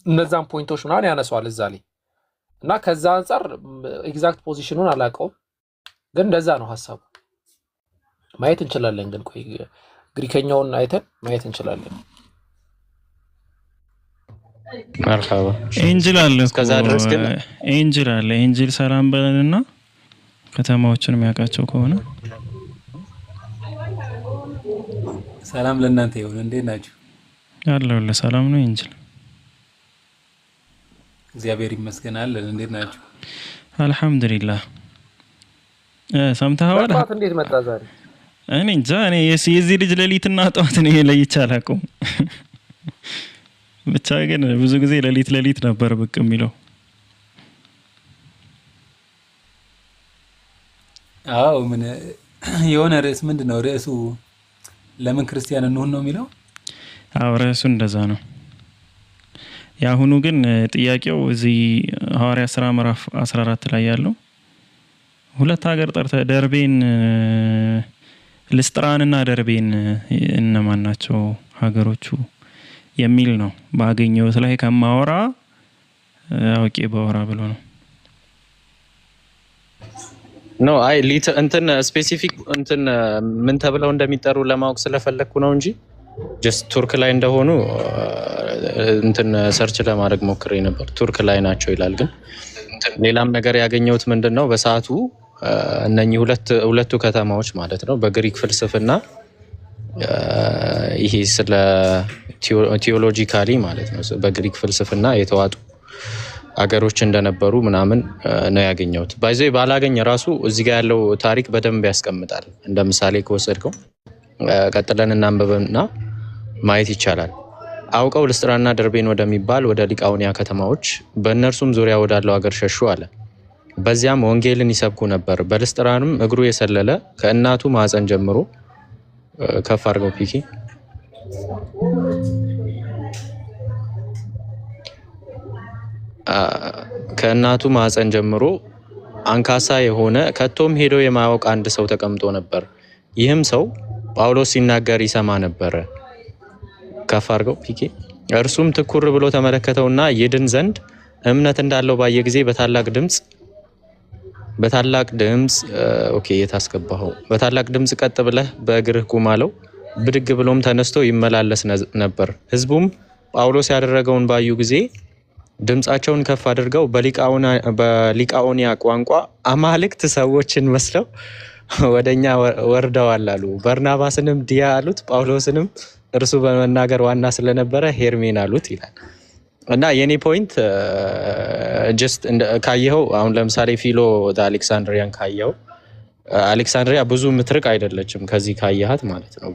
እነዛን ፖይንቶች ምናምን ያነሷል እዛ ላይ እና ከዛ አንጻር ኤግዛክት ፖዚሽኑን አላውቀውም፣ ግን እንደዛ ነው ሀሳቡ። ማየት እንችላለን። ግን ቆይ ግሪከኛውን አይተን ማየት እንችላለን። መርሐባ ኤንጅል አለ እስከዛ ድረስ ግን ኤንጅል ሰላም በለንና ከተማዎችን የሚያውቃቸው ከሆነ ሰላም ለእናንተ ይሁን። እንዴት ናችሁ? ያለው ለሰላም ነው። ኤንጅል እግዚአብሔር ይመስገናል። እንዴት ናችሁ? አልሐምዱሊላህ። ሰምተኸዋል? ጠዋት እንዴት መጣ ዛሬ? እኔ እንጃ። እኔ የዚህ ልጅ ሌሊትና ጠዋት ነው ለይቼ አላውቀውም። ብቻ ግን ብዙ ጊዜ ሌሊት ነበር ብቅ የሚለው። አዎ ምን የሆነ ርዕስ ምንድነው ርዕሱ? ለምን ክርስቲያን እንሁን ነው የሚለው? አዎ ርዕሱ እንደዛ ነው። ያሁኑ ግን ጥያቄው እዚህ ሐዋርያ ሥራ ምዕራፍ 14 ላይ ያለው ሁለት ሀገር ጠርተ ደርቤን ልስጥራንና ደርቤን እነማን ናቸው ሀገሮቹ የሚል ነው። ባገኘሁት ላይ ከማወራ አውቄ ባወራ ብሎ ነው። ኖ አይ ሊት እንትን ስፔሲፊክ እንትን ምን ተብለው እንደሚጠሩ ለማወቅ ስለፈለኩ ነው እንጂ ጀስት ቱርክ ላይ እንደሆኑ እንትን ሰርች ለማድረግ ሞክሬ ነበር። ቱርክ ላይ ናቸው ይላል። ግን ሌላም ነገር ያገኘሁት ምንድነው በሰዓቱ እነኚህ ሁለቱ ከተማዎች ማለት ነው በግሪክ ፍልስፍና ይሄ ስለ ቲዮሎጂካሊ ማለት ነው በግሪክ ፍልስፍና የተዋጡ አገሮች እንደነበሩ ምናምን ነው ያገኘሁት። ባይዘይ ባላገኝ ራሱ እዚህ ጋር ያለው ታሪክ በደንብ ያስቀምጣል። እንደ ምሳሌ ከወሰድከው ቀጥለን እናንብብና ማየት ይቻላል። አውቀው ልስጥራና ደርቤን ወደሚባል ወደ ሊቃኦንያ ከተማዎች በእነርሱም ዙሪያ ወዳለው ሀገር ሸሹ አለ። በዚያም ወንጌልን ይሰብኩ ነበር። በልስጥራንም እግሩ የሰለለ ከእናቱ ማዕፀን ጀምሮ ከፍ አድርገው ፒኪ ከእናቱ ማዕፀን ጀምሮ አንካሳ የሆነ ከቶም ሄዶ የማያውቅ አንድ ሰው ተቀምጦ ነበር። ይህም ሰው ጳውሎስ ሲናገር ይሰማ ነበረ። ከፍ አድርገው ፒኬ እርሱም ትኩር ብሎ ተመለከተውና ይድን ዘንድ እምነት እንዳለው ባየ ጊዜ በታላቅ ድምፅ ኦኬ የታስገባው በታላቅ ድምፅ ቀጥ ብለህ በእግርህ ቁም አለው። ብድግ ብሎም ተነስቶ ይመላለስ ነበር። ህዝቡም ጳውሎስ ያደረገውን ባዩ ጊዜ ድምፃቸውን ከፍ አድርገው በሊቃኦንያ ቋንቋ አማልክት ሰዎችን መስለው ወደኛ ወርደዋል አሉ። በርናባስንም ዲያ አሉት፣ ጳውሎስንም እርሱ በመናገር ዋና ስለነበረ ሄርሜን አሉት ይላል። እና የኔ ፖይንት ጀስት ካየኸው አሁን ለምሳሌ ፊሎ አሌክሳንድሪያን ካየኸው አሌክሳንድሪያ ብዙ ምትርቅ አይደለችም ከዚህ ካየሃት ማለት ነው።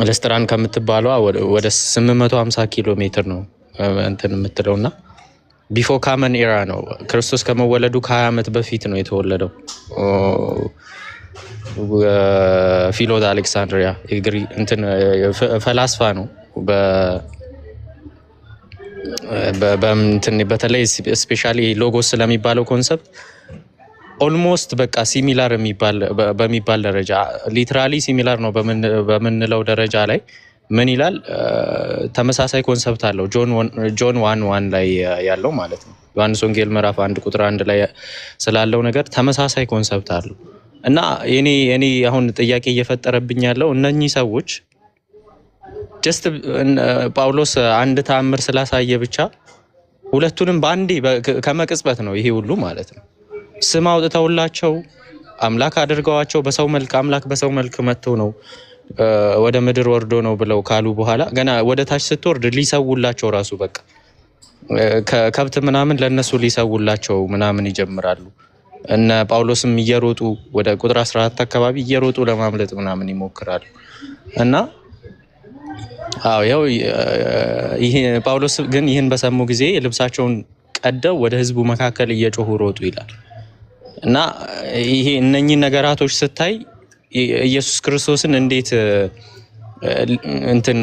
ለስትራን ከምትባለዋ ወደ 850 ኪሎ ሜትር ነው እንትን የምትለውና ቢፎ ካመን ኤራ ነው። ክርስቶስ ከመወለዱ ከ20 ዓመት በፊት ነው የተወለደው ፊሎ አሌክሳንድሪያ። እንትን ፈላስፋ ነው። በተለይ ስፔሻሊ ሎጎስ ስለሚባለው ኮንሰፕት ኦልሞስት በቃ ሲሚላር በሚባል ደረጃ ሊትራሊ ሲሚላር ነው በምንለው ደረጃ ላይ ምን ይላል? ተመሳሳይ ኮንሰፕት አለው ጆን 1:1 ላይ ያለው ማለት ነው። ዮሐንስ ወንጌል ምዕራፍ 1 ቁጥር 1 ላይ ስላለው ነገር ተመሳሳይ ኮንሰፕት አለው። እና እኔ አሁን ጥያቄ እየፈጠረብኝ ያለው እነኚህ ሰዎች ጀስት ጳውሎስ አንድ ተአምር ስላሳየ ብቻ ሁለቱንም በአንዴ ከመቅጽበት ነው ይሄ ሁሉ ማለት ነው ስም አውጥተውላቸው አምላክ አድርገዋቸው በሰው መልክ አምላክ በሰው መልክ መጥቶ ነው ወደ ምድር ወርዶ ነው ብለው ካሉ በኋላ ገና ወደ ታች ስትወርድ ሊሰውላቸው ራሱ በቃ ከከብት ምናምን ለነሱ ሊሰውላቸው ምናምን ይጀምራሉ። እነ ጳውሎስም እየሮጡ ወደ ቁጥር 14 አካባቢ እየሮጡ ለማምለጥ ምናምን ይሞክራሉ። እና ያው ይሄ ጳውሎስ ግን ይህን በሰሙ ጊዜ ልብሳቸውን ቀደው ወደ ህዝቡ መካከል እየጮሁ ሮጡ ይላል። እና ይሄ እነኚህ ነገራቶች ስታይ ኢየሱስ ክርስቶስን እንዴት እንትን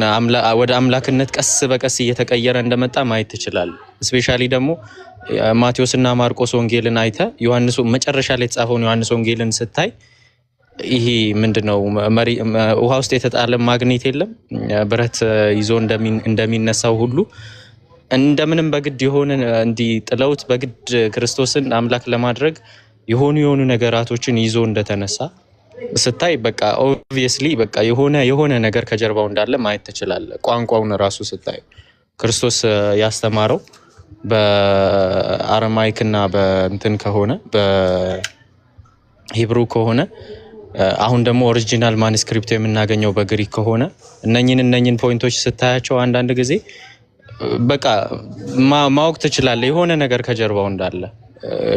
ወደ አምላክነት ቀስ በቀስ እየተቀየረ እንደመጣ ማየት ትችላለህ። ስፔሻሊ ደግሞ ማቴዎስና ማርቆስ ወንጌልን አይተ ዮሐንስ መጨረሻ ላይ የተጻፈውን ዮሐንስ ወንጌልን ስታይ ይሄ ምንድነው ውሃ ውስጥ የተጣለ ማግኔት የለም ብረት ይዞ እንደሚነሳው ሁሉ እንደምንም በግድ የሆነ ጥለውት በግድ ክርስቶስን አምላክ ለማድረግ የሆኑ ነገራቶችን ይዞ እንደተነሳ ስታይ በቃ ኦብቪየስሊ በቃ የሆነ ነገር ከጀርባው እንዳለ ማየት ትችላለህ። ቋንቋውን ራሱ ስታይ ክርስቶስ ያስተማረው በአረማይክና በእንትን ከሆነ በሂብሩ ከሆነ አሁን ደግሞ ኦሪጂናል ማኑስክሪፕት የምናገኘው በግሪክ ከሆነ እነኝን ፖይንቶች ስታያቸው አንዳንድ ጊዜ በቃ ማወቅ ትችላለህ የሆነ ነገር ከጀርባው እንዳለ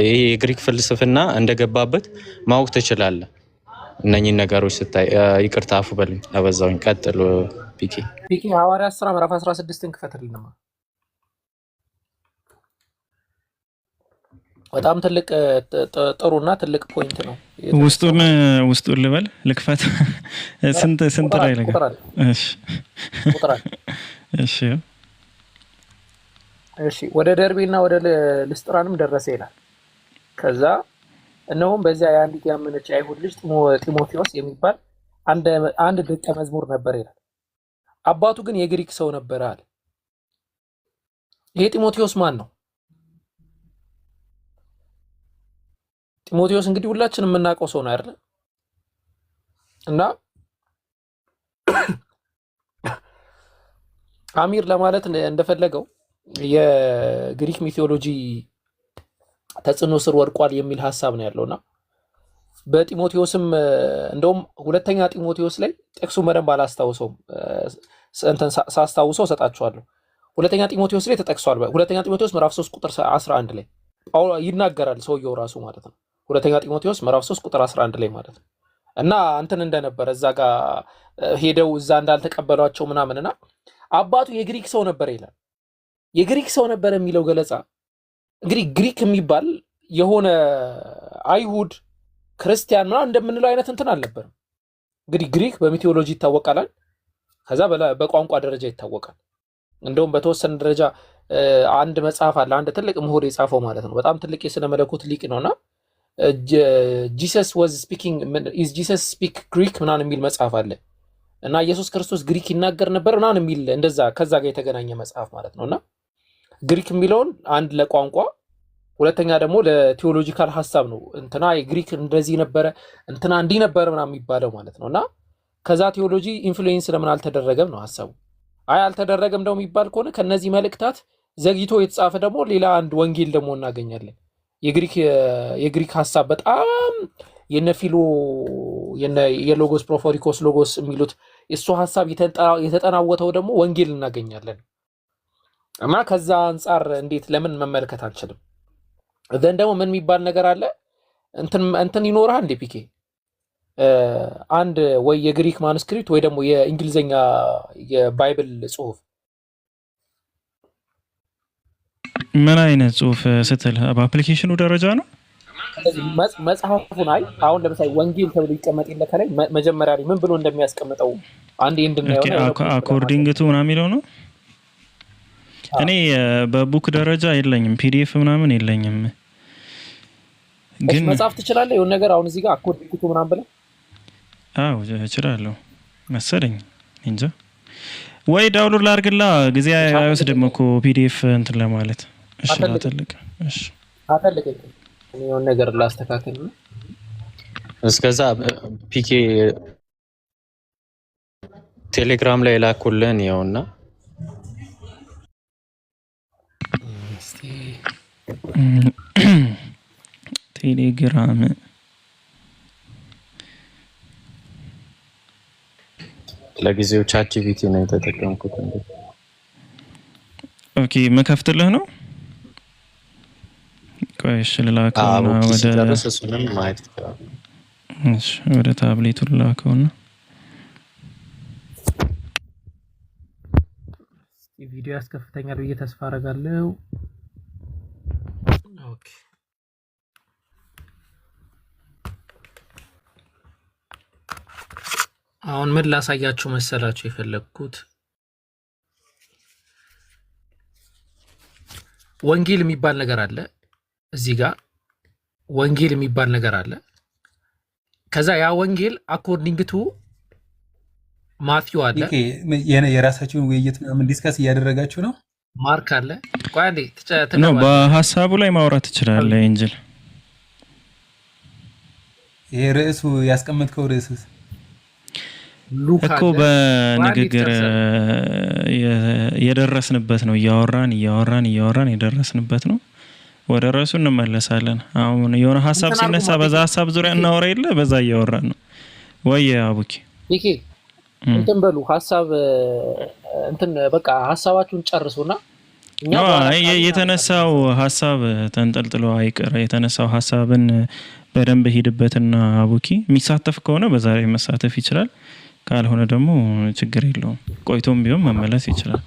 ይሄ የግሪክ ፍልስፍና እንደገባበት ማወቅ ትችላለህ። እነኚህን ነገሮች ስታይ ይቅርታ አፉ በልኝ አበዛውኝ። ቀጥል ፒኬ። ሐዋርያት ሥራ ምዕራፍ 16ን ክፈትልንማ። በጣም ትልቅ ጥሩና ትልቅ ፖይንት ነው። ውስጡን ልበል ልክፈት። ስንት ላይ ነገር? እሺ ወደ ደርቤና ወደ ልስጥራንም ደረሰ ይላል። ከዛ እነሆም በዚያ የአንዲት ያመነች አይሁድ ልጅ ጢሞቴዎስ የሚባል አንድ ደቀ መዝሙር ነበር ይላል። አባቱ ግን የግሪክ ሰው ነበር አለ። ይሄ ጢሞቴዎስ ማን ነው? ጢሞቴዎስ እንግዲህ ሁላችንም የምናውቀው ሰው ነው አይደል? እና አሚር ለማለት እንደፈለገው የግሪክ ሚቶሎጂ ተጽዕኖ ስር ወድቋል የሚል ሐሳብ ነው ያለውና በጢሞቴዎስም እንደውም ሁለተኛ ጢሞቴዎስ ላይ ጥቅሱ መረም ባላስታውሰው ሳስታውሰው ሰጣችኋለሁ። ሁለተኛ ጢሞቴዎስ ላይ ተጠቅሷል። ሁለተኛ ጢሞቴዎስ ምዕራፍ 3 ቁጥር 11 ላይ ይናገራል ሰውየው ራሱ ማለት ነው። ሁለተኛ ጢሞቴዎስ ምዕራፍ 3 ቁጥር 11 ላይ ማለት ነው። እና እንትን እንደነበረ እዛ ጋር ሄደው እዛ እንዳልተቀበሏቸው ምናምንና አባቱ የግሪክ ሰው ነበር ይላል። የግሪክ ሰው ነበር የሚለው ገለጻ እንግዲህ ግሪክ የሚባል የሆነ አይሁድ ክርስቲያን ምናምን እንደምንለው አይነት እንትን አልነበረም። እንግዲህ ግሪክ በሚቶሎጂ ይታወቃል፣ ከዛ በቋንቋ ደረጃ ይታወቃል። እንደውም በተወሰነ ደረጃ አንድ መጽሐፍ አለ፣ አንድ ትልቅ ምሁር የጻፈው ማለት ነው። በጣም ትልቅ የስነ መለኮት ሊቅ ነውና ጂሰስ ዋዝ ስፒኪንግ ኢዝ ጂሰስ ስፒክ ግሪክ ምናምን የሚል መጽሐፍ አለ እና ኢየሱስ ክርስቶስ ግሪክ ይናገር ነበር ምናምን የሚል እንደዛ ከዛ ጋር የተገናኘ መጽሐፍ ማለት ነውና ግሪክ የሚለውን አንድ ለቋንቋ ሁለተኛ ደግሞ ለቴዎሎጂካል ሐሳብ ነው። እንትና የግሪክ እንደዚህ ነበረ እንትና እንዲህ ነበር ምናምን የሚባለው ማለት ነውና ከዛ ቴዎሎጂ ኢንፍሉዌንስ ለምን አልተደረገም ነው ሐሳቡ። አይ አልተደረገም ደግሞ የሚባል ከሆነ ከነዚህ መልእክታት ዘግይቶ የተጻፈ ደግሞ ሌላ አንድ ወንጌል ደግሞ እናገኛለን። የግሪክ ሐሳብ በጣም የነፊሎ የሎጎስ ፕሮፎሪኮስ ሎጎስ የሚሉት እሱ ሐሳብ የተጠናወተው ደግሞ ወንጌል እናገኛለን። እና ከዛ አንፃር እንዴት ለምን መመልከት አንችልም? ዘን ደግሞ ምን የሚባል ነገር አለ እንትን ይኖርሃል እንዴ ፒኬ? አንድ ወይ የግሪክ ማኑስክሪፕት ወይ ደግሞ የእንግሊዘኛ የባይብል ጽሁፍ። ምን አይነት ጽሁፍ ስትል በአፕሊኬሽኑ ደረጃ ነው? መጽሐፉን አሁን ለምሳሌ ወንጌል ተብሎ ይቀመጥ የለ ከላይ መጀመሪያ ላይ ምን ብሎ እንደሚያስቀምጠው አንዴ እንድናየው አኮርዲንግ ቱ ምናምን የሚለው ነው። እኔ በቡክ ደረጃ የለኝም፣ ፒዲኤፍ ምናምን የለኝም። ግን መጽሐፍ ትችላለህ የሆነ ነገር አሁን እዚህ ጋር አኮርዲንግ ቱ ምናምን ብለህ? አዎ እችላለሁ መሰለኝ እንጃ። ወይ ዳውንሎድ ላድርግላ፣ ጊዜ አይወስድም እኮ ፒዲኤፍ እንትን ለማለት። እሺ አተልቅ። እሺ አተልቅ የሆነ ነገር ላስተካክል ነው። እስከዛ ፒኬ ቴሌግራም ላይ ላኩልን ያውና ቴሌግራም ለጊዜው ቻት ጂፒቲ ነው የተጠቀምኩት። ኦኬ መከፍትልህ ነው። ቆይ እሺ ልላከውና ወደ እሱንም ማየት ይችላል። እሺ ወደ ታብሌቱ ልላከውና ቪዲዮ ያስከፍተኛል ብዬ ተስፋ አደርጋለሁ። ኦኬ አሁን ምን ላሳያችሁ መሰላችሁ የፈለግኩት ወንጌል የሚባል ነገር አለ። እዚህ ጋር ወንጌል የሚባል ነገር አለ። ከዛ ያ ወንጌል አኮርዲንግ ቱ ማቲው አለ። የራሳችሁን ውይይት ምናምን ዲስከስ እያደረጋችሁ ነው። ማርክ አለ። ቆይ አንዴ ነው በሐሳቡ ላይ ማውራት ትችላለህ። ኢንጂል ይሄ ርዕሱ ያስቀመጥከው ርዕስስ እኮ በንግግር የደረስንበት ነው። እያወራን የደረስንበት ነው። ወደ ርዕሱ እንመለሳለን። አሁን የሆነ ሐሳብ ሲነሳ በዛ ሐሳብ ዙሪያ እናወራ የለ በዛ እያወራን ነው ወይ አቡኪ? ፒኬ እንትን በሉ ሐሳብ እንትን በቃ ሐሳባችሁን ጨርሱና እኛ የተነሳው ሐሳብ ተንጠልጥሎ አይቀር። የተነሳው ሐሳብን በደንብ ሄድበትና አቡኪ የሚሳተፍ ከሆነ በዛሬ መሳተፍ ይችላል። ካልሆነ ደግሞ ችግር የለውም። ቆይቶም ቢሆን መመለስ ይችላል።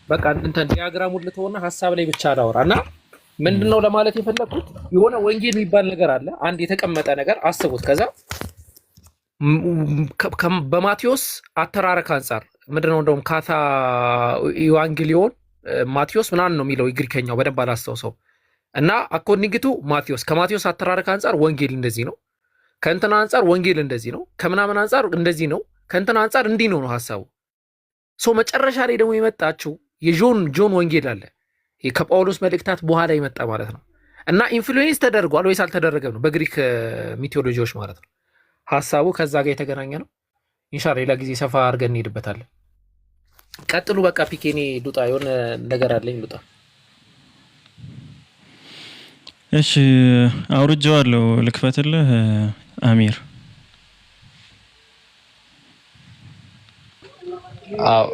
በቃ እንትን ዲያግራሙን ልተውና ሐሳብ ላይ ብቻ አላወራና ምንድነው ለማለት የፈለኩት የሆነ ወንጌል የሚባል ነገር አለ። አንድ የተቀመጠ ነገር አስቡት። ከዛ በማቴዎስ አተራረክ አንፃር ምንድነው እንደውም ካታ ኢቫንጌሊዮን ማቴዎስ ምናምን ነው የሚለው ግሪከኛው በደንብ አላስታውሰው እና አኮርዲንግ ቱ ማቴዎስ ከማቴዎስ አተራረክ አንፃር ወንጌል እንደዚህ ነው፣ ከእንትና አንፃር ወንጌል እንደዚህ ነው፣ ከምናምን አንፃር እንደዚህ ነው፣ ከእንትና አንፃር እንዲህ ነው ሐሳቡ። ሶ መጨረሻ ላይ ደግሞ የመጣችው የጆን ወንጌል አለ። ከጳውሎስ መልእክታት በኋላ የመጣ ማለት ነው እና ኢንፍሉዌንስ ተደርጓል ወይስ አልተደረገም ነው በግሪክ ሚቴዎሎጂዎች ማለት ነው። ሐሳቡ ከዛ ጋር የተገናኘ ነው። ኢንሻአላህ ሌላ ጊዜ ሰፋ አድርገን እንሄድበታለን። ቀጥሉ። በቃ ፒኬኔ ሉጣ የሆነ ነገር አለኝ ሉጣ። እሺ አውርጄዋለሁ። ልክፈትልህ አሚር? አዎ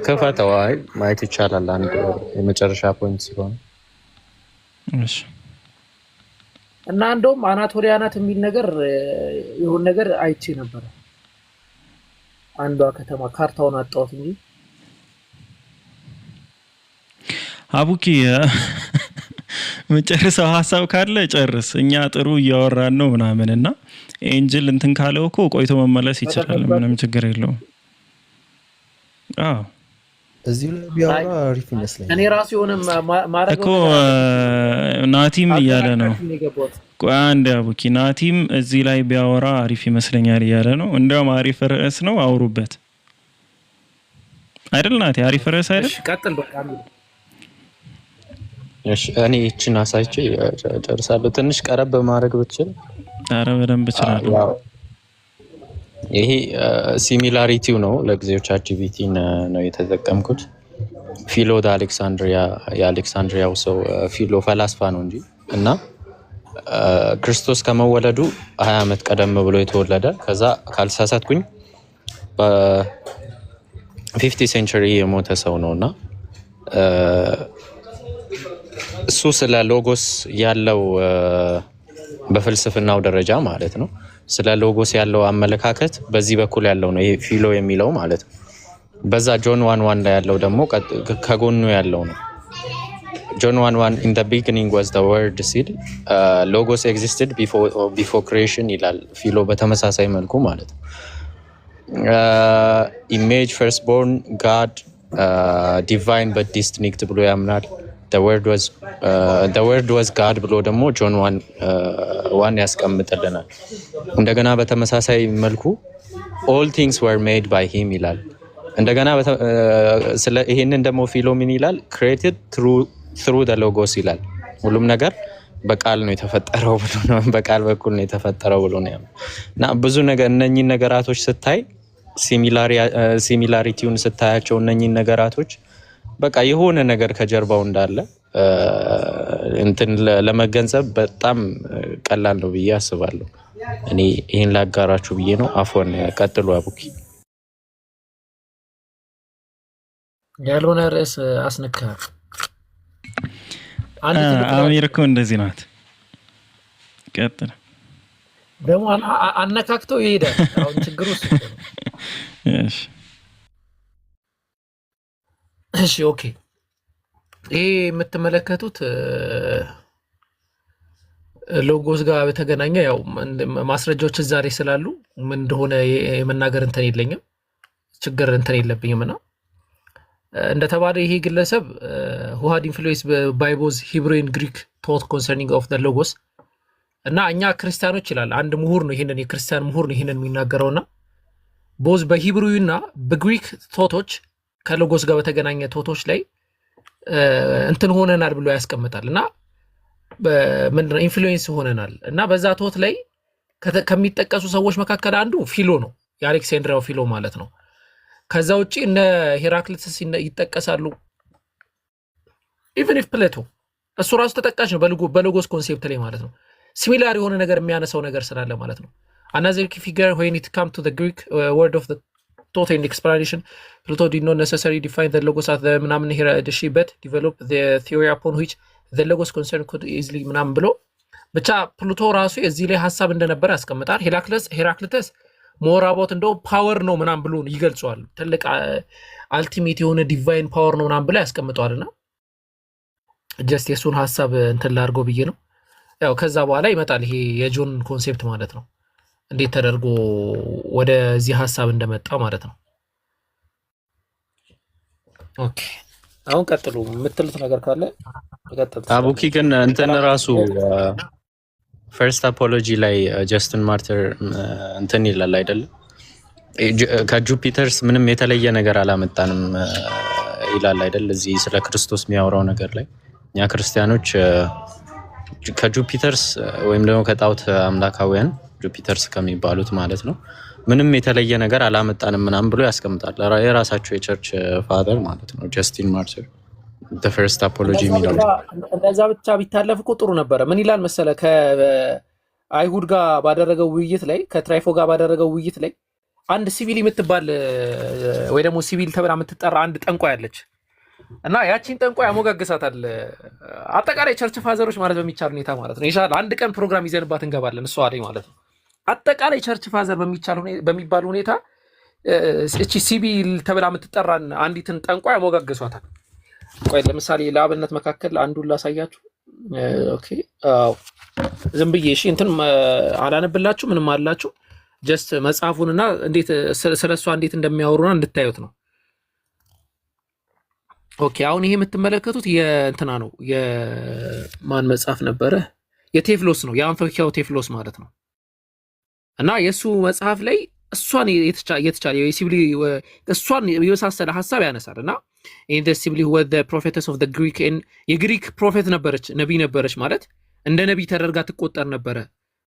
ክፈተው። አይ ማየት ይቻላል። አንድ የመጨረሻ ፖይንት ሲሆን እሺ። እና እንደውም አናቶሊያናት የሚል ነገር የሆነ ነገር አይቼ ነበር። አንዷ ከተማ ካርታውን አጣሁት እንጂ አቡኪ መጨረሻው ሐሳብ ካለ ጨርስ። እኛ ጥሩ እያወራን ነው ምናምንና ኤንጅል እንትን ካለው እኮ ቆይቶ መመለስ ይችላል። ምንም ችግር የለውም። አዎ እዚሁ ላይ ቢያወራ አሪፍ ይመስለኛል። እኔ ራሱ የሆነ ማረጋው እኮ ናቲም እያለ ነው። ቆይ አንድ አቡኪ ናቲም እዚህ ላይ ቢያወራ አሪፍ ይመስለኛል እያለ ነው። እንደውም አሪፍ ርዕስ ነው፣ አውሩበት አይደል ናቲ? አሪፍ ርዕስ አይደል? ቀጥል በቃ። እሺ እኔ እቺን አሳይቼ ጨርሳለሁ። ትንሽ ቀረብ በማድረግ ብትችል። ኧረ በደንብ እችላለሁ። ይሄ ሲሚላሪቲው ነው። ለጊዜው ቻትጂፒቲ ነው የተጠቀምኩት። ፊሎ አሌክሳንድሪያ የአሌክሳንድሪያው ሰው ፊሎ ፈላስፋ ነው እንጂ እና ክርስቶስ ከመወለዱ 20 ዓመት ቀደም ብሎ የተወለደ ከዛ ካልሳሳትኩኝ በ50 ሴንቸሪ የሞተ ሰው ነውና እሱ ስለ ሎጎስ ያለው በፍልስፍናው ደረጃ ማለት ነው ስለ ሎጎስ ያለው አመለካከት በዚህ በኩል ያለው ነው። ይሄ ፊሎ የሚለው ማለት ነው። በዛ ጆን 1:1 ላይ ያለው ደግሞ ከጎኑ ያለው ነው። ጆን 1:1 in the beginning was the word ሲል logos existed before creation ይላል ፊሎ በተመሳሳይ መልኩ ማለት ነው። image firstborn god divine but distinct ብሎ ያምናል። the word was god ብሎ ደግሞ ጆን 1:1 ያስቀምጥልናል። እንደገና በተመሳሳይ መልኩ all things were made by him ይላል። እንደገና ስለ ይሄንን ደግሞ ፊሎ ምን ይላል? created through the logos ይላል። ሁሉም ነገር በቃል ነው የተፈጠረው ብሎ ነው በቃል በኩል ነው የተፈጠረው ብሎ ነው እና ብዙ ነገር እነኚህን ነገራቶች ስታይ ሲሚላሪቲውን ስታያቸው እነኚህን ነገራቶች በቃ የሆነ ነገር ከጀርባው እንዳለ እንትን ለመገንዘብ በጣም ቀላል ነው ብዬ አስባለሁ። እኔ ይሄን ላጋራችሁ ብዬ ነው። አፎን ቀጥሉ አቡኪ። ያልሆነ ርዕስ አስነካ። አሚር እኮ እንደዚህ ናት። ቀጥል ደግሞ አነካክተው ይሄዳል። አሁን ችግሩ እሱ ነው። እሺ ኦኬ። ይሄ የምትመለከቱት ሎጎስ ጋር በተገናኘ ያው ማስረጃዎች እዛ ላይ ስላሉ ምን እንደሆነ የመናገር እንትን የለኝም፣ ችግር እንትን የለብኝም እና እንደተባለ ይሄ ግለሰብ who had influenced by both Hebrew and Greek thought concerning of the logos እና እኛ ክርስቲያኖች ይላል አንድ ምሁር ነው ይሄንን የክርስቲያን ምሁር ነው ይሄንን የሚናገረውና ቦዝ በሂብሩይና በግሪክ ቶቶች ከሎጎስ ጋር በተገናኘ ቶቶች ላይ እንትን ሆነናል ብሎ ያስቀምጣል እና ምንድነው ኢንፍሉዌንስ ሆነናል እና በዛ ቶት ላይ ከሚጠቀሱ ሰዎች መካከል አንዱ ፊሎ ነው፣ የአሌክሳንድሪያው ፊሎ ማለት ነው። ከዛ ውጪ እነ ሄራክሊተስ ይጠቀሳሉ። ኢቭን ኢፍ ፕሌቶ እሱ ራሱ ተጠቃሽ ነው በሎጎስ ኮንሴፕት ላይ ማለት ነው። ሲሚላር የሆነ ነገር የሚያነሳው ነገር ስላለ ማለት ነው። Another key figure when it comes to the Greek word of the thought and explanation, Plato did not necessarily define the logos as the ምናምን ሄረድሺ but develop the theory upon which the logos concern could easily ምናምን ብሎ ብቻ ፕሉቶ ራሱ እዚህ ላይ ሐሳብ እንደነበረ ያስቀምጣል። ሄራክሊተስ ሞራቦት እንደው ፓወር ነው ምናምን ብሎ ይገልጸዋል። ትልቅ አልቲሜት የሆነ ዲቫይን ፓወር ነው ምናምን ብሎ ያስቀምጠዋልና ጀስት የሱን ሐሳብ እንትን ላድርገው ብዬ ነው። ያው ከዛ በኋላ ይመጣል ይሄ የጆን ኮንሴፕት ማለት ነው፣ እንዴት ተደርጎ ወደዚህ ሐሳብ እንደመጣ ማለት ነው። ኦኬ አሁን ቀጥሉ የምትሉት ነገር ካለ ተቀጥሉ። አቡኪ ግን እንትን ራሱ ፈርስት አፖሎጂ ላይ ጀስቲን ማርተር እንትን ይላል አይደለም፣ ከጁፒተርስ ምንም የተለየ ነገር አላመጣንም ይላል አይደል? እዚህ ስለ ክርስቶስ የሚያወራው ነገር ላይ እኛ ክርስቲያኖች ከጁፒተርስ ወይም ደግሞ ከጣውት አምላካውያን ጁፒተርስ ከሚባሉት ማለት ነው ምንም የተለየ ነገር አላመጣንም ምናምን ብሎ ያስቀምጣል። የራሳቸው የቸርች ፋደር ማለት ነው ጀስቲን ማርተር the first apology የሚለው እንደዛ ብቻ ቢታለፍ እኮ ጥሩ ነበረ። ምን ይላል መሰለ ከአይሁድ ጋር ባደረገው ውይይት ላይ ከትራይፎ ጋር ባደረገው ውይይት ላይ አንድ ሲቪል የምትባል ወይ ደግሞ ሲቪል ተብላ የምትጠራ አንድ ጠንቋይ አለች እና ያቺን ጠንቋይ ያሞጋግሳታል። አጠቃላይ ቸርች ፋዘሮች ማለት በሚቻል ሁኔታ ማለት ነው ይሻል አንድ ቀን ፕሮግራም ይዘንባት እንገባለን እሷ ላይ ማለት ነው። አጠቃላይ ቸርች ፋዘር በሚባል ሁኔታ እቺ ሲቪል ተብላ የምትጠራን አንዲትን ጠንቋይ ያሞጋግሷታል። ቆይ ለምሳሌ ለአብነት መካከል አንዱን ላሳያችሁ። ኦኬ አው ዝም ብዬ እሺ እንትን አላነብላችሁ ምንም አላችሁ ጀስት መጽሐፉንና እንዴት ስለሷ እንዴት እንደሚያወሩና እንድታዩት ነው። ኦኬ አሁን ይሄ የምትመለከቱት የእንትና ነው የማን መጽሐፍ ነበረ? የቴፍሎስ ነው፣ የአንፎኪያው ቴፍሎስ ማለት ነው። እና የሱ መጽሐፍ ላይ እሷን የተቻለ የሲቪሊ እሷን የመሳሰለ ሐሳብ ያነሳል እና in the sibyl who were the prophetess of the Greek and የግሪክ ፕሮፌት ነበረች ነብይ ነበረች ማለት እንደ ነብይ ተደርጋ ትቆጠር ነበረ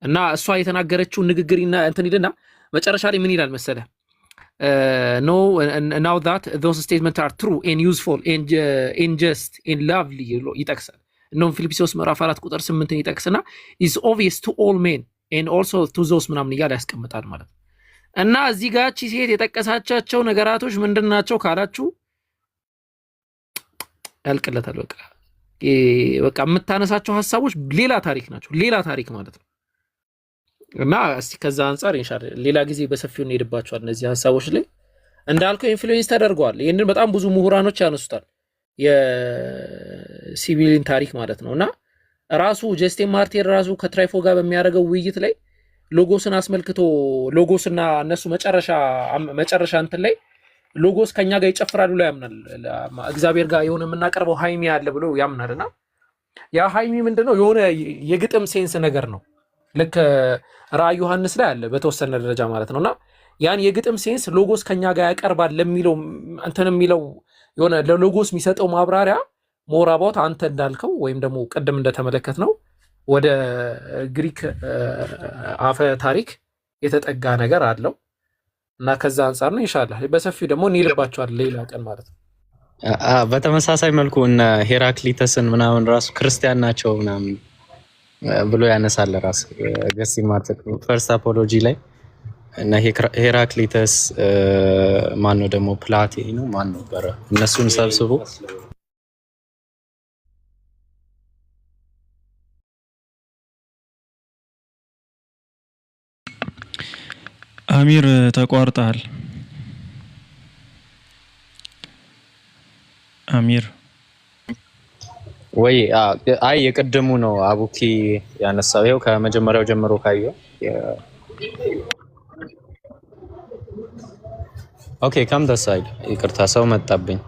እና እሷ የተናገረችው ንግግርና እንትን ይልና መጨረሻ ላይ ምን ይላል መሰለ no now that those statements are true and useful and just and lovely ይጠቅሳል። እነሆም ፊልጵስዩስ ምዕራፍ 4 ቁጥር 8 ይጠቅስና is obvious to all men and also to those ምናምን ይያል ያስቀምጣል ማለት እና እዚህ ጋር እቺ ሴት የጠቀሳቻቸው ነገራቶች ምንድናቸው ካላችሁ ያልቅለታል። በቃ የምታነሳቸው ሐሳቦች ሌላ ታሪክ ናቸው፣ ሌላ ታሪክ ማለት ነው። እና እስቲ ከዛ አንፃር ኢንሻአላህ ሌላ ጊዜ በሰፊው እንሄድባቸዋል። እነዚህ ሐሳቦች ላይ እንዳልከው ኢንፍሉዌንስ ተደርገዋል። ይሄንን በጣም ብዙ ምሁራኖች ያነሱታል የሲቪልን ታሪክ ማለት ነውና ራሱ ጀስቲን ማርቲር ራሱ ከትራይፎ ጋር በሚያደርገው ውይይት ላይ ሎጎስን አስመልክቶ ሎጎስና እነሱ መጨረሻ እንትን ላይ ሎጎስ ከኛ ጋር ይጨፍራሉ ብሎ ያምናል። እግዚአብሔር ጋር የሆነ የምናቀርበው ሃይሚ ያለ ብሎ ያምናልና ያ ሃይሚ ምንድነው የሆነ የግጥም ሴንስ ነገር ነው። ልክ ራዕይ ዮሐንስ ላይ አለ በተወሰነ ደረጃ ማለት ነውና ያን የግጥም ሴንስ ሎጎስ ከኛ ጋር ያቀርባል ለሚለው እንትን የሚለው የሆነ ለሎጎስ የሚሰጠው ማብራሪያ ሞራቦት አንተ እንዳልከው ወይም ደግሞ ቀደም እንደተመለከት ነው ወደ ግሪክ አፈ ታሪክ የተጠጋ ነገር አለው እና ከዛ አንፃር ነው ኢንሻአላህ በሰፊው ደግሞ እንይልባቸዋለን ሌላ ቀን ማለት ነው። በተመሳሳይ መልኩ እነ ሄራክሊተስን ምናምን ራሱ ክርስቲያን ናቸው ምናምን ብሎ ያነሳል ራሱ ጀስቲን ማርተር ፈርስት አፖሎጂ ላይ እና ሄራክሊተስ ማን ነው ደግሞ ፕላቴ ነው ማን ነበረ እነሱን ሰብስቦ አሚር ተቋርጣል። አሚር ወይ አይ የቀደሙ ነው አቡኪ ያነሳው ይሄው ከመጀመሪያው ጀምሮ ካየው ኦኬ ካም ደ ሳይድ ይቅርታ ሰው መጣብኝ።